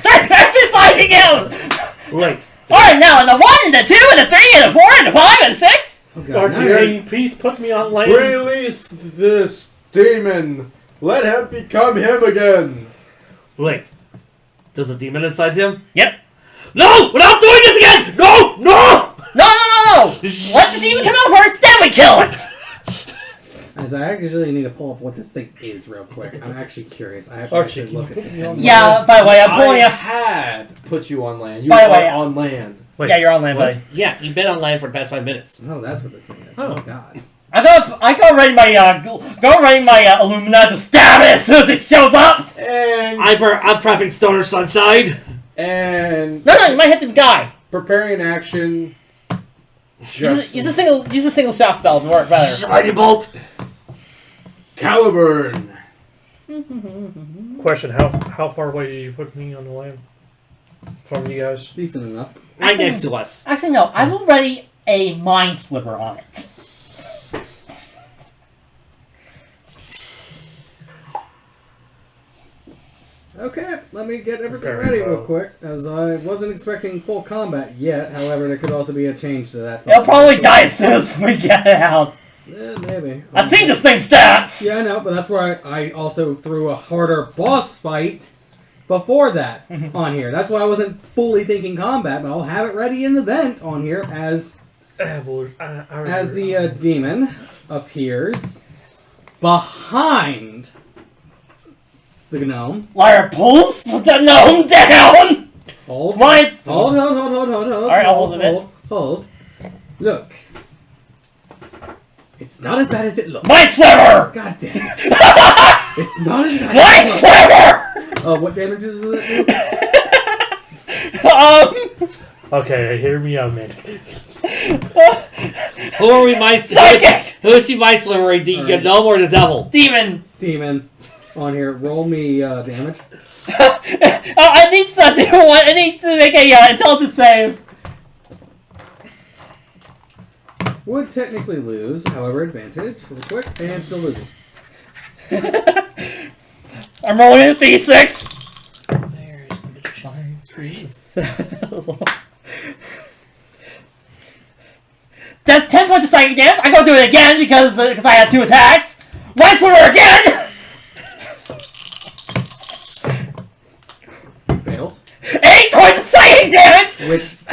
exercising him! Wait. Alright, now, and the 1, and the 2, and the 3, and the 4, and the 5, and the 6? Oh, God, Archie, now can you please put me on land? Release this demon! Let him become him again! Wait. Does the demon inside him? Yep. No! We're not doing this again! No! No! No! Let the demon come out first, then we kill it! As I actually need to pull up what this thing is real quick. I'm actually curious. I have to Archie, actually can look you at put this me thing. on Yeah, by the way, I'm pulling I up. had put you on land. You By the are way, on land. Wait. Yeah, you're on land, buddy. Yeah, you've been online for the past 5 minutes. Oh, that's what this thing is. Oh. Oh, God. I go writing my Illuminati status as soon as it shows up! And I'm prepping Stoner Sunshine. No, you might hit the guy. preparing action. Use a single shot spell to work better. Shiny Bolt. Caliburn. Question, how far away did you put me on the land? From you guys? Decent enough. Right next to us. Actually, no. I've already a mind sliver on it. Okay, let me get everything Prepare ready bow. real quick, as I wasn't expecting full combat yet. However, there could also be a change to that. It'll probably die as soon as we get it out. Yeah, maybe. I've seen this thing's stats! Yeah, I know, but that's why I also threw a harder boss fight before that on here. That's why I wasn't fully thinking combat, but I'll have it ready in the vent on here as the demon appears behind the gnome. Lyra pulls the gnome down! Hold. Right. Hold. Alright, I'll hold it. Hold. Look. It's not as bad as it looks. My sliver! God damn it. It's not as bad My as it sliver! looks. What damage does it do? Okay, hear me out, man. Who are we, my Psychic! Who is he, my sliver? The gnome or the devil? Demon! Demon. On here. Roll me damage. I need something. I need to make a intelligence save. Would technically lose, however, advantage real quick, and still loses. I'm rolling a d6. There's the magician. 3. That's 10 points of psychic damage. I go do it again because I had 2 attacks. My sliver again!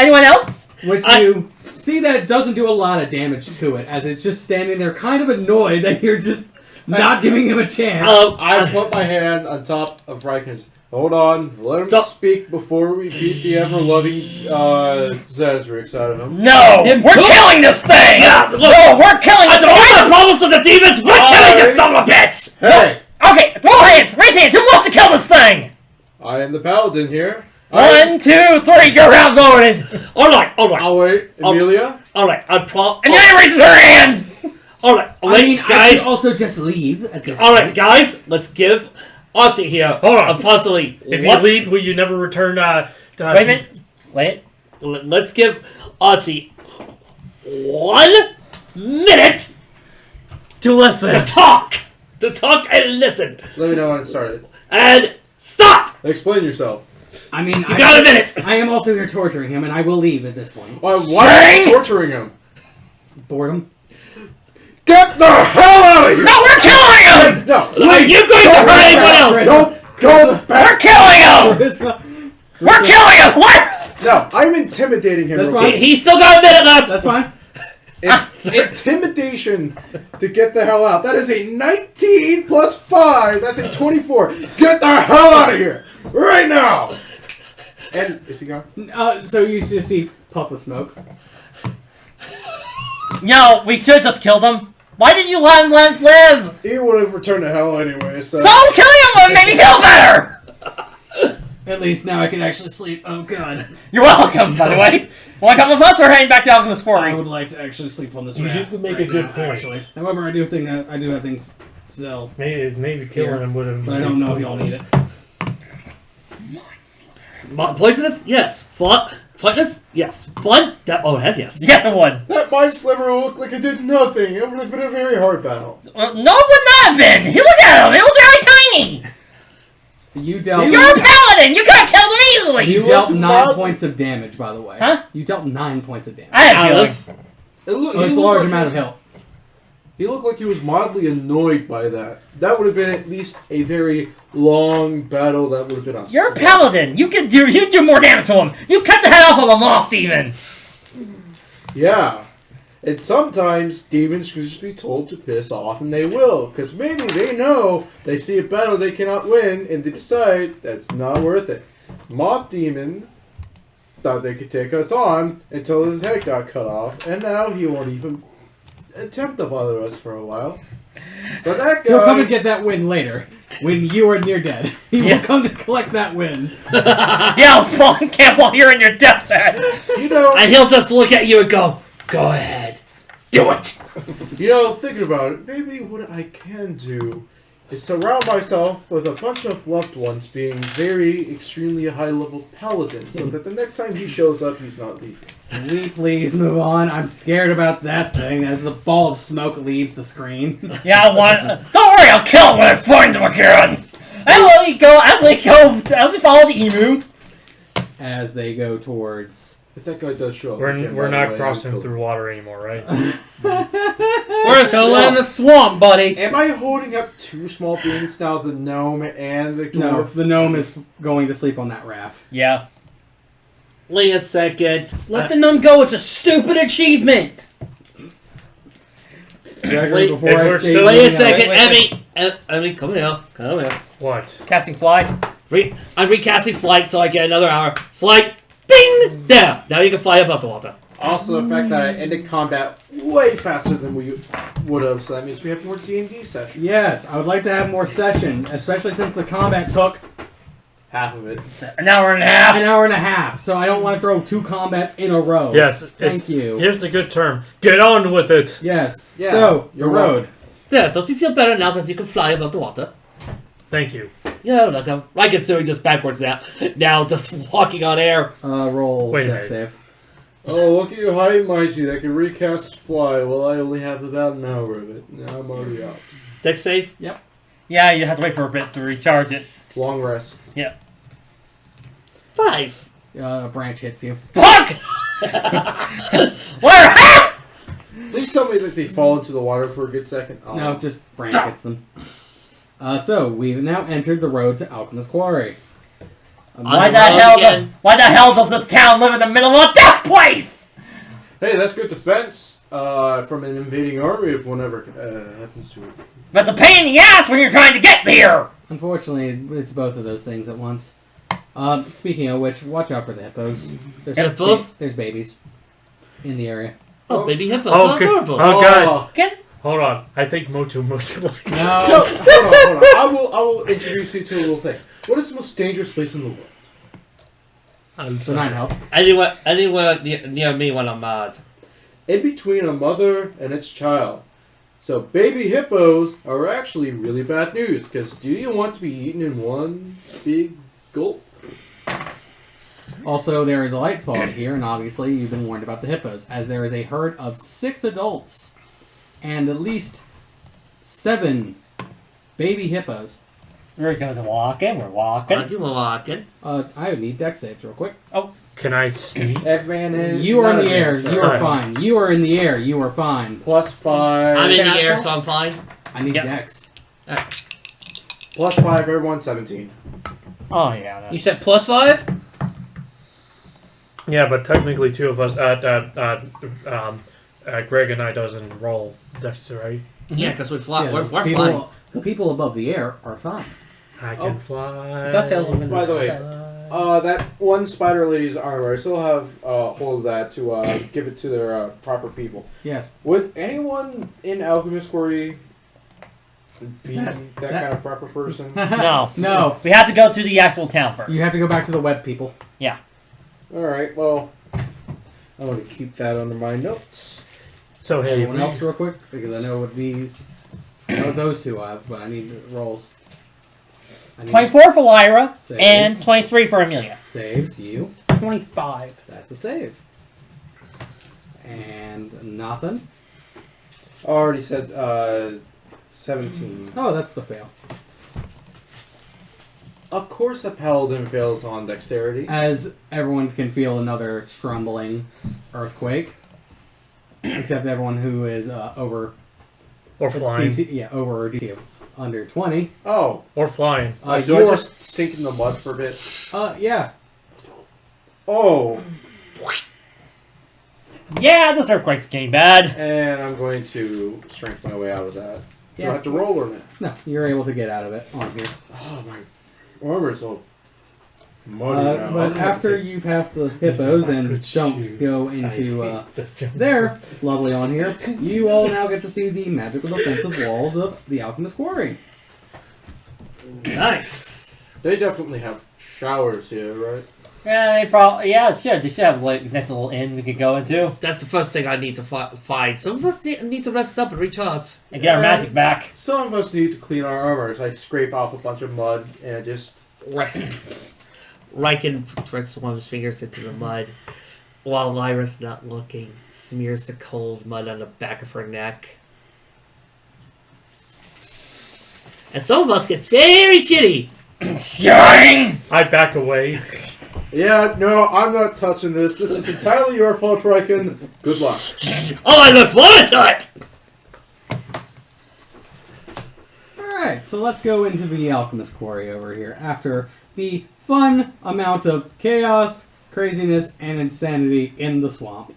Anyone else? Which you see that it doesn't do a lot of damage to it, as it's just standing there kind of annoyed that you're just not giving him a chance. I put my hand on top of Raiken's. Hold on, let him speak before we beat the ever-loving Zezrix out of him. No! We're killing this thing! No, we're killing this thing! All the problems of the demons, we're killing this son of a bitch! Hey! Okay, roll hands! Raise hands! Who wants to kill this thing? I am the Paladin here. 1, 2, 3, you're outvoted! Alright. I'll wait. Amelia? Alright, And then raises her hand! Alright, I guys. could also just leave at this Alright, point. guys, let's give Ozzy here possibly. If you leave, will you never return? Wait a minute. Wait. Let's give Ozzy 1 minute To listen. to talk and listen, Let me know when it started. and stop. Explain yourself. I mean, You got a minute. I am also here torturing him, and I will leave at this point. Why are you torturing him? Boredom. Get the hell out of here! No, we're killing him! No, Are you going to hurt anyone else? Don't go back! We're killing him! We're killing him! What? No, I'm intimidating him. That's real fine. quick. He's still got a minute left. That's fine. Intimidation to get the hell out. That is a 19 plus 5. That's a 24. Get the hell out of here! Right now! And, is he gone? So you just see puff of smoke. No, we should have just killed him. Why did you let him live? He would have returned to hell anyway, so... So killing him would make me feel better! At least now I can actually sleep. Oh god. You're welcome, by the way. Well, a couple of us are heading back to Alchemist I Quarry. would like to actually sleep on this You raft do make right a good now, point. Actually. However, I do think that I do have things sell, Maybe killing him would have. but I don't know if y'all need it. Poisonous? Yes. Flightless? Yes. Fun? Heck yes. The other one. That mind sliver looked like it did nothing. It would have been a very hard battle. No, it would not have been. You look at him. It was very tiny. You dealt. You're a paladin. You could have killed him easily. You dealt 9 points of damage, by the way. Huh? You dealt 9 points of damage. I had a feeling. So it's a large amount of health. He looked like he was mildly annoyed by that. That would have been at least a very long battle. That would have been us. You're a paladin. You do more damage to him. You cut the head off of a moth even. Yeah. And sometimes demons can just be told to piss off, and they will. Because maybe they know they see a battle they cannot win, and they decide that it's not worth it. Moth Demon thought they could take us on until his head got cut off, and now he won't even attempt to bother us for a while. But that He'll come and guy... get that win later, when you are near dead. He will come to collect that win. Yeah, I'll spawn camp while you're in your deathbed. You know... And he'll just look at you and go ahead. Do it. You know, thinking about it, maybe what I can do is surround myself with a bunch of loved ones being very extremely high-level paladins, so that the next time he shows up, he's not leaving. Can we please move on? I'm scared about that thing as the ball of smoke leaves the screen. Yeah, don't worry, I'll kill him when I find him again. As we follow the emu. As they go towards... If that guy does show up, We're not crossing through water anymore, right? We're still in the swamp, buddy. Am I holding up two small beings now, the gnome and the dwarf? No, the gnome is going to sleep on that raft. Yeah. Wait a second. Let the nun go. It's a stupid achievement. Gregory, Wait, before I stay Wait a moving out- second, Emmy, come here. What? Casting fly. I'm recasting flight so I get another hour. Flight, bing, there. Now you can fly above the water. Also, the fact that I ended combat way faster than we would have, so that means we have more D&D sessions. Yes, I would like to have more session, especially since the combat took Half of it. An hour and a half. an hour and a half, so I don't want to throw 2 combats in a row. Yes. Thank you. Here's a good term. Get on with it. Yes. Yeah, So, the you're road. Yeah, don't you feel better now that you can fly above the water? Thank you. Yeah, look, Raiken's doing this backwards now. Now just walking on air. Roll Wait a dex minute. save. Oh, look at you, high and mighty. That can recast fly. Well, I only have about an hour of it. Now I'm already out. Dex save? Yeah, you have to wait for a bit to recharge it. Long rest. 5. A branch hits you. Fuck! Where? Please tell me that they fall into the water for a good second. Oh. No, just branch hits them. So, we've now entered the road to Alchemist Quarry. Why the hell does this town live in the middle of a death place? Hey, that's good defense from an invading army if one ever happens to it. That's a pain in the ass when you're trying to get there! Unfortunately, it's both of those things at once. Speaking of which, watch out for the hippos. Hippos? There's babies in the area. Oh, baby hippos. Oh, Oh, adorable. Oh, God. Get Hold on. I think Motu mostly likes No. Hold on. I will introduce you to a little thing. What is the most dangerous place in the world? The Nine House. Anywhere near me when I'm mad. In between a mother and its child. So baby hippos are actually really bad news, because do you want to be eaten in one big gulp? Also, there is a light fog here, and obviously you've been warned about the hippos, as there is a herd of 6 adults and at least 7 baby hippos. We're going to walking. We're walking. I'll do a walking. I would need dex saves real quick. Can I sneak? Advantage. You are in the air. You are Alright. fine. You are in the air. You are fine. +5. I'm in the air, asshole? so I'm fine. I need Yep. dex. +5, everyone 17. Oh, yeah. You said +5? Yeah, but technically 2 of us, Greg and I doesn't roll. That's right. Yeah, because we fly. Yeah, We're flying. the people above the air are fine. I can fly. That fell over By the way, that one spider lady's armor, I still have hold of that to give it to their proper people. Yes. Would anyone in Alchemist Quarry be that kind of proper person? No. No. We have to go to the actual town first. You have to go back to the web people. Alright, well, I want to keep that under my notes. So hey, Anyone else real quick? Because I know what these... I know those two have, but I need rolls. I need 24 for Lyra Saves. and 23 for Amelia. Saves, you. 25. That's a save. And nothing. I already said 17. Oh, that's the fail. Of course a paladin fails on dexterity. As everyone can feel another trembling earthquake. Except everyone who is over... or flying, DC, over DC. Under 20. Oh, or flying. do I you are... just sink in the mud for a bit? Yeah. Oh, Yeah, this earthquake's getting bad. and I'm going to strength my way out of that. Do Yeah. I have to roll or not? No, you're able to get out of it on here. Oh, my armor's all muddy now. But after you pass the hippos and don't go into there, lovely on here, you all now get to see the magical defensive walls of the Alchemist Quarry. Nice. They definitely have showers here, right? Yeah, they probably. Yeah, it should. They should have like next little inn we could go into That's the first thing I need to find. Some of us need to rest up and recharge. and get our magic back. Some of us need to clean our armor, so I scrape off a bunch of mud and just... Raiken threads one of his fingers into the mud, while Lyra's not looking, smears the cold mud on the back of her neck. And some of us get very chitty. I back away. Yeah, no, I'm not touching this. This is entirely your fault, Raiken. Good luck. Oh, I look forward to it! Alright, so let's go into the Alchemist Quarry over here. After the fun amount of chaos, craziness, and insanity in the swamp.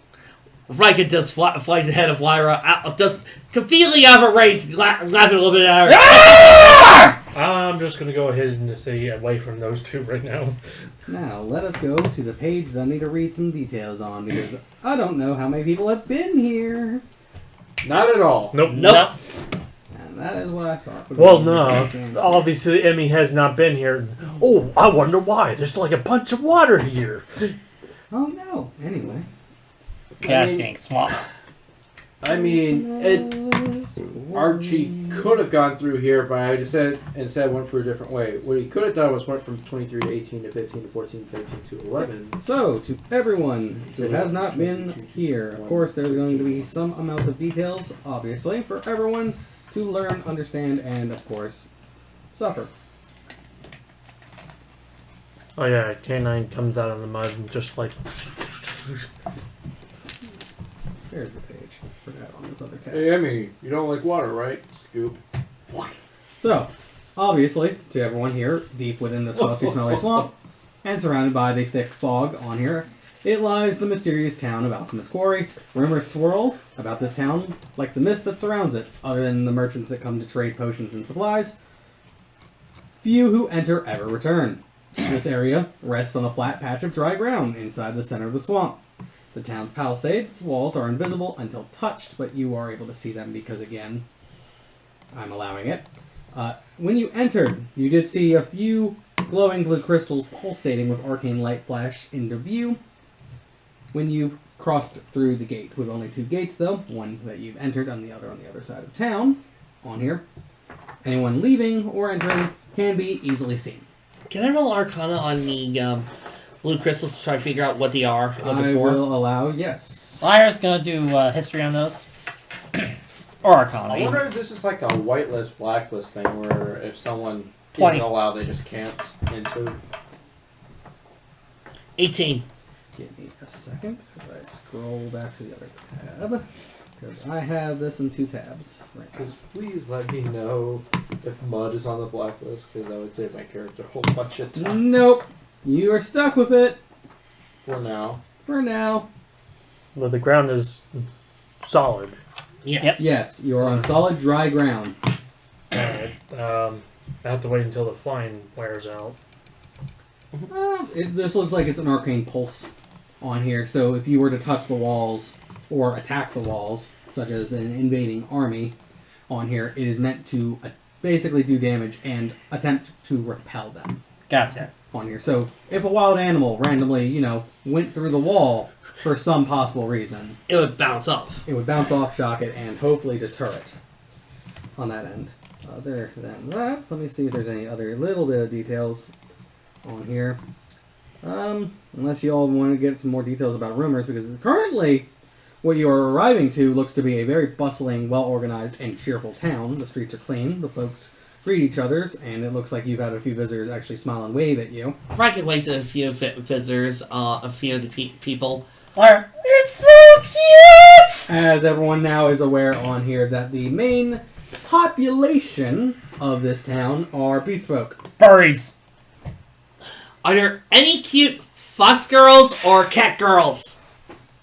Raiken just flies ahead of Lyra, just completely out of range, laughing a little bit at her. I'm just gonna go ahead and stay away from those two right now. Now, let us go to the page that I need to read some details on, because I don't know how many people have been here. Not at all. Nope. Nope. And that is what I thought. Well, no. Obviously, Emmy has not been here. Oh, I wonder why. There's like a bunch of water here. Oh, no. Anyway. God dang swamp. I mean, Archie could have gone through here, but I just said instead went for a different way. What he could have done was went from 23 to 18 to 15 to 14 to 13 to 11. So, to everyone who has not been here, of course, there's going to be some amount of details, obviously, for everyone to learn, understand, and, of course, suffer. Oh yeah, Canine comes out of the mud and just like... There's the page. Forgot on this other tab. Hey, Emmy, you don't like water, right? Scoop. So, obviously, to everyone here, deep within the smelly swamp, and surrounded by the thick fog on here, it lies the mysterious town of Alchemist Quarry. Rumors swirl about this town like the mist that surrounds it. Other than the merchants that come to trade potions and supplies, few who enter ever return. This area rests on a flat patch of dry ground inside the center of the swamp. The town's palisades walls are invisible until touched, but you are able to see them because, again, I'm allowing it. When you entered, you did see a few glowing blue crystals pulsating with arcane light flash into view when you crossed through the gate, with only 2 gates, though. One that you've entered on the other side of town, on here. Anyone leaving or entering can be easily seen. Can I roll Arcana on the blue crystals to try to figure out what they are, what they're I for? will allow, yes. Lyra's gonna do history on those. Or Arcana. I wonder if this is like a whitelist, blacklist thing where if someone 20. isn't allowed, they just can't enter. 18. Give me a second as I scroll back to the other tab. Because I have this in 2 tabs right now. Because please let me know if mud is on the blacklist, because that would save my character a whole bunch of time. Nope. You are stuck with it For now. for now. But the ground is solid. Yes. Yes, you are on solid, dry ground. Alright. I have to wait until the flying wears out. This looks like it's an arcane pulse on here, so if you were to touch the walls or attack the walls, such as an invading army on here, it is meant to basically do damage and attempt to repel them Gotcha. on here. So if a wild animal randomly, went through the wall for some possible reason, It would bounce off. it would bounce off, shock it, and hopefully deter it on that end. Other than that, let me see if there's any other little bit of details on here. Unless you all want to get some more details about rumors, because currently what you are arriving to looks to be a very bustling, well-organized, and cheerful town. The streets are clean, the folks greet each other, and it looks like you've had a few visitors actually smile and wave at you. Raiken waves at a few visitors, a few of the people. Lyra, you're so cute! As everyone now is aware on here that the main population of this town are beast folk. Furries. Are there any cute fox girls or cat girls?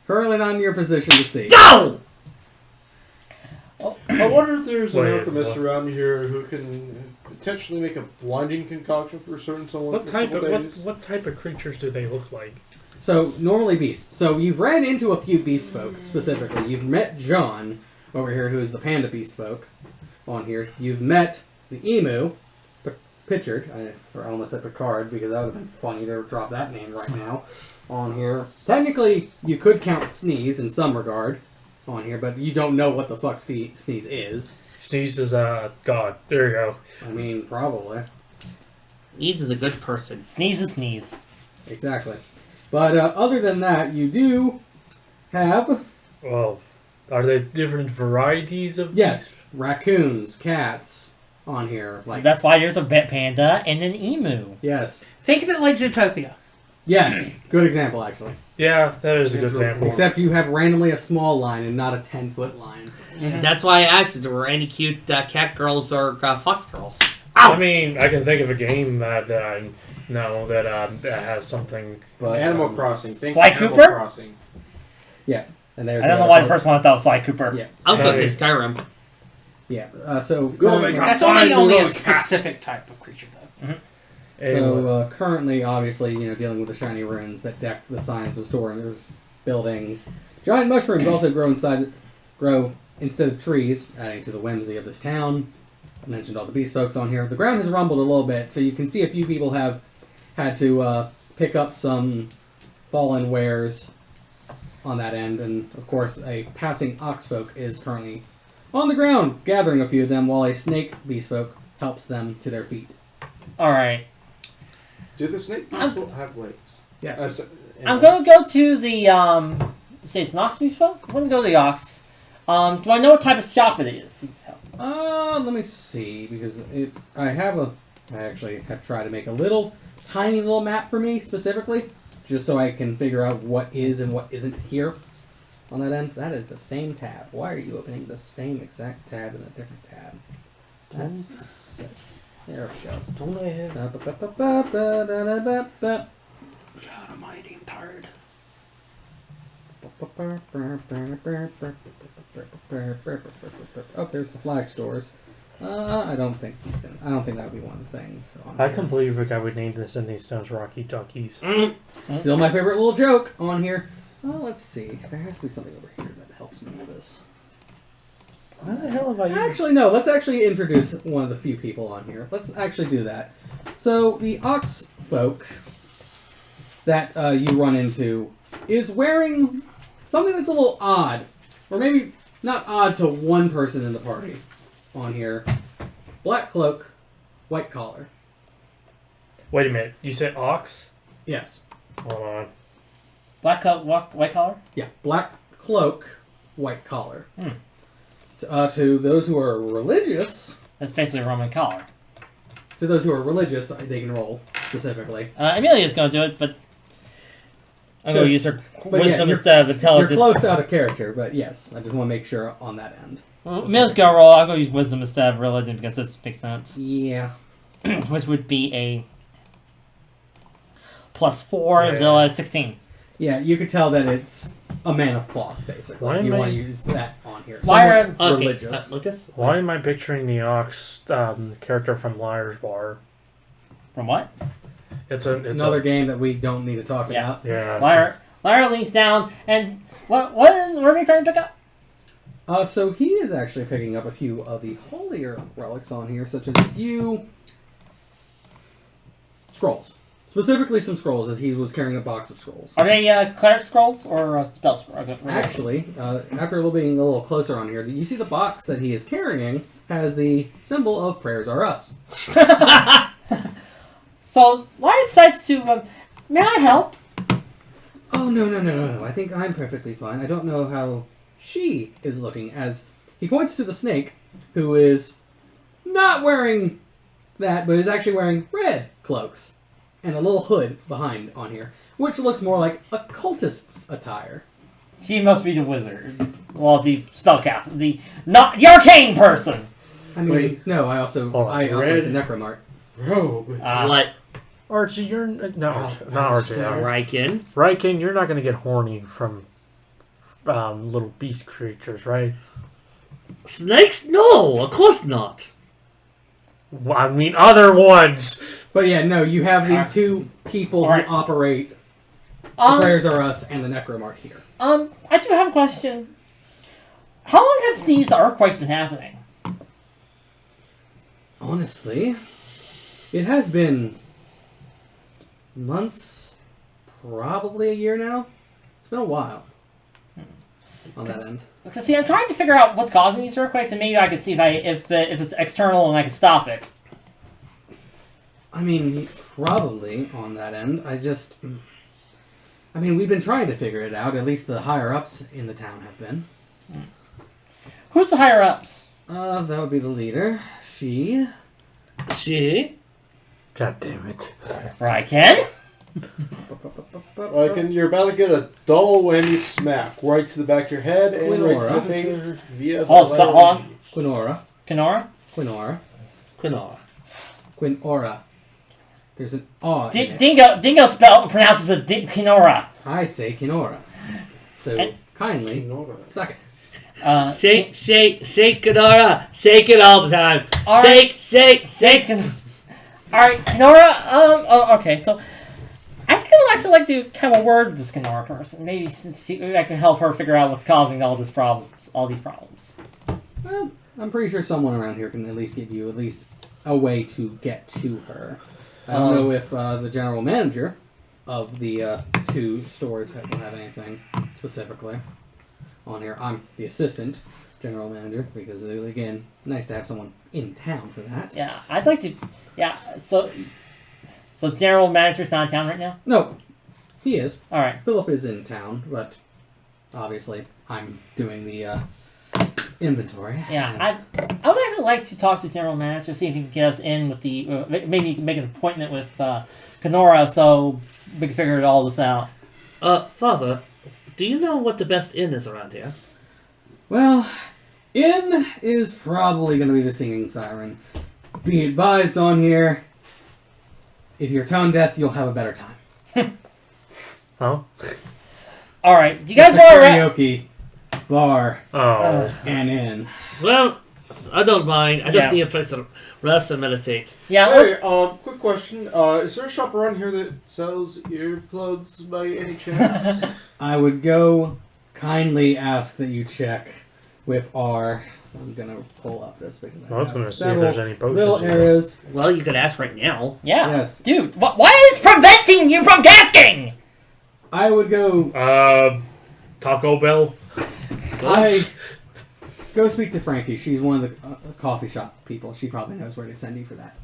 Currently not in your position to see. Go! I wonder if there's an Wait, alchemist what? around here who can potentially make a blinding concoction for a certain someone What for type a of couple days. what type of creatures do they look like? So, normally beasts. So, you've ran into a few beast folk, specifically. You've met John, over here, who's the panda beast folk, on here. You've met the emu, Pictured. I almost said Picard, because that would have been funny to drop that name right now, on here. Technically, you could count Sneeze in some regard, on here, but you don't know what the fuck Sneeze is. Sneeze is a god. There you go. I mean, probably. Sneeze is a good person. Sneeze and sneeze. Exactly. But other than that, you do have... Well, are there different varieties of? Yes, raccoons, cats on here. Like That's why there's a pet panda and an emu. Yes. Think of it like Zootopia. Yes. Good example, actually. Yeah, that is a good example. Except you have randomly a small line and not a 10-foot line. That's why I asked if there were any cute cat girls or fox girls. I mean, I can think of a game that I know that has something. But Animal Crossing. Think Sly Animal Cooper? Crossing. Yeah. And there's I don't know why the first one I thought was Sly Cooper. Yeah. I was going to say Skyrim. Yeah. So Go make currently, a That's only fine a little cat. specific type of creature, though. so currently, obviously, dealing with the shiny runes that deck the signs of stores, buildings. Giant mushrooms also grow instead of trees, adding to the whimsy of this town. I mentioned all the beast folks on here. The ground has rumbled a little bit, so you can see a few people have had to pick up some fallen wares on that end, and of course a passing ox folk is currently on the ground, gathering a few of them, while a snake beast folk helps them to their feet. Alright. Do the snake people have legs? Yes. I'm going to go to the, say it's an ox beef folk? I'm going to go to the ox. Do I know what type of shop it is? Let me see, because I actually have tried to make a tiny little map for me, specifically, just so I can figure out what is and what isn't here on that end. That is the same tab. Why are you opening the same exact tab in a different tab? That's... There we go. Don't I have? God almighty, I'm tired. Oh, there's the flag stores. I don't think that would be one of the things. I completely forgot we named this in these stones Rocky Duckies. Still my favorite little joke on here. Well, let's see. There has to be something over here that helps me with this. Why the hell have I used... Actually, no. Let's actually introduce one of the few people on here. Let's actually do that. So, the Ox folk that you run into is wearing something that's a little odd. Or maybe not odd to one person in the party on here. Black cloak, white collar. Wait a minute. You said ox? Yes. Hold on. Black coat, white collar? Yeah, black cloak, white collar. To those who are religious... That's basically a Roman collar. To those who are religious, they can roll, specifically. Amelia's going to do it, but I'm going to use her But wisdom yeah, instead of intelligence. You're close out of character, but yes, I just want to make sure on that end. Amelia's going to roll. I'll go use wisdom instead of religion because this makes sense. Yeah. Which would be a +4, so 16. Yeah, you could tell that it's a man of cloth, basically. Why am You I- want to use that on here. Lyra- Somewhat Okay, religious. Lucas? Why am I picturing the ox character from Lyra's Bar? From what? It's Another game that we don't need to talk Yeah. about. Yeah. Lyra leans down, and what are we trying to pick up? So he is actually picking up a few of the holier relics on here, such as a few scrolls. Specifically some scrolls, as he was carrying a box of scrolls. Are they cleric scrolls or spell scrolls? Okay. Actually, after being a little closer on here, you see the box that he is carrying has the symbol of Prayers Are Us. So Lyra decides to, may I help? Oh, no. I think I'm perfectly fine. I don't know how she is looking, as he points to the snake, who is not wearing that, but is actually wearing red cloaks and a little hood behind on here, which looks more like a cultist's attire. She must be the wizard. Well, the spellcaster. Not the arcane person. I mean, Wait. no, I operate red the necromart. Robe. What? Archie, you're... not Archie. Raiken? Raiken, you're not going to get horny from little beast creatures, right? Snakes? No, of course not. Well, I mean, other ones! But yeah, no, you have the two people Alright. who operate the Prayers Are Us and the necromart here. I do have a question. How long have these earthquakes been happening? Honestly, it has been months, probably a year now. It's been a while on that end. Because see, I'm trying to figure out what's causing these earthquakes, and maybe I could see if it's external and I can stop it. I mean, probably on that end. We've been trying to figure it out. At least the higher ups in the town have been. Who's the higher ups? That would be the leader. She. She? God damn it. Raiken? You're about to get a double whammy smack right to the back of your head and right to the Glynrona. face via the Hold on. Quinora. Kenora? Quinora. Quinoa. Quinora. There's an aw in it. Dingo pronounces it Kenora. I say Quinora. So, And- kindly, Quinora. suck it. Shake, Quinoa. Shake it all the time. Alright. Shake. Alright, Kenora, okay, so I think I would actually like to have a word with this Kenora person. Maybe I can help her figure out what's causing all these problems. Well, I'm pretty sure someone around here can at least give you a way to get to her. I don't know if the general manager of the two stores will have anything specifically on here. I'm the assistant general manager because, again, nice to have someone in town for that. Yeah, I'd like to. Yeah, so general manager's not in town right now? No, he is. All right. Philip is in town, but obviously I'm doing the inventory. Yeah, I would actually like to talk to general manager, see if he can get us in with the maybe he can make an appointment with Kenora so we can figure all this out. Father, do you know what the best inn is around here? Well, inn is probably going to be the Singing Siren. Be advised on here, if you're tone deaf, you'll have a better time. Huh? All right. Do you guys It's a want to? karaoke bar Oh. and in. Well, I don't mind. I just Yeah. need a place to rest and meditate. Yeah. Hey, Let's, quick question. Is there a shop around here that sells earplugs by any chance? I would go kindly ask that you check with our. I'm gonna pull up this because I was have going to see if several there's any potions. little in there. areas. Well, you could ask right now. yeah. Yes, Dude, why is preventing you from casting? I would go. Taco Bell. I go speak to Frankie. She's one of the coffee shop people. She probably knows where to send you for that.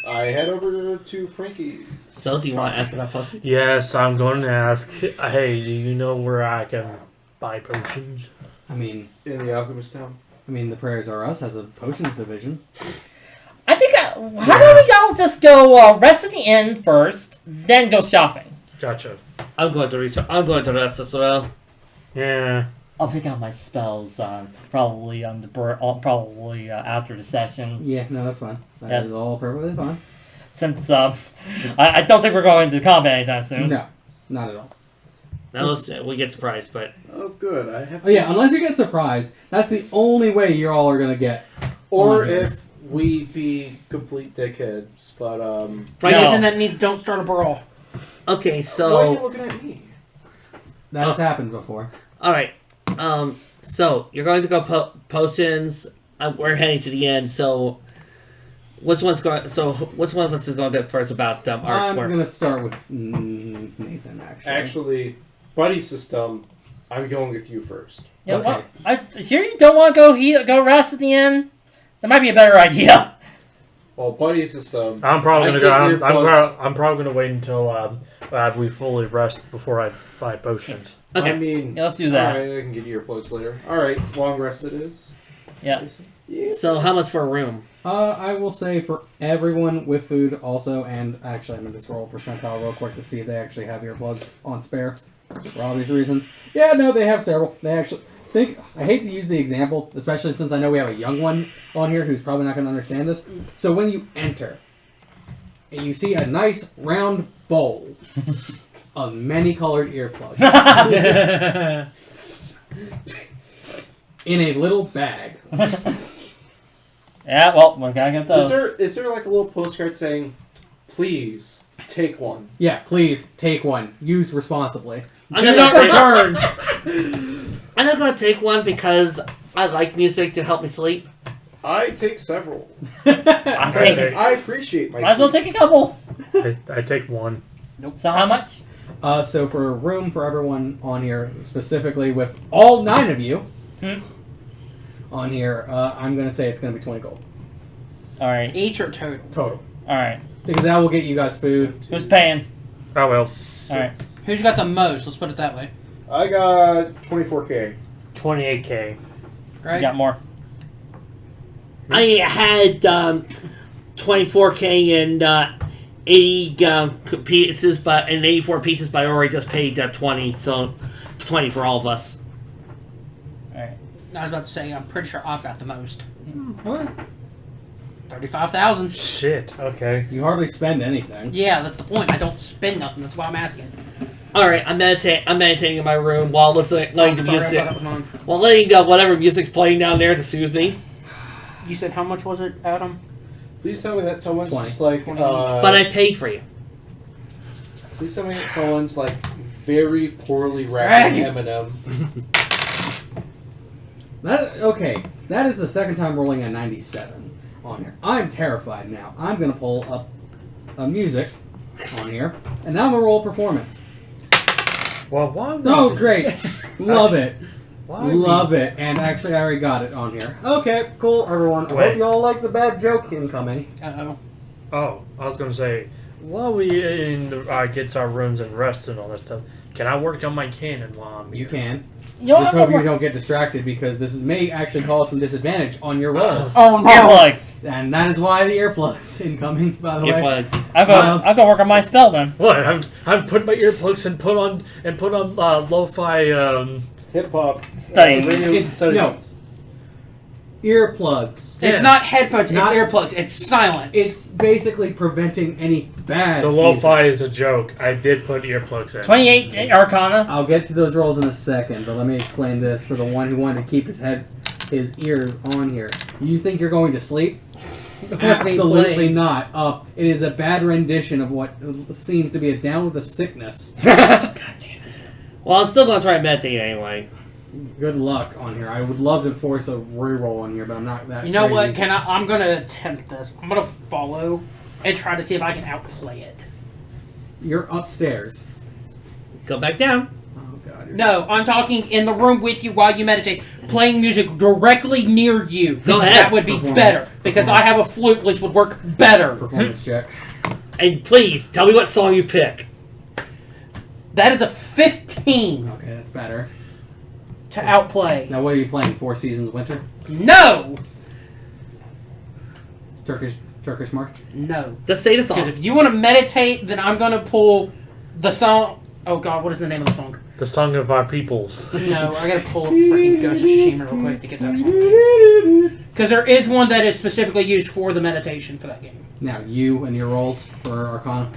I head over to Frankie. So, do you want to ask about potions? Yes, I'm going to ask. Hey, do you know where I can buy potions? I mean, In the Alchemist Town. the Prayers Are Us has a potions division. I think. How about we all just go rest at the inn first, then go shopping. Gotcha. I'm going to rest as well. Yeah. I'll pick out my spells probably on the after the session, Yeah, no, that's fine. That Yes. is all perfectly fine. since I don't think we're going to combat anytime soon. No, not at all. Unless we get surprised, but Oh, good. I have. Oh yeah, unless you get surprised, that's the only way you all are gonna get. Or on here. if we be complete dickheads, but right. No. And that means don't start a brawl. Okay, why are you so looking at me? That has happened before. all right. So you're going to go potions. We're heading to the end. So which one of us is going to go first about I'm Archibald? gonna start with Nathan. Actually, buddy system, I'm going with you first. Yeah, Okay. well, I sure you don't want to go rest at the inn. That might be a better idea. Well, buddy system. I'm probably I going to get go. earplugs. I'm probably going to wait until we fully rest before I buy potions. Okay. I mean, Yeah, let's do that. Alright, I can get earplugs later. Alright, long rest it is. Yeah. Yeah. So how much for a room? I will say for everyone with food also, and actually I'm gonna just roll a percentile real quick to see if they actually have earplugs on spare. For obvious reasons. Yeah, no, they have several. They actually I hate to use the example, especially since I know we have a young one on here who's probably not gonna understand this. So when you enter and you see a nice round bowl of many colored earplugs in a little bag. Yeah, well, we gotta get those. Is there like a little postcard saying, please take one? Yeah, please take one. Use responsibly. I'm Do not not return. I'm not going to take one because I like music to help me sleep. I take several. I I appreciate my Might as well sleep. take a couple. take one. So how much? So for a room for everyone on here, specifically with all 9 of you on here, I'm going to say it's going to be 20 gold. All right. Each or total? Total. All right. Because that will get you guys food. Who's paying? Oh well. All right. Who's got the most? Let's put it that way. I got 24k. 28k. Right? You got more. I had 24k and 80 pieces, but 84 pieces, but I already just paid 20, so 20 for all of us. All right. I was about to say, I'm pretty sure I've got the most. What? 35,000. Shit. Okay. You hardly spend anything. Yeah, that's the point. I don't spend nothing. That's why I'm asking. All right, I'm meditating in my room while letting the Sorry, I thought music, that was mine. while letting whatever music's playing down there to soothe me. You said how much was it, Adam? Please tell me that someone's 20. just like. 20 But I paid for you. Please tell me that someone's like very poorly wrapped Drag. M&M. That is the second time rolling a 97 on here. I'm terrified now. I'm going to pull up a music on here, and now I'm going to roll a performance. Well, why? Oh, great. Love it. Why Love it. And actually, I already got it on here. Okay, cool, everyone. I Wait. hope you all like the bad joke incoming. Uh-oh. Oh, I was gonna say, while we get our rooms and rest and all that stuff, can I work on my cannon while I'm You here? can. You Just hope you don't get distracted because this may actually cause some disadvantage on your rolls. Oh, no. Earplugs. And that is why the earplugs incoming, by the way. Earplugs. I'll go work on my spell then. What? I'm putting my earplugs and put on lo-fi Hip hop. Studies. Radio It's, studies. no. earplugs. It's not headphones, Not- it's earplugs. It's silence. It's basically preventing any bad The music. lo-fi is a joke. I did put earplugs in. 28 Arcana. I'll get to those rolls in a second, but let me explain this for the one who wanted to keep his ears on here. You think you're going to sleep? Absolutely not. It is a bad rendition of what seems to be a down with a sickness. God damn. Well, I'm still gonna try and meditate anyway. Good luck on here. I would love to force a reroll on here, but I'm not that. You know what? crazy. I'm gonna attempt this. I'm gonna follow and try to see if I can outplay it. You're upstairs. Go back down. Oh god. No, I'm talking in the room with you while you meditate, playing music directly near you. Go ahead. That would be Performance. better because I have a flute, which would work better. Performance check. And please tell me what song you pick. That is a 15 Okay, that's better. to outplay. Now, what are you playing? Four Seasons Winter? No, Turkish March? no. Just say the Because song. if you want to meditate, then I'm gonna pull the song. Oh God, what is the name of the song? The song of our peoples. No, I gotta pull up freaking Ghost of Tsushima real quick to get that song. Because there is one that is specifically used for the meditation for that game. Now, you and your rolls for Arcana.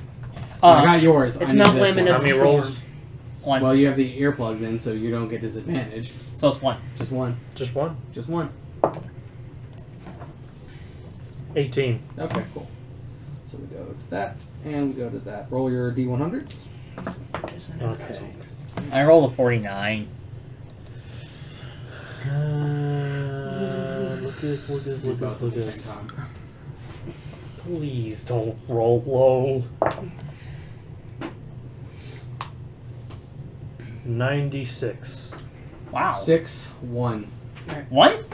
I got yours. It's I need not this limited. one. How many rolls? 1. Well, you have the earplugs in, so you don't get disadvantage. So it's 1. Just one. Just one? Just one. 18. Okay, cool. So we go to that, and we go to that. Roll your D100s. Okay. I rolled a 49. Lucas, Do both at the same time. Please don't roll low. 96. Wow. 6, 1. 1?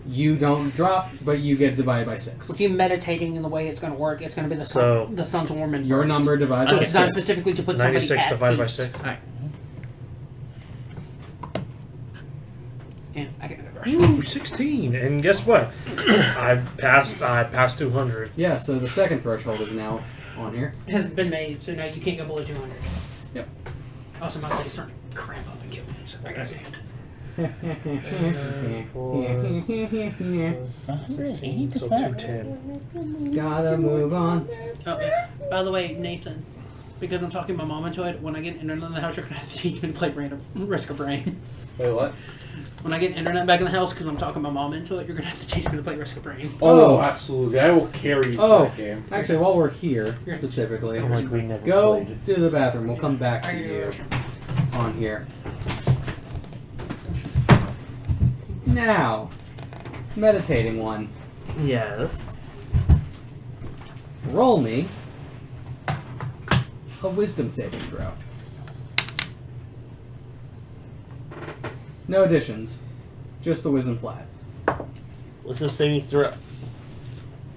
You don't drop, but you get divided by 6. With you meditating in the way it's going to work, it's going to be the sun, So- the sun's warm and Your burns. number divided by It's designed 6. specifically to put somebody 96 at divided by peace. 6. Alright. Yeah, I get another rush. Ooh, 16. And guess what? I passed 200. Yeah, so the second threshold is now on here. It hasn't been made, so now you can't go below 200. Yep. Also, my leg's starting to cramp up and kill me, so I gotta stand. 180%. So 210. Gotta move on. Oh, yeah. By the way, Nathan, because I'm talking my mom into it, when I get internet in the house, you're gonna have to teach me to play random Risk of Rain. Wait, what? When I get internet back in the house, because I'm talking my mom into it, you're gonna have to teach me to play Risk of Rain. Oh, absolutely. I will carry you Oh. through that game. Actually, while we're here, specifically, I'm like, we never go played. to the bathroom. We'll come back I to gotta go you to the restroom. on here. Now, meditating one. Yes. Roll me a wisdom saving throw. No additions. Just the wisdom flat. Let's just say me through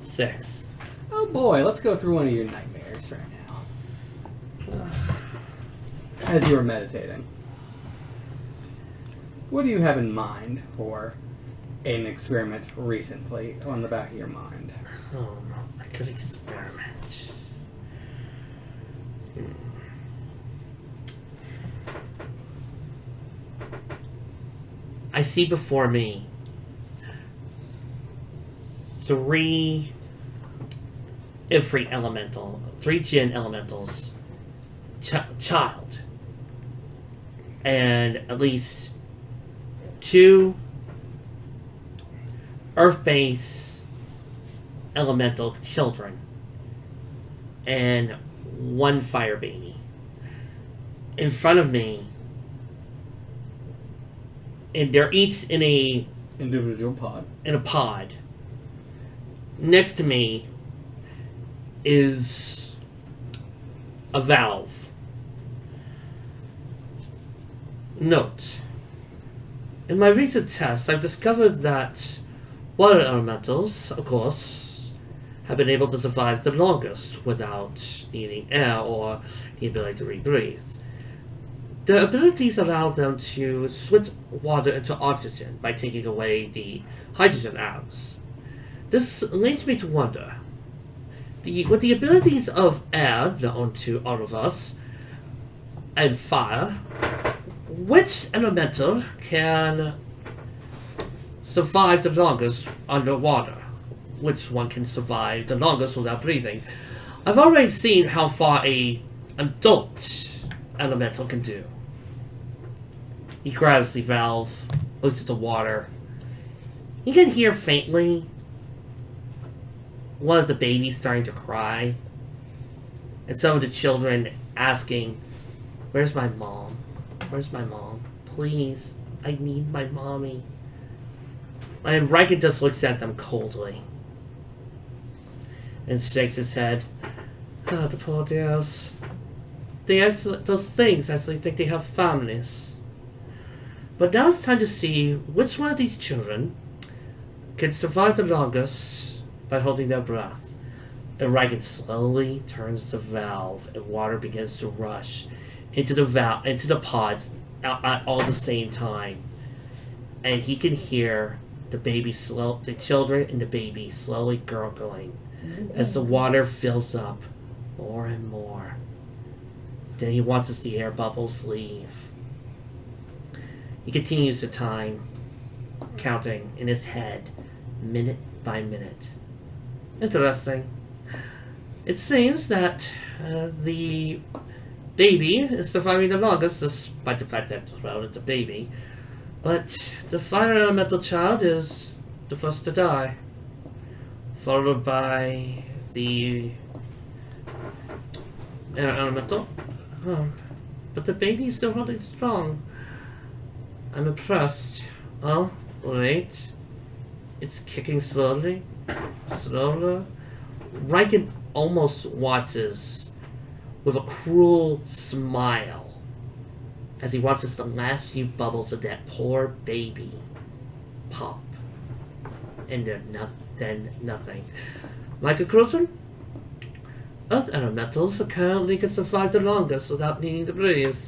6. Oh boy, let's go through one of your nightmares right now. As you are meditating. What do you have in mind for an experiment recently on the back of your mind? Oh no, I could experiment. I see before me 3 Ifrit elemental, 3 Jinn elementals, child, and at least 2 Earth-based elemental children, and 1 fire baby. In front of me, and they're each in a Individual pod. pod. Next to me is a valve. Note: in my recent tests, I've discovered that water elementals, of course, have been able to survive the longest without needing air or the ability to rebreathe. Their abilities allow them to switch water into oxygen by taking away the hydrogen atoms. This leads me to wonder, with the abilities of air known to all of us, and fire, which elemental can survive the longest underwater? Which one can survive the longest without breathing? I've already seen how far an adult elemental can do. He grabs the valve, looks at the water. You can hear faintly one of the babies starting to cry, and some of the children asking, "Where's my mom? Where's my mom? Please, I need my mommy." And Raiken just looks at them coldly and shakes his head. "Ah, the poor dears. Those things actually think they have families. But now it's time to see which one of these children can survive the longest by holding their breath." And Raiken slowly turns the valve, and water begins to rush into the pods at all the same time. And he can hear the children and the baby slowly gurgling as the water fills up more and more. Then he watches the air bubbles leave. He continues the time, counting in his head, minute by minute. Interesting. It seems that the baby is surviving the longest, despite the fact that, well, it's a baby. But the fire elemental child is the first to die, followed by the air elemental. But the baby is still holding strong. I'm impressed. Oh, wait. It's kicking slowly. Slowly. Raiken almost watches with a cruel smile as he watches the last few bubbles of that poor baby pop. And then nothing. Like a cruiser? Earth elementals apparently can survive the longest without needing to breathe.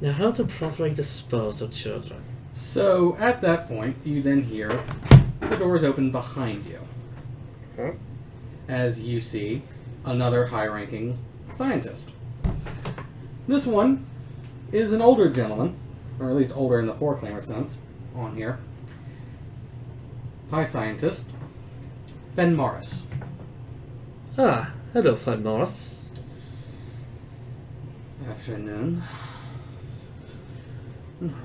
Now how to properly dispose of children? So, at that point, you then hear the doors open behind you. As you see another high-ranking scientist. This one is an older gentleman, or at least older in the Foreclaimer sense, on here. High scientist, Fen Morris. Ah, hello, Fen Morris. Afternoon.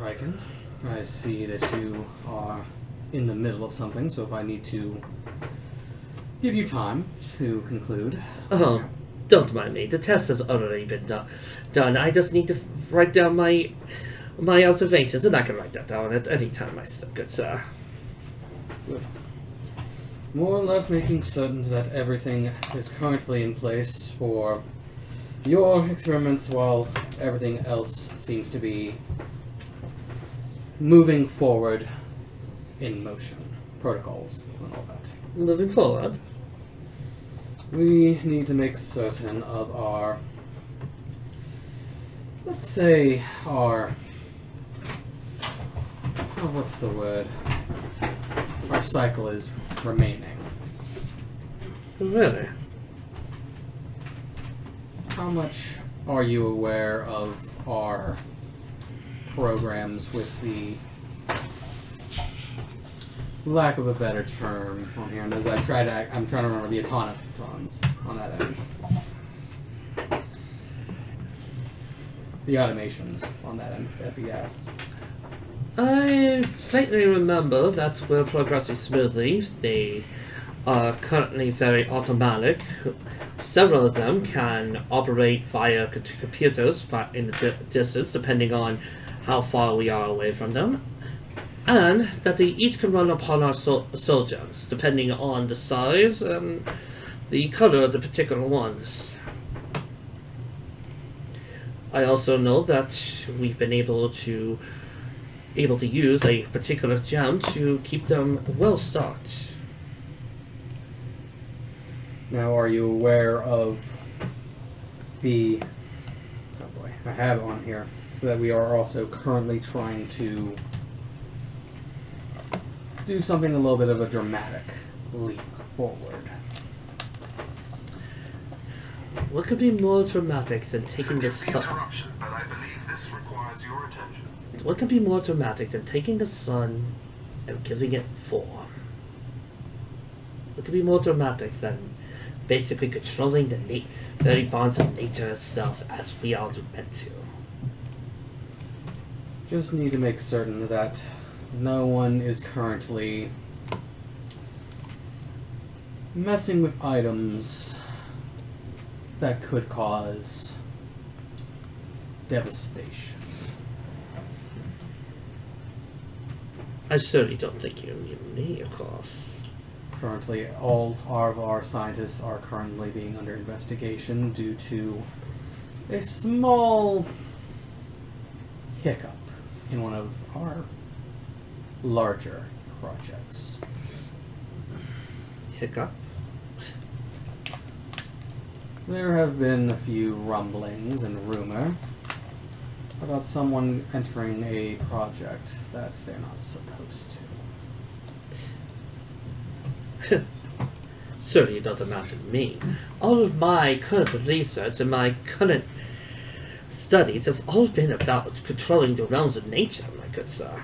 Raiken, I see that you are in the middle of something, so if I need to give you time to conclude. Oh, don't mind me. The test has already been done. I just need to write down my observations, and I can write that down at any time, my good sir. Good. More or less making certain that everything is currently in place for your experiments, while everything else seems to be moving forward in motion. Protocols and all that. Moving forward. We need to make certain of our, let's say, our, what's the word? Our cycle is remaining. Really? How much are you aware of our programs with the lack of a better term on here? And as I'm trying to remember the automatons on that end. The automations on that end, as he asks. I faintly remember that we're progressing smoothly. They are currently very automatic. Several of them can operate via computers in the distance, depending on how far we are away from them. And that they each can run upon our soldiers, depending on the size and the color of the particular ones. I also know that we've been able to use a particular gem to keep them well stocked. Now, are you aware of the... Oh boy, I have it on here. That we are also currently trying to do something a little bit of a dramatic leap forward. What could be more dramatic than taking this... Interruption, but I believe this requires your attention. What could be more dramatic than taking the sun and giving it form? What could be more dramatic than basically controlling the very bonds of nature itself as we all are meant to? Just need to make certain that no one is currently messing with items that could cause devastation. I certainly don't think you mean me, of course. Currently, all of our scientists are currently being under investigation due to a small hiccup in one of our larger projects. Hiccup? There have been a few rumblings and rumor about someone entering a project that they're not supposed to. Certainly don't imagine me. All of my current research and my current studies have all been about controlling the realms of nature, my good sir.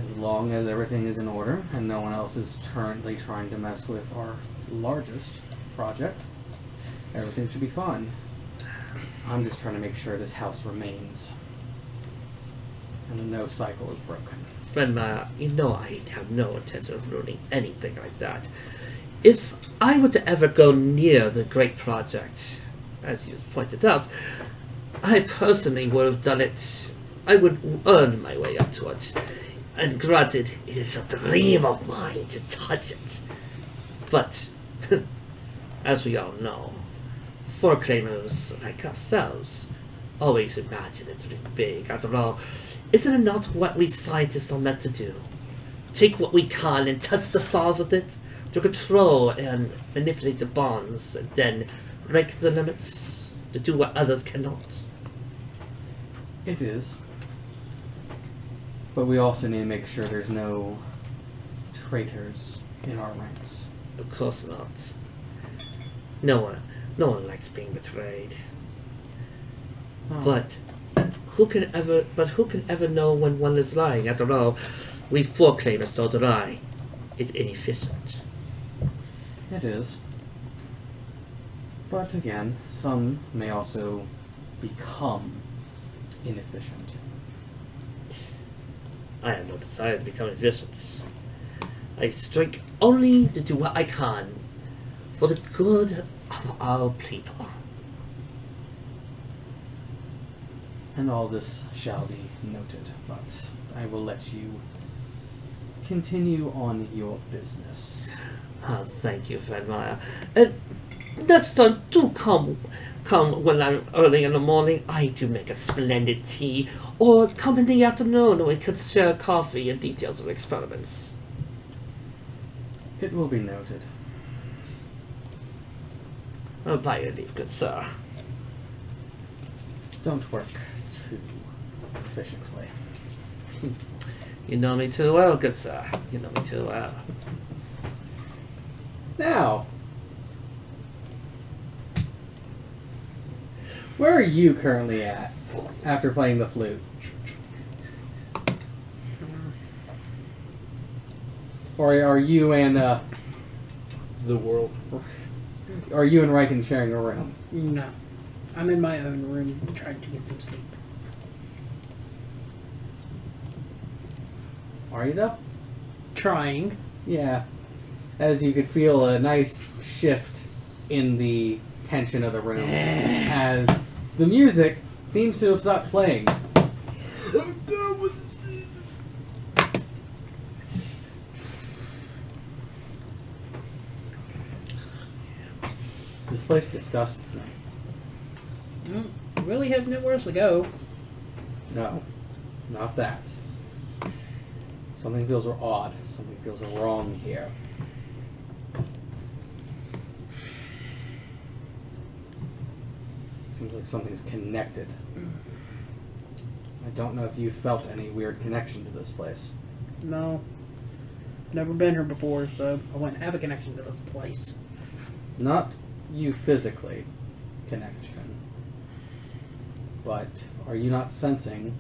As long as everything is in order and no one else is currently trying to mess with our largest project, everything should be fine. I'm just trying to make sure this house remains and no cycle is broken. Friend Maya, you know I have no intention of ruining anything like that. If I were to ever go near the great project, as you pointed out, I personally would have done it. I would earn my way up to it. And granted, it is a dream of mine to touch it. But, as we all know, Foreclaimers like ourselves always imagine it to be big. After all, isn't it not what we scientists are meant to do? Take what we can and touch the stars with it, to control and manipulate the bonds, and then break the limits, to do what others cannot. It is. But we also need to make sure there's no traitors in our ranks. Of course not. No one likes being betrayed. Oh. But who can ever know when one is lying? After all, we Foreclaimers don't lie. It's inefficient. It is. But again, some may also become inefficient. I have no desire to become efficient. I strike only to do what I can for the good of our people. And all this shall be noted, but I will let you continue on your business. Ah, thank you, Vylyra. And next time, do come when I'm early in the morning. I do make a splendid tea, or come in the afternoon and we could share coffee and details of experiments. It will be noted. By your leave, good sir. Don't work too efficiently. You know me too well, good sir. You know me too well. Now, where are you currently at after playing the flute? Or are you and The world. are you and Raiken sharing a room? No. I'm in my own room trying to get some sleep. Are you though? Trying. Yeah. As you could feel a nice shift in the tension of the room as the music seems to have stopped playing. I'm done with this. This place disgusts me. Really have nowhere else to go. No, not that. Something feels odd. Something feels wrong here. Seems like something's connected. I don't know if you felt any weird connection to this place. No. Never been here before, so I wouldn't have a connection to this place. Not you physically connection. But are you not sensing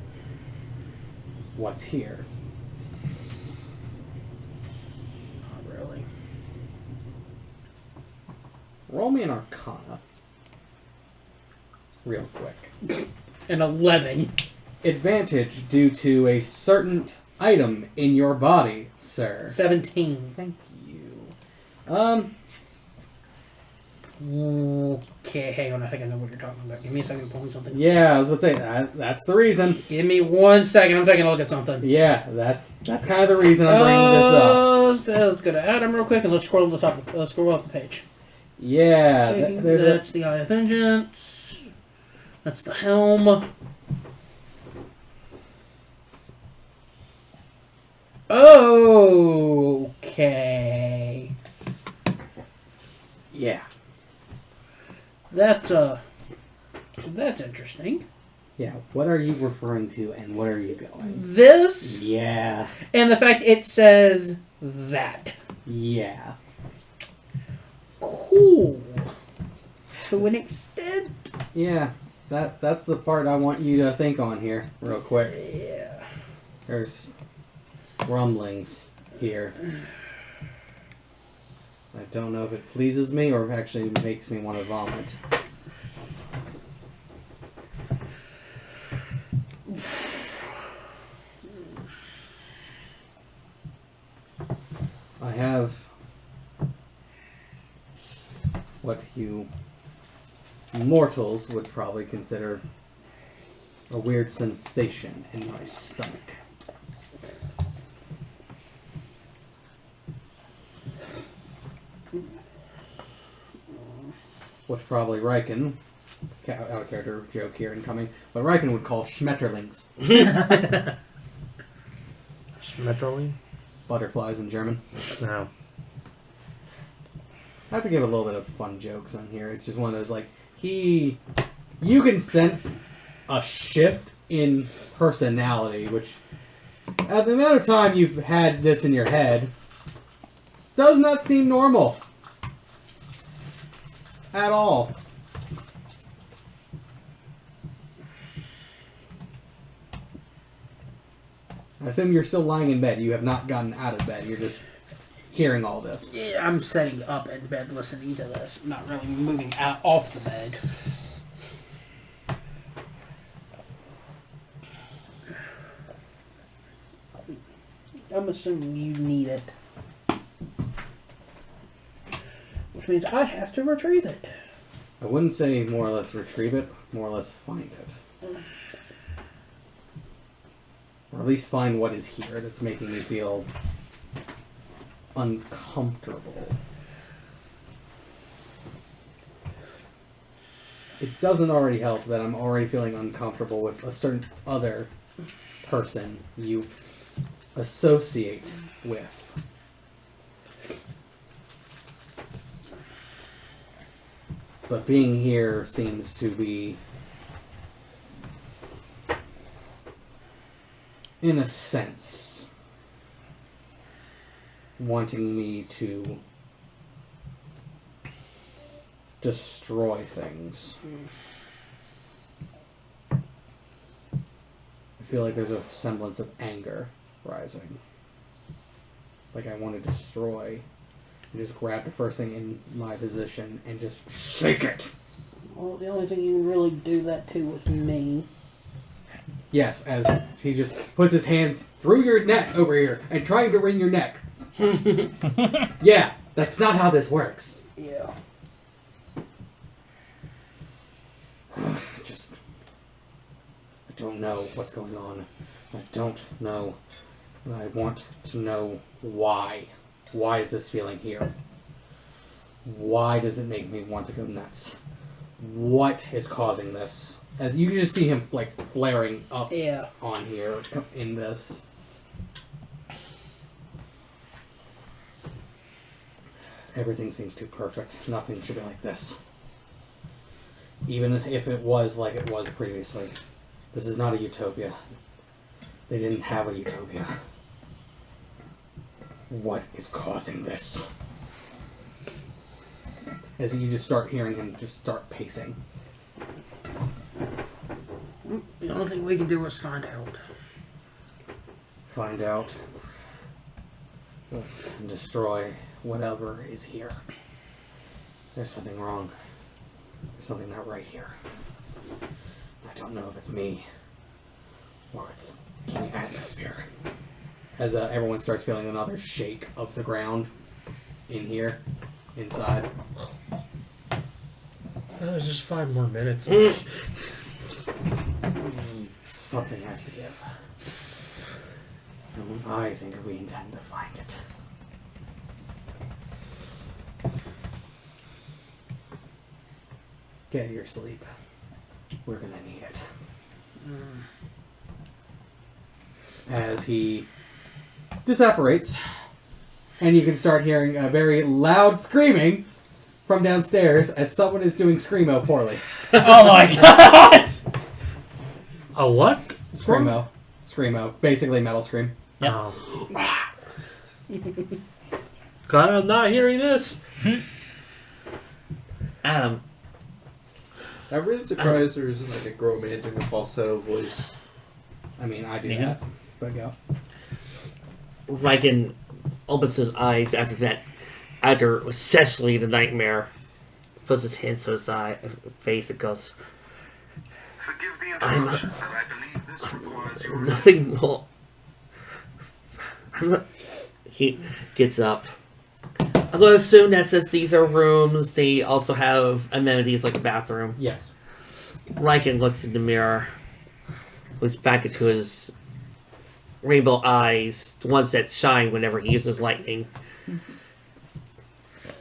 what's here. Not really. Roll me an Arcana. Real quick. An 11. Advantage due to a certain item in your body, sir. 17. Thank you. Okay, hang on. I think I know what you're talking about. Give me a second to pull something. Yeah, I was about to say that's the reason. Give me 1 second. I'm taking a look at something. Yeah, that's kind of the reason I'm bringing this up. Let's go to Adam real quick and let's scroll to the top. Let's scroll up the page. Yeah, That's the Eye of Vengeance. That's the helm. Okay. Yeah. That's interesting. Yeah, what are you referring to and what are you going? This Yeah. and the fact it says that. Yeah. Cool. To an extent. Yeah. That's the part I want you to think on here real quick. Yeah. There's rumblings here. I don't know if it pleases me or actually makes me want to vomit. I have what you mortals would probably consider a weird sensation in my stomach. Which probably Raiken, out of character joke here incoming, but Raiken would call schmetterlings. Schmetterling? Butterflies in German. No. I have to give a little bit of fun jokes on here. It's just one of those, like, you can sense a shift in personality, which, at the amount of time you've had this in your head, does not seem normal. At all. I assume you're still lying in bed. You have not gotten out of bed. You're just hearing all this. Yeah, I'm sitting up in bed listening to this. I'm not really moving out off the bed. I'm assuming you need it. Which means I have to retrieve it. I wouldn't say more or less retrieve it, more or less find it. Or at least find what is here that's making me feel uncomfortable. It doesn't already help that I'm already feeling uncomfortable with a certain other person you associate with. But being here seems to be, in a sense, wanting me to destroy things. I feel like there's a semblance of anger rising. Like I want to destroy. And just grab the first thing in my position and just shake it. Well, the only thing you can really do that to is me. Yes, as he just puts his hands through your neck over here and trying to wring your neck. Yeah, that's not how this works. Yeah. I don't know what's going on. I don't know. I want to know why. Why is this feeling here? Why does it make me want to go nuts? What is causing this? As you just see him like flaring up on here in this. Everything seems too perfect. Nothing should be like this. Even if it was like it was previously. This is not a utopia. They didn't have a utopia. What is causing this? As you just start hearing him just start pacing. The only thing we can do is find out. find out and destroy whatever is here. There's something wrong. There's something not right here. I don't know if it's me or it's the king atmosphere. As everyone starts feeling another shake of the ground in here, inside. There's just 5 more minutes. Something has to give. And I think we intend to find it. Get your sleep. We're gonna need it. As he disapparates, and you can start hearing a very loud screaming from downstairs as someone is doing Screamo poorly. Oh my god! A what? Screamo. Basically metal scream. Yep. Oh. Glad I'm not hearing this. Adam, I'm really surprised there isn't like a grown man doing a falsetto voice. I mean, I do Yeah. that. But go. Raiken opens his eyes after essentially the nightmare. Puts his hands to his face and goes, Forgive the interruption, but I believe this requires your nothing more. He gets up. I'm going to assume that since these are rooms, they also have amenities like a bathroom. Yes. Raiken looks in the mirror, looks back into his rainbow eyes, the ones that shine whenever he uses lightning.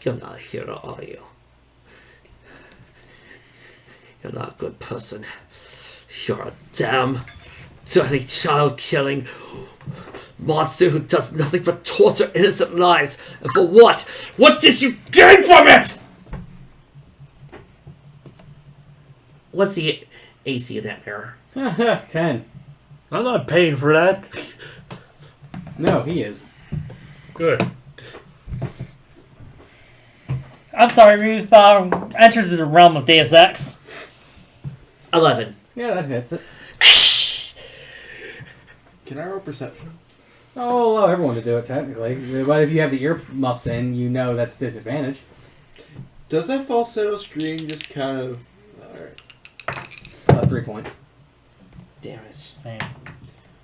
You're not a hero, are you? You're not a good person. You're a damn dirty child-killing monster who does nothing but torture innocent lives. And for what? What did you gain from it? What's the AC of that mirror? 10. I'm not paying for that. No, he is. Good. I'm sorry, we've entered the realm of Deus Ex. 11. Yeah, that hits it. Can I roll perception? Oh, allow everyone to do it, technically. But if you have the earmuffs in, you know that's disadvantage. Does that falsetto scream just kind of... Alright. 3 points. Damn it. Same.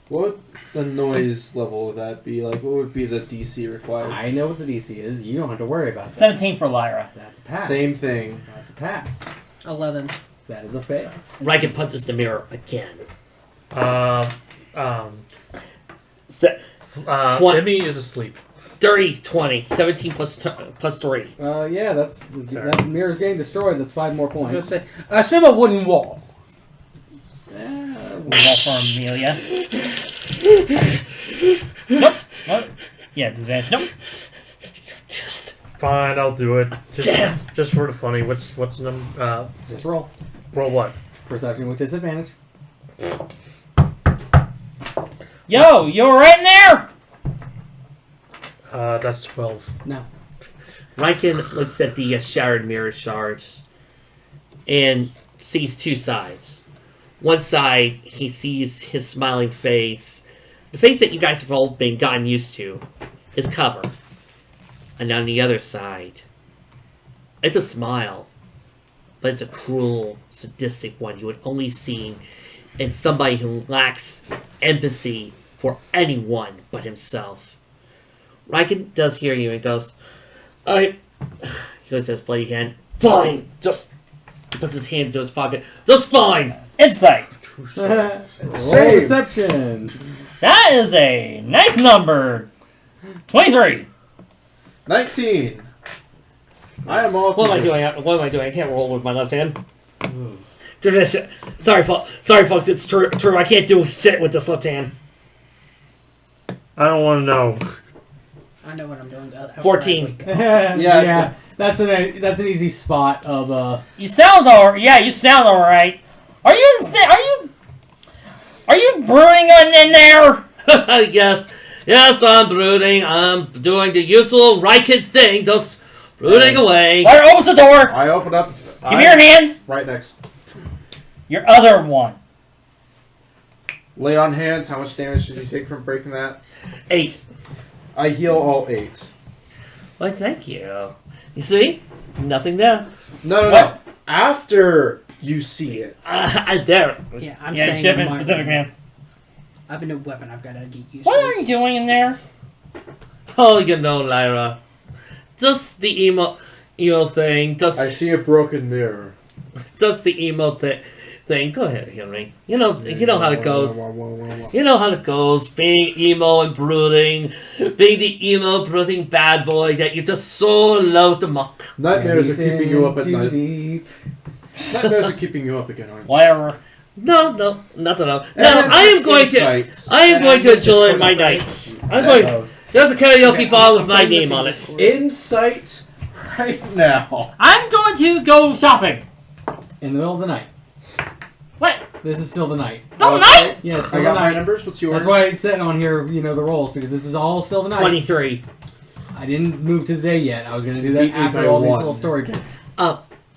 What would the noise level would that be? Like, what would be the DC required? I know what the DC is. You don't have to worry about that. 17 for Lyra. That's a pass. Same thing. That's a pass. 11. That is a fail. Raiken punches the mirror again. Emmy is asleep. Dirty 20. 17 plus 3. Yeah, that mirror's getting destroyed. That's 5 more I was points. gonna say, I assume a wooden wall. Not for Amelia. Nope. Nope. Yeah, disadvantage. Nope. Just Fine, I'll do it. Damn. Just for the funny. What's the Just roll. roll what? Perception with disadvantage. Yo, you alright in there? That's 12. No. Raiken looks at the shattered mirror shards and sees two sides. One side, he sees his smiling face. The face that you guys have all been gotten used to. His cover. And on the other side, it's a smile. But it's a cruel, sadistic one you would only see in somebody who lacks empathy for anyone but himself. Raiken does hear you and goes, he goes to his bloody hand. Fine! Just puts his hand into his pocket. Just fine! Insight. Roll Same. deception. That is a nice number. 23. 19. I am also. What am I doing? What am I doing? I can't roll with my left hand. Sorry, folks. It's true. I can't do shit with this left hand. I don't want to know. I know what I'm doing. 14. Yeah. That's an easy spot of You sound alright. Yeah, you sound alright. Are you brooding in there? Yes, I'm brooding. I'm doing the usual Raiken thing, just brooding away. Lyra, opens the door. I open up. Give me your hand. Right next. Your other one. Lay on hands. How much damage did you take from breaking that? 8. I heal all 8. Why, thank you. You see? Nothing there. No. After you see it. There. Yeah, I'm Yeah, staying ship in it my Pacific, man. I have a new weapon I've got to get used What to. are you doing in there? Oh, you know, Lyra. Just the emo thing. I see a broken mirror. Just the emo thing. Go ahead, Henry. You know how it goes. You know how it goes. Being emo and brooding. Being the emo, brooding bad boy that you just so love to mock. Nightmares are keeping you up at Too night. deep. Nightmares are keeping you up again, aren't they? Whatever. No, not at all. No, That's I am going to. insight. I am going to enjoy my nights. I'm going. There's a karaoke bar with my name on it. Insight right now. I'm going to go shopping. In the middle of the night. What? This is still the night. The night? Yes, I still the got my night. numbers. What's yours? That's why I said on here, the rolls, because this is all still the night. 23. I didn't move to the day yet. I was going to do that Beat me after by all these 1. little story bits.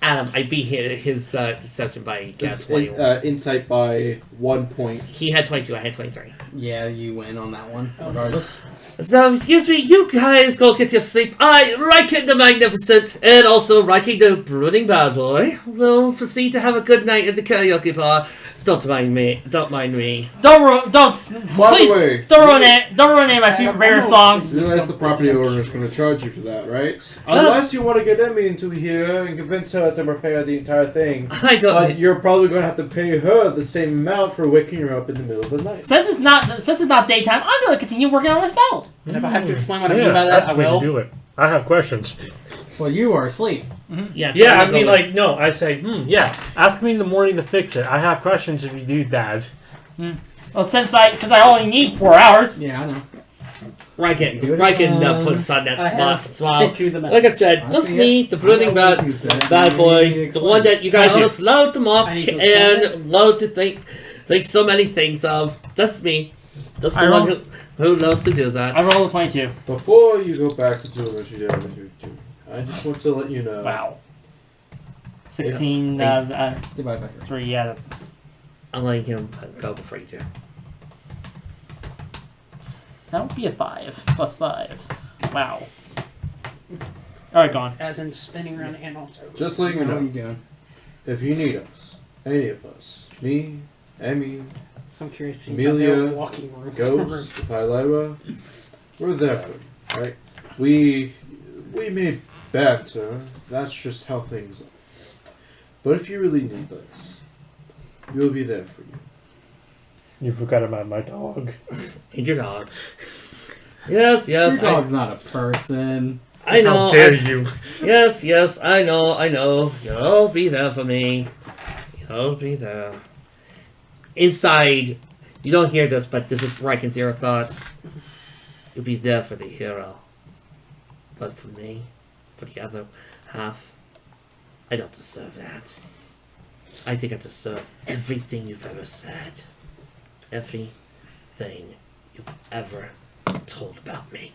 Adam, I beat his deception by 21. Insight by 1 point. He had 22. I had 23. Yeah, you win on that one, regardless. So, excuse me, you guys go get your sleep. I, Raiken the Magnificent, and also Raiken the Brooding Bad Boy, will proceed to have a good night at the karaoke bar. Don't mind me. Don't By please the way, don't ruin any of my favorite songs. you realize the property owner is going to charge you for that, right? Unless you want to get Emmy into here and convince her to repair the entire thing. I don't. But you're probably going to have to pay her the same amount for waking her up in the middle of the night. Since it's not daytime, I'm gonna continue working on this spell. And if I have to explain what I Yeah, mean by that, that's I the way to will. do it. I have questions. Well, you are asleep. Yeah, so Yeah, I'm I gonna mean, go- like, no, I say, yeah, ask me in the morning to fix it. I have questions if you do that. Well, since I only need 4 hours. Yeah, I know. Raiken Do it puts on that I have smile. sent you the message. Like I said, I just see me, it. the brooding I know what you bad said. bad You boy, need to the explain. one that you guys Thank you. just love to mock I need to explain and love to think so many things of. That's me. That's I the one roll- who loves to do that. I rolled a 22. Before you go back to doing what you do, I just want to let you know. Wow. 16. Divided by 3. 3. Yeah. I'm letting him go before you do. That would be a 5 plus 5. Wow. All right, gone. As in spinning around and also. Just letting you What are you know, doing? if you need us, any of us, me, Emmy, So I'm curious to see about Amelia, their walking room. Ghost, Vylyra, we're there for you, right? We may banter, that's just how things are. But if you really need us, we'll be there for you. You forgot about my dog. And your dog. Yes, Your dog's not a person. I know. How dare you? Yes, I know. You'll be there for me. You'll be there. Inside, you don't hear this, but this is Raiken's zero thoughts. You'll be there for the hero. But for me, for the other half, I don't deserve that. I think I deserve everything you've ever said. Everything you've ever told about me.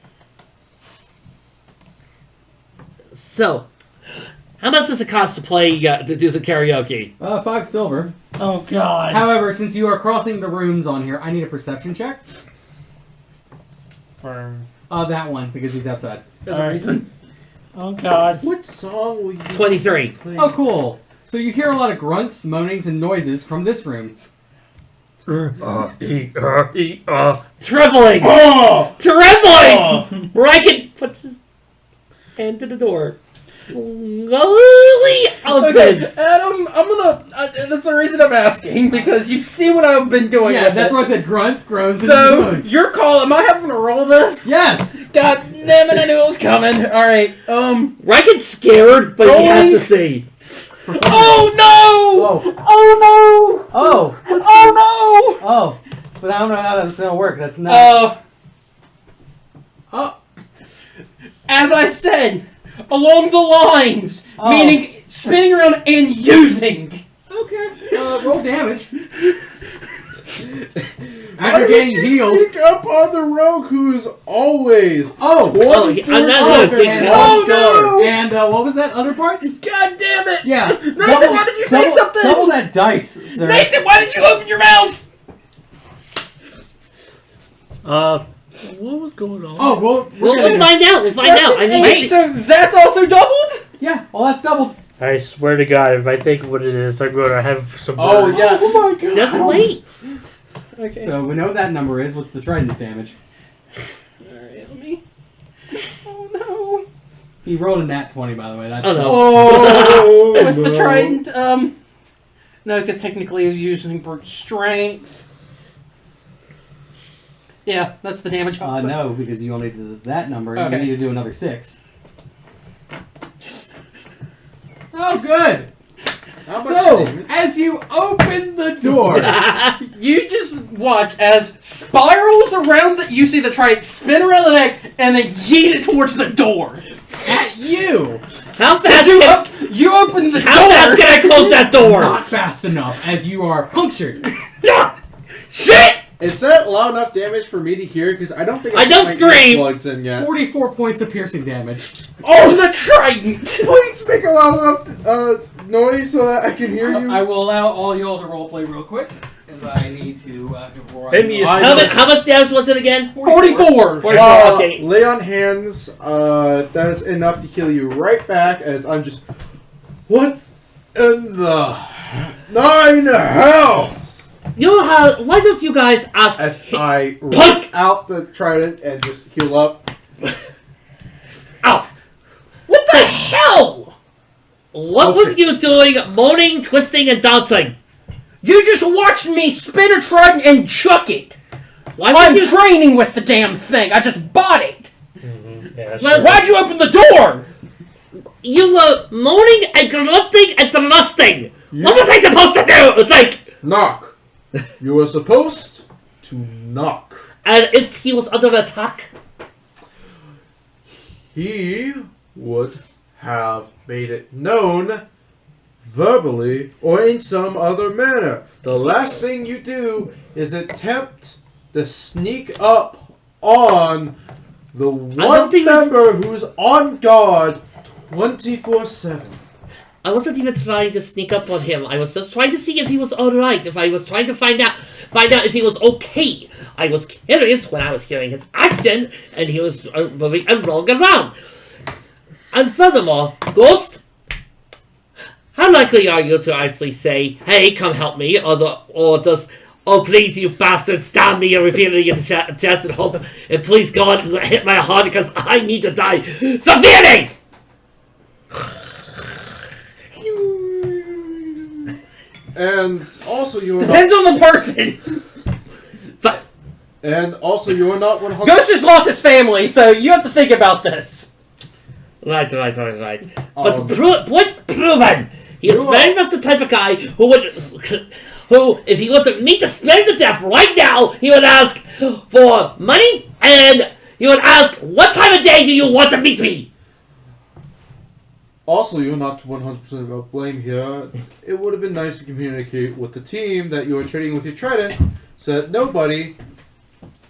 So, how much does it cost to play, to do some karaoke? 5 silver. Oh God. However, since you are crossing the rooms on here, I need a perception check. Burn. That one, because he's outside. There's a reason. Oh God. What song will you 23. play? Oh, cool. So you hear a lot of grunts, moanings, and noises from this room. Trembling! Oh! Trembling! Raiken puts his hand to the door. Slowly opens. Adam, I'm gonna. That's the reason I'm asking, because you see what I've been doing. Yeah, with that's it. why I said grunts, groans, and So, moans. your call. Am I having to roll this? Yes! God damn it! I knew it was coming. All right. Raiken's scared, but he has to see. Oh no! Oh. Oh no! Oh! Oh no! Oh! But I don't know how that's gonna work. That's not. Oh! As I said, along the lines, Oh. meaning spinning around and using. Okay. Roll damage. Why After would getting you healed. sneak up on the rogue who's always Oh! 24/7? I'm not gonna think And, that. Oh, no! And what was that other parts? God damn it! Yeah. Nathan, why did you say something? Double that dice, sir. Nathan, why did you open your mouth? What was going on? Oh, well, We'll find out. We'll find out. I need to see. So that's also doubled? Yeah, well, that's doubled. I swear to God, if I think what it is, I'm going to have some Oh, words. yeah. Oh my god. Just wait. Okay. So we know what that number is. What's the trident's damage? Alright, let me... Oh no. He rolled a nat 20, by the way. That's Oh, no. Oh, With the no. trident, no, because technically you're using brute strength. Yeah, that's the damage. output. No, because you only did that number, and Okay. you need to do another 6. Oh, good! How much So, damage? as you open the door, You just watch as spirals around the... You see the trident spin around the neck and then yeet it towards the door. at you, How fast You, can, you open the how door. fast can I close that door? not fast enough, as you are punctured. Shit! Is that loud enough damage for me to hear? Because I don't think I don't put my scream. earplugs in yet. 44 points of piercing damage. On the trident. Please make a loud enough noise so that I can hear you. I will allow all y'all to roleplay real quick, as I need to... Maybe you How much damage was it again? 44. 44. Okay. Lay on hands. That's enough to heal you right back. As I'm just, what in the 9 hells? You know how? Why don't you guys ask? As I Punk! rip out the trident and just heal up. Ow! What the hell? What was you doing, moaning, twisting, and dancing? You just watched me spin a trident and chuck it. Why I'm would you? training with the damn thing. I just bought it. Yeah, that's Well, true. Why'd you open the door? You were moaning and grunting and thrusting. What was I supposed to do? It's like, Knock. You were supposed to knock. and if he was under attack, He would have made it known verbally or in some other manner. The last thing you do is attempt to sneak up on the one think it's- member who's on guard 24/7. I wasn't even trying to sneak up on him. I was just trying to see if he was alright. If I was trying to find out if he was okay. I was curious when I was hearing his action, and he was moving and rolling around. And furthermore, Ghost, how likely are you to actually say, "Hey, come help me," or does, "Oh please, you bastard, stab me," repeatedly in the chest and hope, and please God, hit my heart because I need to die severely. And also you are not, Depends on the person. But and also you are not 100. Ghost just lost his family, so you have to think about this. Right. But points proven. He is very much the type of guy who, if he were to meet to spend to death right now, he would ask for money, and he would ask, "What time of day do you want to meet me?" Also, you're not 100% about blame here. It would have been nice to communicate with the team that you are trading with your trident, so that nobody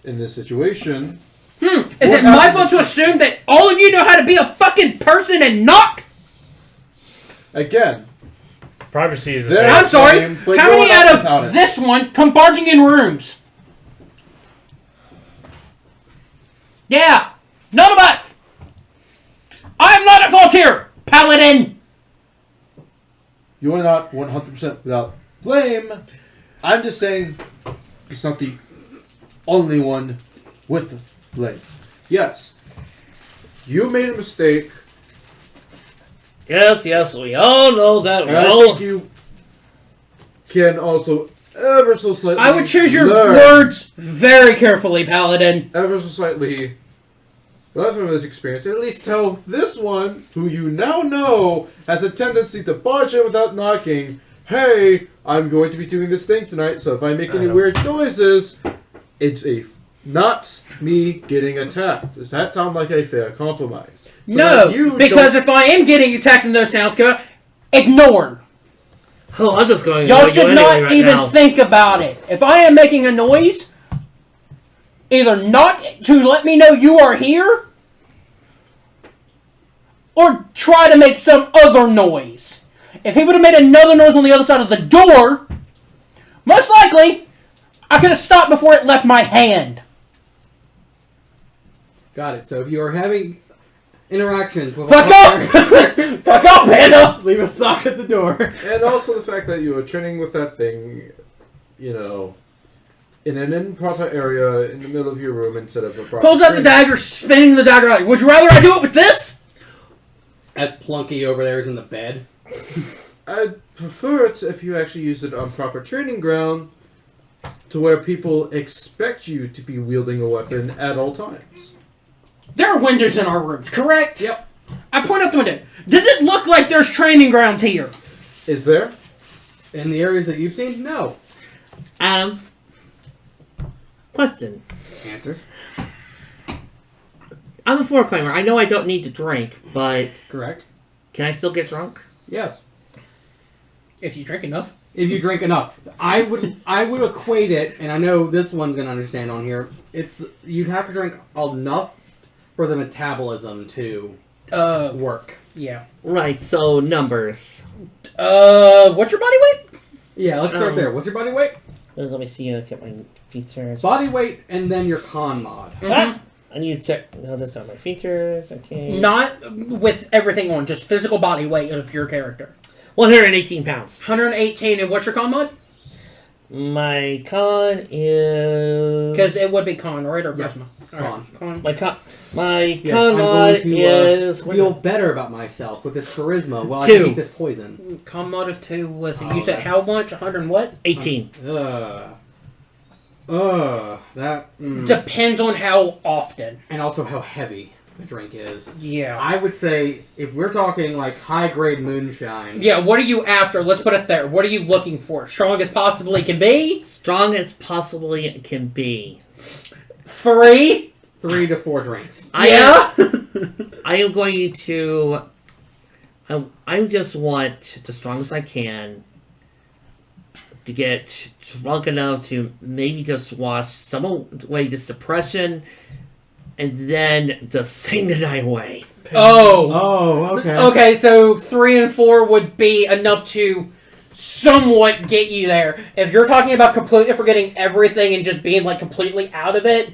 in this situation. Is it my fault to assume that all of you know how to be a fucking person and knock? Again, Privacy is There- a I'm sorry. Blame, but How go many on out without of it. this one come barging in rooms? Yeah, none of us. I am not a volunteer, Paladin. you are not 100% without blame. I'm just saying, it's not the only one with blame. Yes, you made a mistake, Yes, we all know that. and I think you can also ever so slightly. I would choose your learn, words very carefully, Paladin. Ever so slightly. Learn from this experience. At least tell this one, who you now know has a tendency to barge in without knocking. Hey, I'm going to be doing this thing tonight, so if I make any weird noises, it's not me getting attacked. Does that sound like a fair compromise? So No, that you because don't- if I am getting attacked and those sounds come out, ignore. Oh, I'm just going. Y'all to should anyway not right even now. think about it. If I am making a noise, either knock to let me know you are here, or try to make some other noise. If he would have made another noise on the other side of the door, most likely, I could have stopped before it left my hand. Got it. So if you are having interactions with Fuck up! Fuck up, Panda! leave a sock at the door. And also the fact that you were training with that thing, you know, in an improper area in the middle of your room instead of a proper... Pulls out the dagger, spinning the dagger out. Would you rather I do it with this? As Plunky over there is in the bed. I'd prefer it if you actually use it on proper training ground to where people expect you to be wielding a weapon at all times. There are windows in our rooms, correct? Yep. I point out the window. Does it look like there's training grounds here? Is there? In the areas that you've seen, no. Adam, question. Answers. I'm a Foreclaimer. I know I don't need to drink, but Correct. can I still get drunk? Yes. If you drink enough. If you drink enough, I would equate it, and I know this one's gonna understand on here. You'd have to drink enough for the metabolism to work. Yeah. Right, so numbers. What's your body weight? Yeah, let's start there. What's your body weight? Let me see, look at my features. Body weight, and then your con mod. Ah! I need to check. No, that's not my features. Okay. Not with everything on, just physical body weight of your character. 118 pounds. 118, and what's your con mod? My con is... Because it would be con, right? Or Yep. charisma? Con. Alright, con. My con Yes, mod I'm going to is... feel better about myself with this charisma while I 2. can eat this poison. Con mod of 2 was... Oh, you said how that's- much? 100 and what? 18. Depends on how often. And also how heavy the drink is. Yeah. I would say, if we're talking like high-grade moonshine... Yeah, what are you after? Let's put it there. What are you looking for? Strong as possibly can be? Strong as possibly it can be. 3? 3 to 4 drinks. I am going to... I just want the strongest I can to get drunk enough to maybe just wash some away this depression and then just sing the night away. Oh, okay. Okay, so 3 and 4 would be enough to somewhat get you there. If you're talking about completely forgetting everything and just being like completely out of it,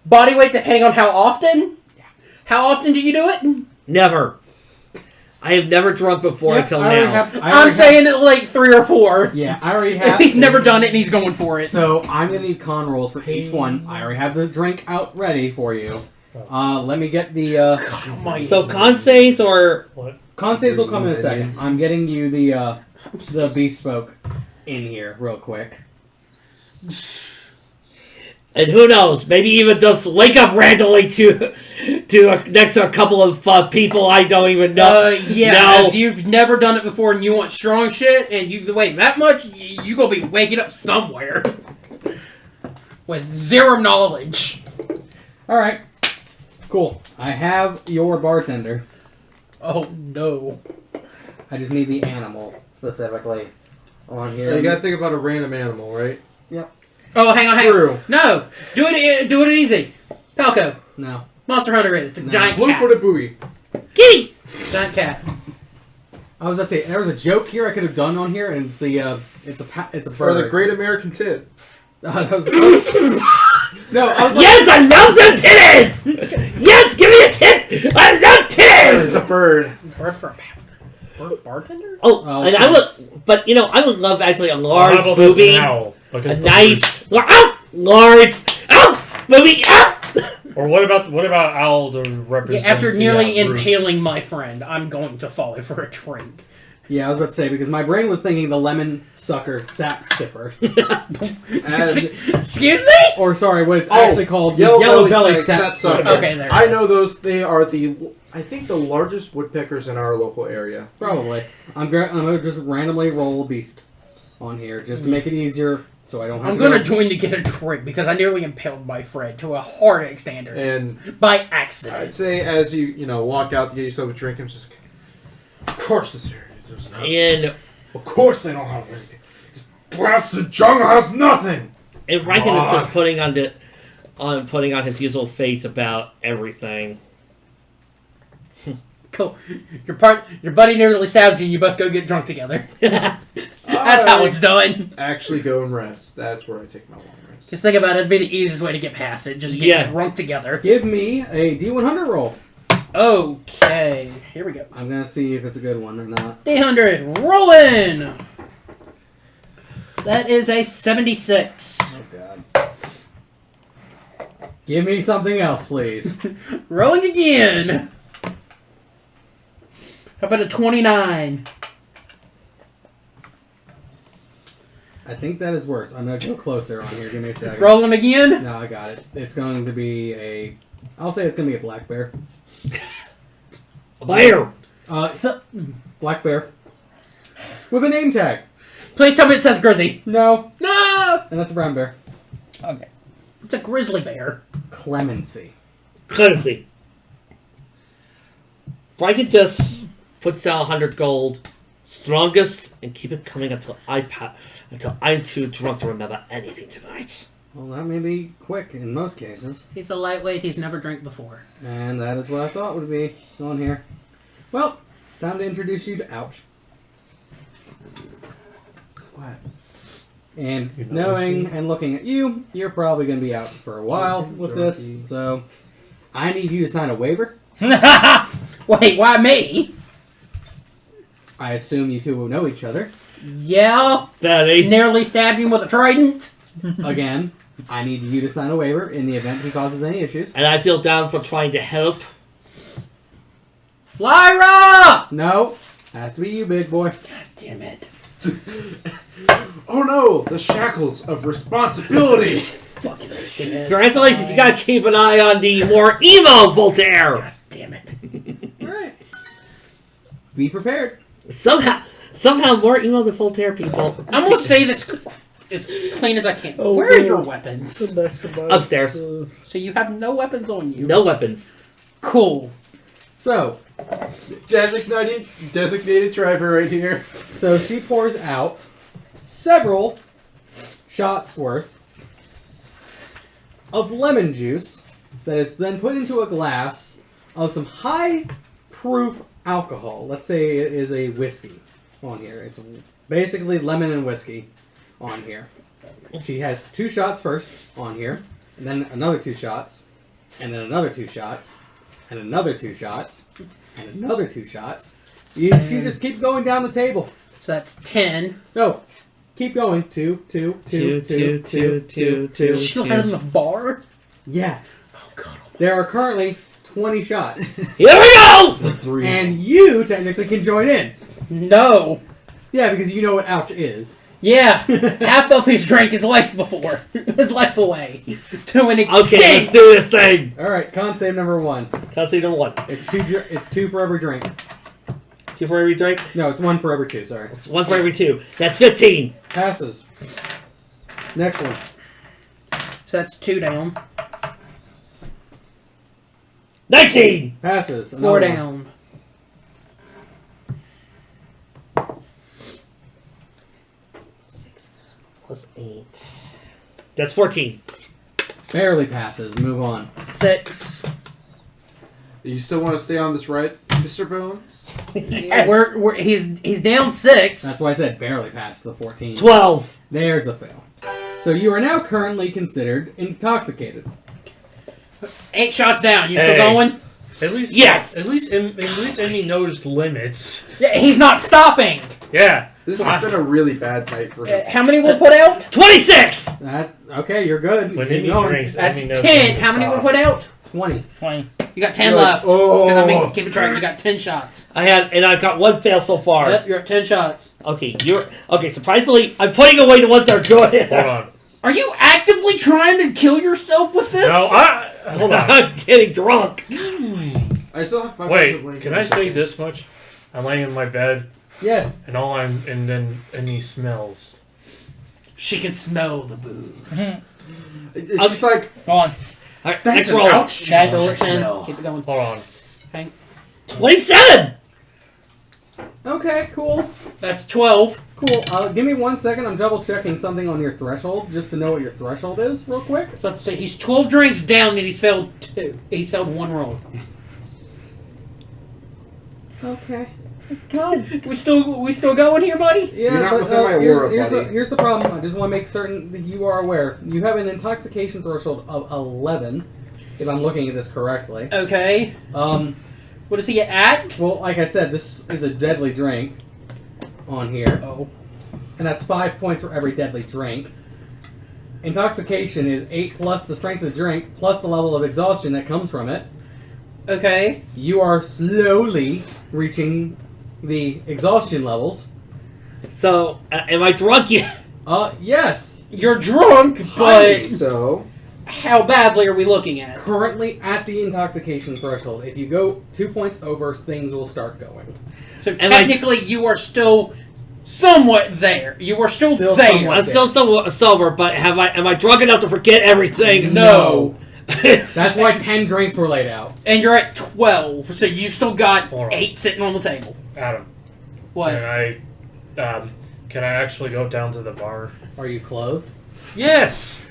body weight depending on how often. How often do you do it? Never. I have never drunk before until now. I'm saying it like 3 or 4. Yeah, I already have. He's never done it and he's going for it. So I'm gonna need con rolls for each one. I already have the drink out ready for you. Let me get the. So con saves or What? Con saves will come in a second. I'm getting you the bespoke in here real quick. and who knows, maybe even just wake up randomly to next to a couple of people I don't even know. Yeah, No. if you've never done it before and you want strong shit and you weigh that much, you gonna be waking up somewhere with zero knowledge. All right. Cool. I have your bartender. Oh no. I just need the animal specifically on here. You gotta think about a random animal, right? Yep. Oh, hang on. True. No, do it easy. Palco, No. Monster Hunter. It's a No. giant cat. Blue-footed buoy. Kitty! Giant cat. I was about to say there was a joke here I could have done on here, and it's it's a Or bird. the Great American Tit. That was- no, I was like, Yes, I love them titties! Yes, give me a tit! I love It's titties! a bird. Bird for a bartender? Oh, Oh, and okay. I would, but I would love actually a How large about this booby. now? Because A the nice, large, booby, Or what about Owl to Yeah, represent? after nearly the, roost? impaling my friend, I'm going to follow for a drink. yeah, I was about to say because my brain was thinking the lemon sucker sap sipper, Excuse me? or sorry, what it's actually called, the Yellow yellow belly belly sap sucker. sucker. Okay, there it I is. know those. They are I think the largest woodpeckers in our local area. Probably. I'm gonna just randomly roll a beast on here just to make it easier, so I don't have. I'm to going to join to get a drink because I nearly impaled my friend to a hard extender And by I'd accident. say as you walk out to get yourself a drink, I'm just like, of course there's not. and Of course they don't have anything. This blasted jungle has nothing. Raiken is just putting on his usual face about everything. Cool. Your buddy nearly stabs you and you both go get drunk together. That's how it's done. Actually go and rest. That's where I take my long Just think about it. It'd be the easiest way to get past it. Just get drunk together. Give me a D100 roll. Okay. Here we go. I'm going to see if it's a good one or not. D100. Rolling! That is a 76. Oh, God. Give me something else, please. Rolling again. How about a 29? I think that is worse. I'm going to go closer on here. Give me a second. Rolling again? No, I got it. It's going to be a... I'll say it's going to be a black bear. A bear! Black bear. With a name tag. Please tell me it says Grizzly. No. No! And that's a brown bear. Okay. It's a grizzly bear. Clemency. Clemency. Raiken just puts down 100 gold. Strongest, and keep it coming until I'm too drunk to remember anything tonight. Well, that may be quick in most cases. He's a lightweight. He's never drank before. And that is what I thought would be on here. Well, time to introduce you to Ouch. What? And knowing and looking at you, you're probably going to be out for a while with this. So, I need you to sign a waiver. Wait, why me? I assume you two will know each other. Yeah. Daddy. Nearly stabbed him with a trident. Again, I need you to sign a waiver in the event he causes any issues. And I feel down for trying to help. Lyra! No. Has to be you, big boy. God damn it. Oh no! The shackles of responsibility! Fucking shit. Congratulations, you gotta keep an eye on the more emo Voltaire! God damn it. Alright. Be prepared. Somehow more emo than Voltaire people. I'm gonna say this as clean as I can. Oh, Where are no. your weapons? Upstairs. So you have no weapons on you? No weapons. Cool. So, Designated driver right here. So she pours out several shots worth of lemon juice that is then put into a glass of some high proof alcohol. Let's say it is a whiskey on here. It's basically lemon and whiskey on here. She has 2 shots first on here, and then another 2 shots, and then another 2 shots, and another 2 shots, and another 2 shots. She just keeps going down the table. So that's 10. No, keep going. 2, 2, 2, 2, 2, 2, 2. She don't have in the bar? Yeah. Oh, God. There are currently 20 shots. Here we go! 3. And you technically can join in. No. Yeah, because you know what ouch is. Yeah. Half of his drank his life before. His life away. To an extent. Okay, let's do this thing! Alright, con save number 1. Concept number 1. It's 2 for every drink. 2 for every drink? No, it's 1 for every 2, sorry. It's 1 for every 2. That's 15. Passes. Next one. So that's 2 down. 19! Passes. 4 Another one. down. Plus 8. That's 14. Barely passes. Move on. 6. You still want to stay on this ride, Mr. Bones? Yes. He's down 6. That's why I said barely passed the 14. 12. There's the fail. So you are now currently considered intoxicated. 8 shots down. You Hey. still going? At least, Yes! At least Emmy knows limits. Yeah, he's not stopping. Yeah. This has been a really bad night for him. How many were put out? 26! Okay, you're good. When Keep Emmy going. drinks, That's Emmy knows 10. when to How many were stop. put out? 20. 20. You got 10 You're like, left. oh. 'Cause I mean, keep track. You got 10 shots. I've got 1 fail so far. Yep, you're at 10 shots. Okay, surprisingly, I'm putting away the ones that are good. Hold on. Are you actively trying to kill yourself with this? No, hold on. I'm getting drunk. I still have 5 Wait, can I say this much? I'm laying in my bed, Yes. and then he smells. She can smell the booze. It's just like, Go on. Alright, That's next an roll. ouch. Guys, still at 10. Keep it going. Hold on. 27! Okay, cool. That's 12. Cool. Give me 1 second. I'm double checking something on your threshold just to know what your threshold is real quick. I was about to say, he's 12 drinks down and he's failed 2. He's failed 1 roll. Okay. God. We still going here, buddy? Yeah, You're not but within my aura, buddy. here's the problem. I just want to make certain that you are aware. You have an intoxication threshold of 11, if I'm looking at this correctly. Okay. What is he at? Well, like I said, this is a deadly drink on here. Oh. And that's 5 points for every deadly drink. Intoxication is 8 plus the strength of the drink, plus the level of exhaustion that comes from it. Okay. You are slowly reaching the exhaustion levels. So, am I drunk yet? Yes. You're drunk, but So, how badly are we looking at? Currently at the intoxication threshold. If you go 2 points over, things will start going. So technically, you are still somewhat there. You are still Still there. somewhat. I'm still somewhat sober, but am I drunk enough to forget everything? No. That's why 10 drinks were laid out. And you're at 12, so you still got Hold on. 8 sitting on the table. Adam, What? can I actually go down to the bar? Are you clothed? Yes!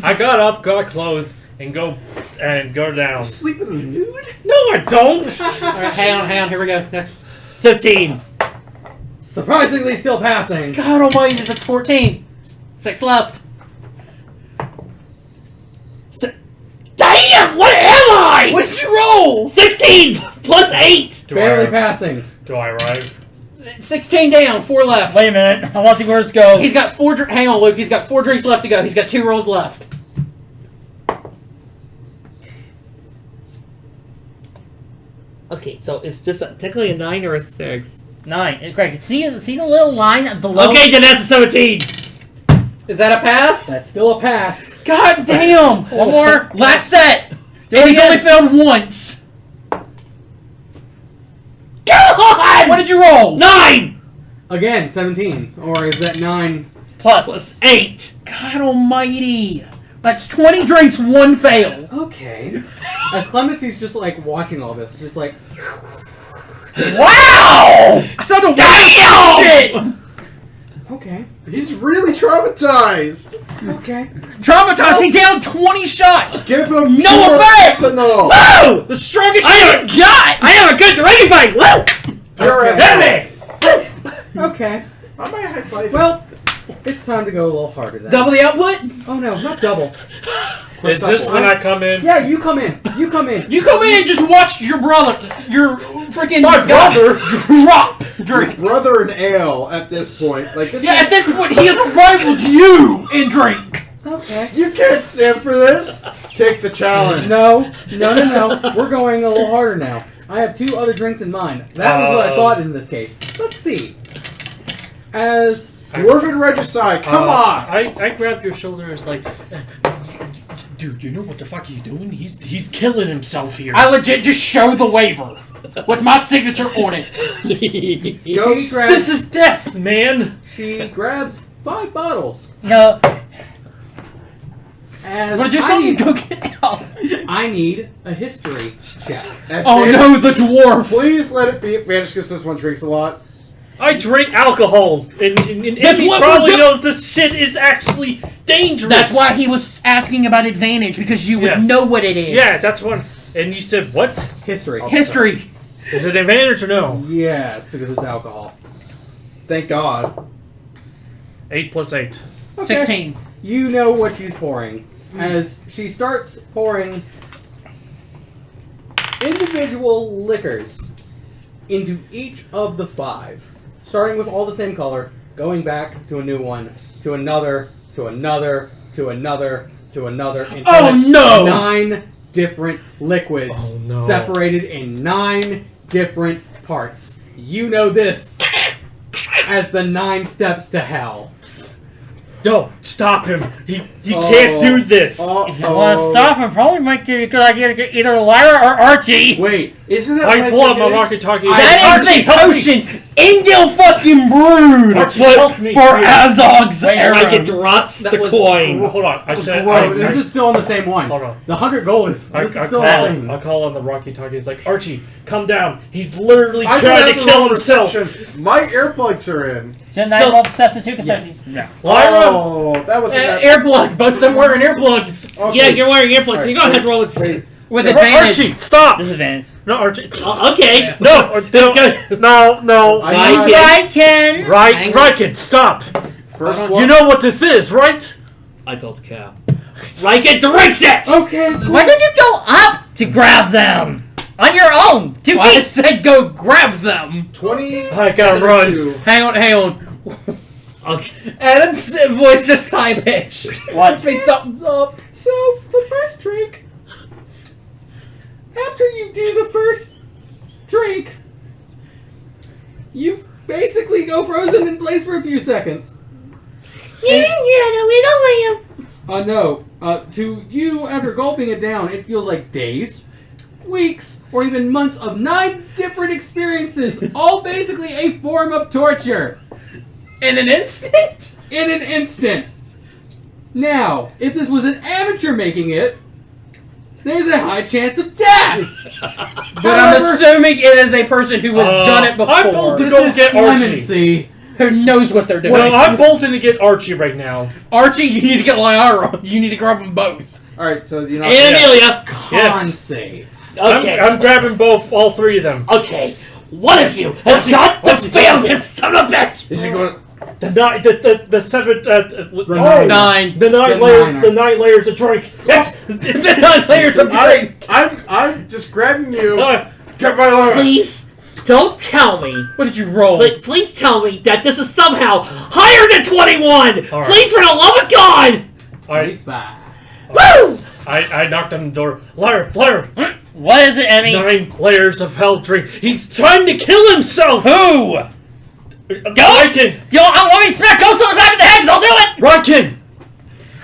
I got up, got clothed, and go down. sleep in the nude? No, I don't! Alright, hang on, here we go. Next. 15. Surprisingly still passing. God almighty, that's 14. 6 left. Damn! What am I? What did you roll? 16 plus 8. Barely passing. Do I arrive? 16 down, 4 left. Wait a minute. I want to see where it's go. He's got 4 hang on, Luke. He's got 4 drinks left to go. He's got 2 rolls left. Okay, so is this technically a 9 or a 6? 9. Greg, see the little line below? Okay, then that's a 17. Is that a pass? That's still a pass. God damn! One more. Last set. Do And it he's only again. failed once. God! What did you roll? 9 Again, 17. Or is that 9? plus 8. God almighty. That's 20 drinks, 1 fail. Okay. As Clemency's just like watching all this, just like, Wow! I saw the Damn! okay, He's really traumatized. okay. Traumatized. He down 20 shots. Give him No pure effect! ethanol. Woo! The strongest I shit am- he's got. I have a good drinking fight! Woo! Pure Hit ethanol. me! Okay. I might high five. Well, it's time to go a little harder then. Double the output? Oh no, not double. Is this when I come in? Yeah, you come in. You come in. You come in and just watch your freaking My brother! drop drinks. Brother and ale at this point. Like this. Yeah, is- at this point, he has rivaled you in drink. Okay. You can't stand for this. Take the challenge. No. We're going a little harder now. I have 2 other drinks in mind. That was what I thought in this case. Let's see. As Dwarven Regicide, come on. I grabbed your shoulder and was like, dude, you know what the fuck he's doing? He's killing himself here. I legit just show the waiver with my signature on it. she grabs, This is death, man. she grabs 5 bottles. No. As Want to do I something? need, Go get out. I need a history check. Oh no, the dwarf. Please let it be advantage because this one drinks a lot. I drink alcohol, and That's Emmy what probably we're knows this shit is actually dangerous. That's why he was asking about advantage, because you would Yeah. know what it is. Yeah, that's one. And you said what? History. History. Is it advantage or no? Yes, because it's alcohol. Thank God. 8 plus 8. Okay. 16. You know what she's pouring. As she starts pouring individual liquors into each of the 5. Starting with all the same color, going back to a new one, to another, to another, to another, to another, until Oh, it's no! 9 different liquids Oh, no. separated in 9 different parts. You know this as the 9 steps to hell. No, stop him. He can't do this. If you want to stop him, probably might give you a good idea to get either Lyra or Archie. Wait, Isn't that I like pull up it my is? walkie-talkie. That is Archie, the help me. potion Indil fucking brewed Archie, help me. for Azog's era. Like it drops That the was- coin. Hold on. I said. Whoa, this is still on the same one. Hold on. The 100 gold is I this is still the same. call on the walkie-talkie. It's like, Archie, come down. He's literally I trying to have the kill wrong himself. reception. My earplugs are in. Shouldn't I roll possessive too? Because yeah. Lyra, Oh, that was Earplugs. Both of them wearing earplugs. Okay. Yeah, you're wearing earplugs, so Alright, you go ahead and roll it. wait. With advantage. Archie, stop! Disadvantage. No, Archie. Okay. Yeah. No, no. Raiken! Raiken, stop! First You one. know what this is, right? I don't care. Raiken drinks it! Okay. Why did you go up to grab them? On your own! 2 Well, I feet! said go grab them. 20. I gotta run. Hang on. Okay. Adam's voice just high pitched. What? Which means something's up. So, the first drink. After you do the first drink, you basically go frozen in place for a few seconds. No. To you, after gulping it down, it feels like days, weeks, or even months of 9 different experiences, all basically a form of torture. In an instant? In an instant. Now, if this was an amateur making it, there's a high chance of death. But I'm assuming it is a person who has done it before. I'm bold to This go is get Archie. clemency. Who knows what they're doing. Well, I'm bolting to get Archie right now. Archie, you need to get Lyra. You need to grab them both. Alright, so you know. And Amelia. Con Yes. save. Okay. I'm grabbing all 3 of them. Okay. One of you has got to fail this son of a bitch! Is he going? The 9 9. The 9 The layers. niner. The 9 layers of drink. Yes. It's been 9 layers of drink. I'm just grabbing you. Uh, Get my Lyra. Please don't tell me. What did you roll? Please tell me that this is somehow higher than 21! All right. Please, for the love of God! all right. Bye. Woo! I knocked on the door. Lyra. What is it, Emmy? 9 layers of hell drink. He's trying to kill himself. Who? Ghost. Yo, I want me to smack Ghost on the back of the head, 'cause I'll do it! Raiken.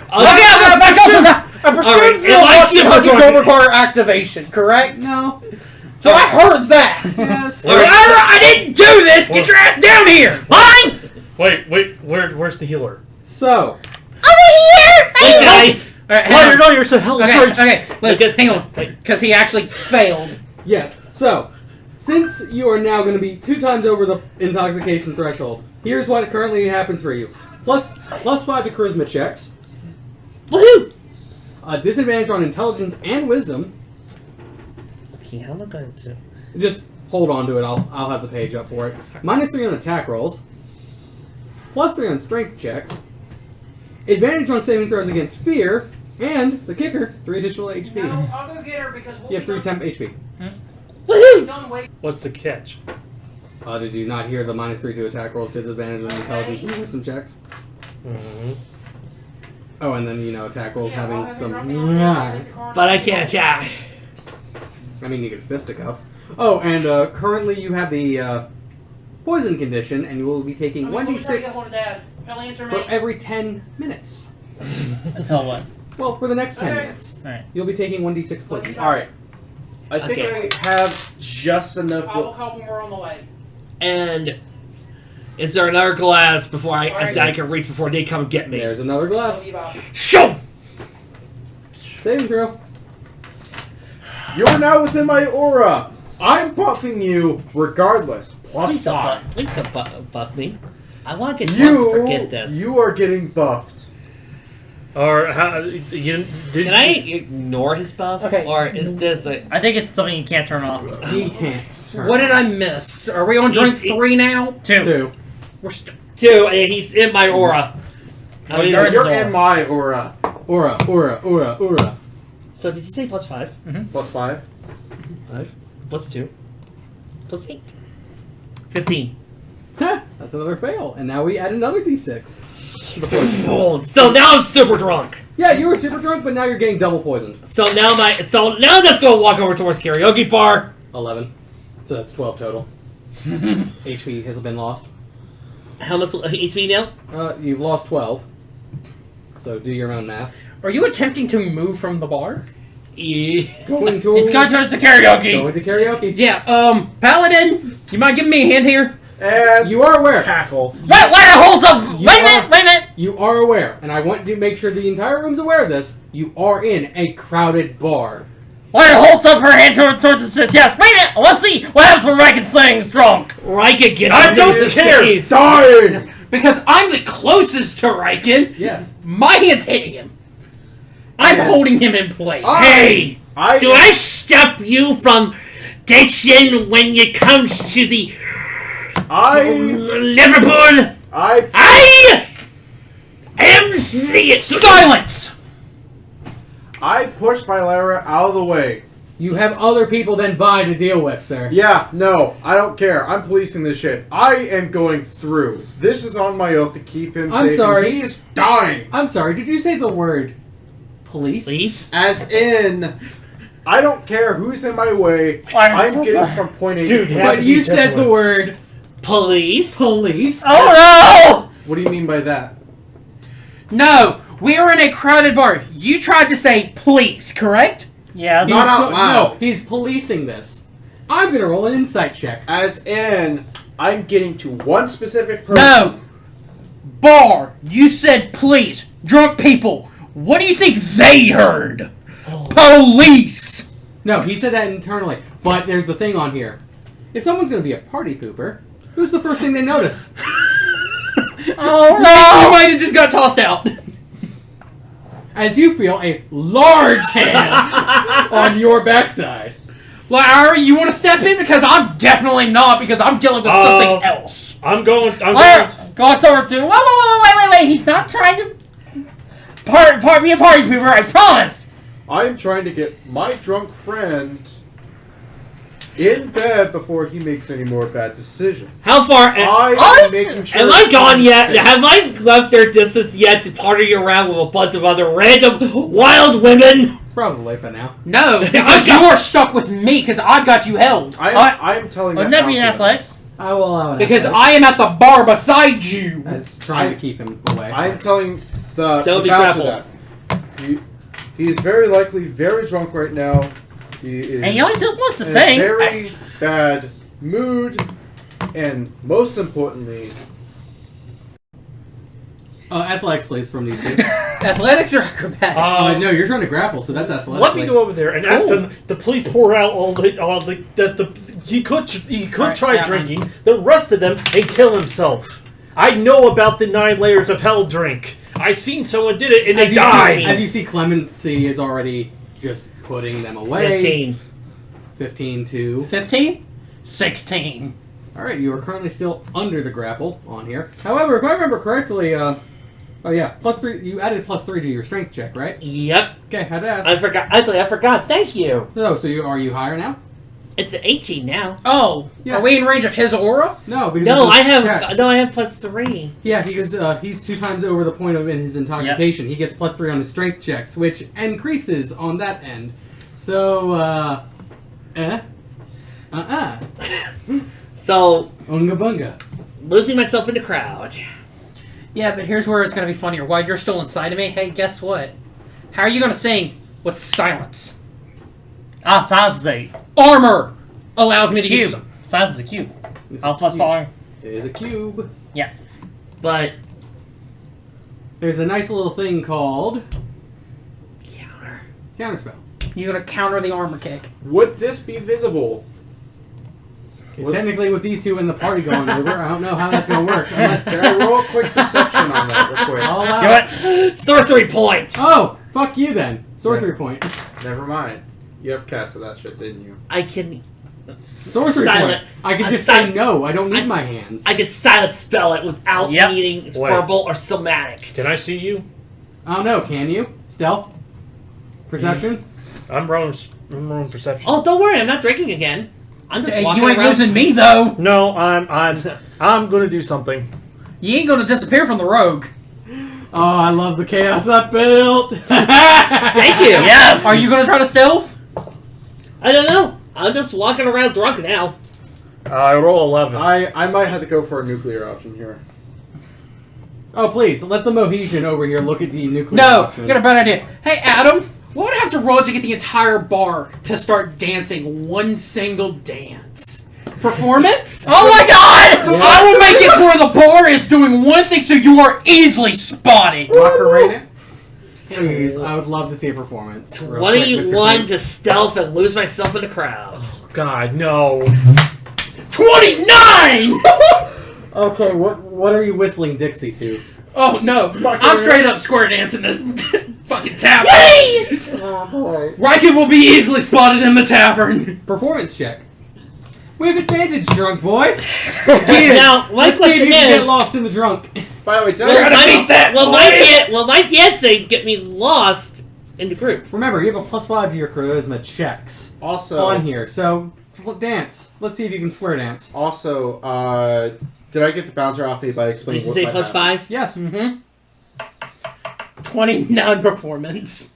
Okay, I'm gonna smack Ghost on the I presume Alright, your am I walkie super talkie drunk? don't require activation, correct? No. So I heard that. Yes. Lyra, I didn't do this! Get your ass down here! Fine! Wait. Where's the healer? So, Hey guys! Alright, hang Lyra, on. no, you're so hell Okay, drink. okay. Look, Because- hang on. Because he actually failed. yes. So, since you are now going to be 2 times over the intoxication threshold, here's what currently happens for you. Plus 5 to charisma checks. Woohoo! A disadvantage on intelligence and wisdom. Okay, how am I going to... Just hold on to it. I'll have the page up for it. -3 on attack rolls. +3 on strength checks. Advantage on saving throws against fear. And, the kicker, 3 additional HP. I'll go get her because we'll You have 3 temp HP. Woohoo! done waiting. What's the catch? Did you not hear the -3 to attack rolls, disadvantage on intelligence and wisdom checks? Mm-hmm. Oh, and then, attack rolls having some... But I can't attack. I mean, you can fisticuffs. Oh, and currently you have the poison condition, and you will be taking 1d6 for every 10 minutes. Until what? Well, for the next 10 Okay. minutes. Alright. You'll be taking 1d6 poison. Alright. I think Okay. I have just enough. I will help when we're on the way. And is there another glass before I Alright. can reach before they come get me? There's another glass. Show! Saving throw. You're now within my aura. I'm buffing you regardless. Please don't +5. Please don't buff me. I want to get drunk to forget this. You are getting buffed. Or how you did? Can I ignore his buff? Okay. Or is this a... I think it's something you can't turn off. He can't. turn. What did I miss? Are we on drink 3 now? 2. 2. We're 2, and he's in my aura. I mean, You're in You're his aura. in my aura. Aura. so did you say +5? +5. 5. +2. +8. 15. That's another fail. And now we add another d6. So now I'm super drunk. Yeah, you were super drunk, but now you're getting double poisoned. So now let's go walk over towards karaoke bar. 11. So that's 12 total. HP has been lost. How much HP now? You've lost 12. So do your own math. Are you attempting to move from the bar? Yeah. Going to He's going towards the karaoke! Going to karaoke. Yeah, Paladin, you mind giving me a hand here? And You are aware. tackle. Wait, hold up! You Wait a minute! You are aware, and I want to make sure the entire room's aware of this. You are in a crowded bar. Lyra holds up her hand towards his chest. Wait a minute! Let's see what happens when Raiken sings drunk. Raiken gets I into don't his care. face. Dying! Because I'm the closest to Raiken. Yes. My hand's hitting him. I'm Yeah. holding him in place. Hey! Do I stop you from diction when it comes to the Liverpool? I am seeing Silence! I pushed Vylyra out of the way. You have other people than Vi to deal with, sir. Yeah, no, I don't care. I'm policing this shit. I am going through. This is on my oath to keep him I'm safe. sorry. He is dying. I'm sorry, did you say the word police? Please? As in, I don't care who's in my way. I'm getting from point A Dude, to yeah. point But you said the word Police? police. Oh What do you mean by that? No, we are in a crowded bar. You tried to say please, correct? no! Yeah, He's Not out loud. No, he's policing this. I'm gonna roll an insight check. As in, I'm getting to one specific person. No. Bar, you said please. Drunk people, what do you think they heard? Police! No, he said that internally. But there's the thing on here. If someone's gonna be a party pooper, who's the first thing they notice? Oh You might have just got tossed out. As you feel a large hand on your backside. Lyra, you want to step in? Because I'm definitely not, because I'm dealing with something else. I'm going. Lyra, go over to. Wait! He's not trying to be a party pooper. I promise. I'm trying to get my drunk friend in bed before he makes any more bad decisions. How far? I'm making sure. Am I gone he's yet? safe. Have I left their distance yet to party around with a bunch of other random wild women? Probably by now. No, because you are stuck with me, because I've got you held. I'm telling that. Wouldn't that be an counselor. athletics? I will allow it. Because I am at the bar beside you. As trying to keep him away. I'm telling the Don't be bouncer that. He is very likely very drunk right now. He is And he always just wants to in a sing. very bad mood, and most importantly, athletics, please, from these two. Athletics or acrobatics? No, you're trying to grapple, so that's athletic. Let me go over there and ask them to please pour out all the he could Right, try yeah, drinking the rest of them and kill himself. I know about the 9 layers of hell drink. I seen someone did it and they died. As you see, Clemency is already just putting them away. 15. 15 to... 15? 16. Alright, you are currently still under the grapple on here. However, if I remember correctly, oh yeah, +3, you added +3 to your strength check, right? Yep. Okay, had to ask. I forgot. Actually, I forgot. Thank you. No, so are you higher now? It's 18 now. Oh, Yeah. are we in range of his aura? No, because No, of I those have. checks. No, I have +3. Yeah, because he's 2 times over the point of in his intoxication. He gets +3 on his strength checks, which increases on that end. So, So Unga bunga. losing myself in the crowd. Yeah, but here's where it's going to be funnier. While you're still inside of me, hey, guess what? How are you going to sing with silence? Silence is a Armor allows me to use cube. Silence is a cube. It's I'll a plus cube. following. It is a cube. Yeah. But There's a nice little thing called counter. counterspell. You're going to counter the armor kick. would this be visible? Technically, with these two in the party going over, I don't know how that's going to work. Unless Can I roll a quick perception on that real quick? I'll allow Do it. Sorcery points. Oh, fuck you then. Sorcery point. Never mind. You have casted that shit, didn't you? I can. Sorcery Silent. point. I could I'm just silent. say no. I don't need I- my hands. I can silent spell it without Yep. needing Wait. verbal or somatic. Can I see you? I don't know. Can you? Stealth? Perception? I'm rolling perception. Oh, don't worry. I'm not drinking again. I'm just Hey, walking you ain't around. losing me, though. No, I'm gonna do something. You ain't going to disappear from the rogue. Oh, I love the chaos I built. Thank you. Yes. Are you going to try to stealth? I don't know. I'm just walking around drunk now. I roll 11. I might have to go for a nuclear option here. Oh, please, let the Mohesian over here look at the nuclear No, option. I got a bad idea. Hey, Adam, what would I have to roll to get the entire bar to start dancing one single dance? Performance? Oh my god! I will make it to where the bar is doing one thing so you are easily spotted. Macarena? Please, I would love to see a performance. Real quick, Mr. 21 King. to stealth and lose myself in the crowd. God, no. 29! Okay, what are you whistling Dixie to? Oh no, I'm straight up square dancing this fucking tap. Oh, Raiken will be easily spotted in the tavern. Performance check. We have advantage, drunk boy. Now, my Let's see if question you can is... get lost in the drunk. By the way, did Well, I my dancing get me lost in the group. Remember, you have a +5 to your charisma checks also on here, so dance. Let's see if you can square dance. Also, did I get the bouncer off me by Did explaining you what say might plus happen? 5? Yes. Mm-hmm. 29 performance.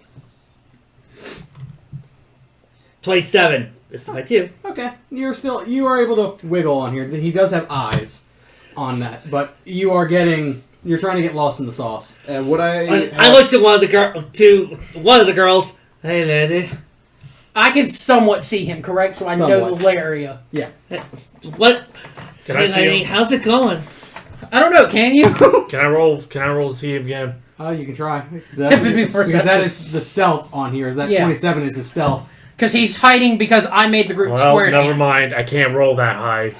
27. This is my 2. Okay. You are able to wiggle on here. He does have eyes on that, but you're trying to get lost in the sauce. And what I looked to one of the girls. Hey, lady. I can somewhat see him, correct? So I know Somewhat. the area. Yeah. What? Can I Hey, see lady, him? how's it going? I don't know, can you? Can I roll to see him again? You can try. It would be Because that is the stealth on here. Is that Yeah. 27 is his stealth. Because he's hiding because I made the group Well, square never dance. mind. I can't roll that high.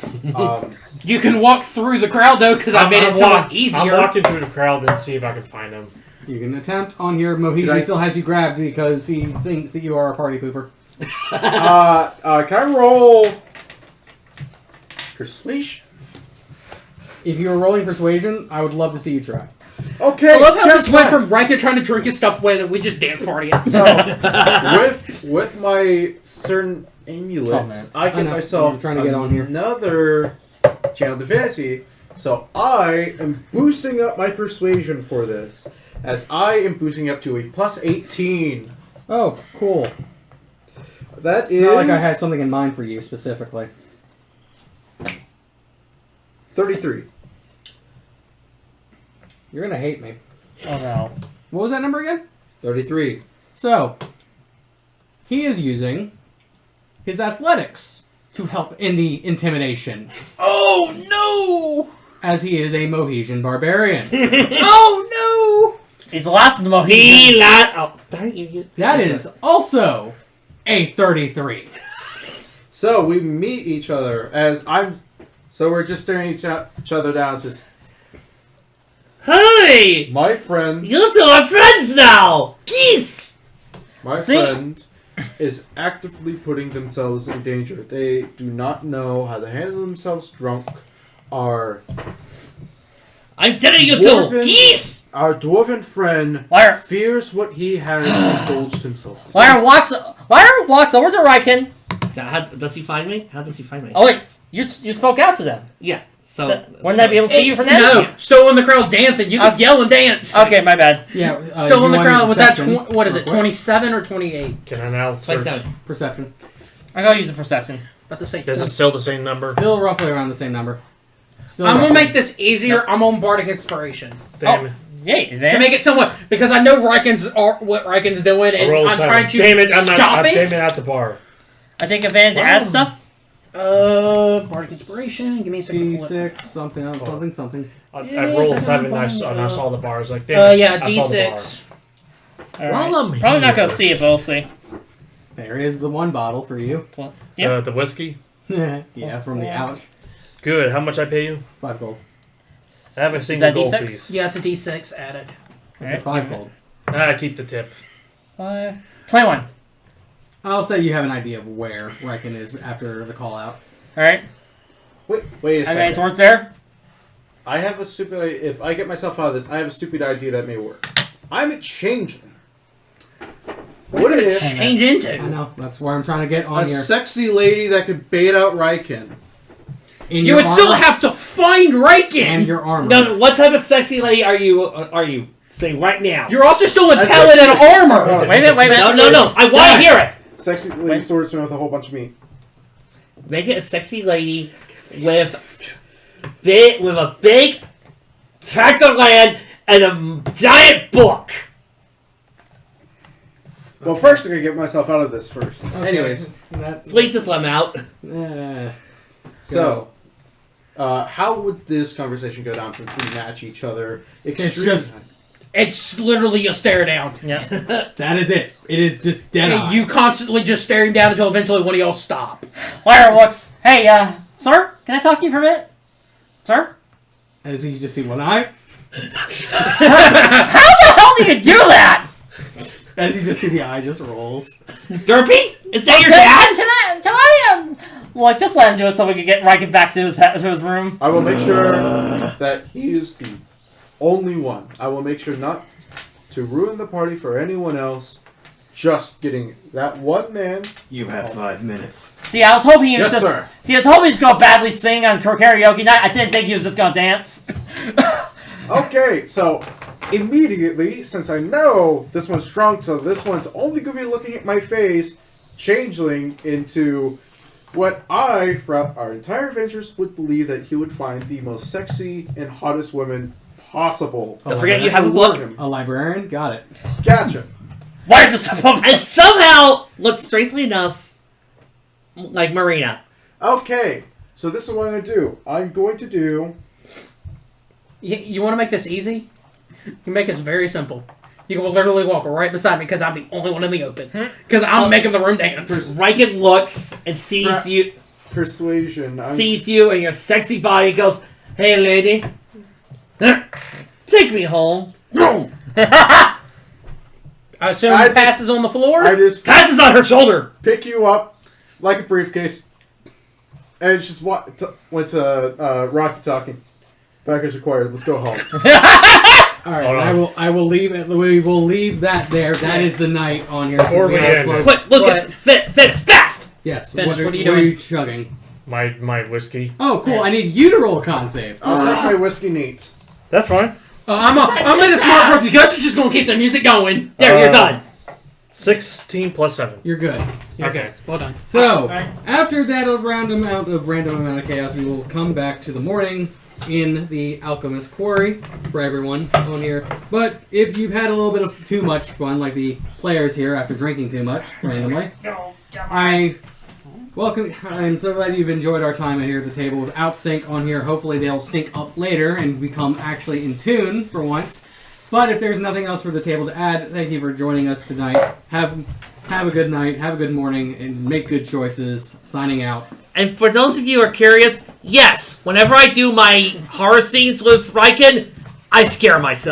You can walk through the crowd, though, because I made it somewhat I'm easier. walking through the crowd and see if I can find him. You can attempt on here. Mohiji Did I- still has you grabbed because he thinks that you are a party pooper. can I roll persuasion? If you were rolling persuasion, I would love to see you try. Okay. I love how guess this went what? from Raiken trying to drink his stuff away that we just dance party it. So, with my certain amulets, I I get know. myself I'm trying to get on here. another channel divinity. So I am boosting up my persuasion for this, as I am boosting up to a plus 18. Oh, cool. That It's is not like I had something in mind for you specifically. 33. You're gonna hate me. Oh, no. What was that number again? 33. So, he is using his athletics to help in the intimidation, Oh, no! as he is a Mohesian barbarian. Oh, He's the last of the Mohicans. He lot. Oh, darn you. That is also a 33. So we meet each other So we're just staring each other down. It's just, Hey! my friend, You two are friends now! Geese! my See? friend is actively putting themselves in danger. They do not know how to handle themselves drunk. Our I'm telling you Dwarven- two! Geese! Our dwarven friend Lyra fears what he has indulged himself. walks over to Raiken. How does he find me? How does he find me? Oh, wait. You spoke out to them. Yeah. So. Wouldn't I be able to see you from there? No, still in the crowd dancing. You can Okay. yell and dance. Okay, my bad. Yeah. Still in the crowd with that, perception. what is it, Real quick. 27 or 28? Can I now search? 27. Perception. I gotta use a perception. About to say Is it still the same number? Still roughly around the same number. Still I'm gonna roughly. make this easier. I'm on Bardic Inspiration. Damn it. Yay, To make it somewhat, because I know what Raiken's doing, I and rolled I'm 7. trying to Damn it, I'm stop damn it it. at the bar. I take advantage to add stuff. Bardic Inspiration. Give me a second. to pull it. D6, something else, something. I Yes, rolled I 7 and I know. saw the bar. I was like, damn it, Yeah, I saw the bar. D6. All right. While I'm Probably not here- gonna see it, but we'll see. There is the one bottle for you. Well, yeah. The whiskey? Yeah, from the ouch. Good. How much I pay you? 5 gold. I have a single that gold D6? piece. Yeah, it's a D6 added. I said 5 gold. I keep the tip. 21. I'll say you have an idea of where Raiken is after the call out. All right. Wait a I made second. towards there. I have a stupid. If I get myself out of this, I have a stupid idea that may work. I'm a changeling. What if Change I into. know, that's where I'm trying to get on a here. sexy lady that could bait out Raiken? In You your would still armor have to find and Raiken. your armor. No, what type of sexy lady are you? Say right now. You're also still in That's Paladin sexy. armor. Wait a minute. No. I want to hear it. Sexy lady swordsman with a whole bunch of meat. Make it a sexy lady with a big tract of land and a giant book. Well, first I'm gonna get myself out of this first. Okay. Anyways, That, Fleece the slim out. so how would this conversation go down since we match each other? It's just It's literally a stare down. Yeah. that is it. It is just dead eye. You constantly just staring down until eventually one of y'all stop. Lyra walks. Hey, sir, can I talk to you for a minute? Sir? As you just see one eye. How the hell do you do that? As you just see the eye just rolls. Derpy? Is that your dad? Can I well, just let him do it so we can get Raiken back to his room. I will make sure that he is the only one. I will make sure not to ruin the party for anyone else. Just getting that one man. You have 5 minutes. See, I was hoping he was Yes, just. sir. See, I was hoping he was gonna badly sing on karaoke night. I didn't think he was just gonna dance. Okay, so immediately, since I know this one's drunk, so this one's only going to be looking at my face, changeling into what I, throughout our entire adventures, would believe that he would find the most sexy and hottest women possible. Don't forget you have a book. A librarian? Got it. Gotcha. Why just And somehow, looks strangely enough, like Marina. Okay, so this is what I'm going to do. I'm going to do... You want to make this easy? You make this very simple. You can literally walk right beside me because I'm the only one in the open. Because I'm making the room dance. Raiken looks and sees you, Persuasion. sees you and your sexy body, goes, "Hey, lady, take me home." I assume I he passes on the floor? I just Passes on her shoulder. pick you up like a briefcase. And it's just went to Rocky talking. Backers required. Let's go home. All right, I will leave it. We will leave that there. That is the night on here. Before we end this. Quick, Lucas, fix fast. Yes. Finish, What what are you what are doing? you chugging? My whiskey. Oh, cool. I need you to roll a con save. I'll take my whiskey neat. That's fine. I'm in the smart person because you're just going to keep the music going. There, you're done. 16 plus 7. You're good. Okay. Well done. So, after that random amount of chaos, we will come back to the morning in the Alchemist Quarry for everyone on here. But if you've had a little bit of too much fun, like the players here after drinking too much randomly, I'm so glad you've enjoyed our time here at the table with Outsync on here. Hopefully they'll sync up later and become actually in tune for once. But if there's nothing else for the table to add, thank you for joining us tonight. Have a good night, have a good morning, and make good choices. Signing out. And for those of you who are curious, yes, whenever I do my horror scenes with Raiken, I scare myself.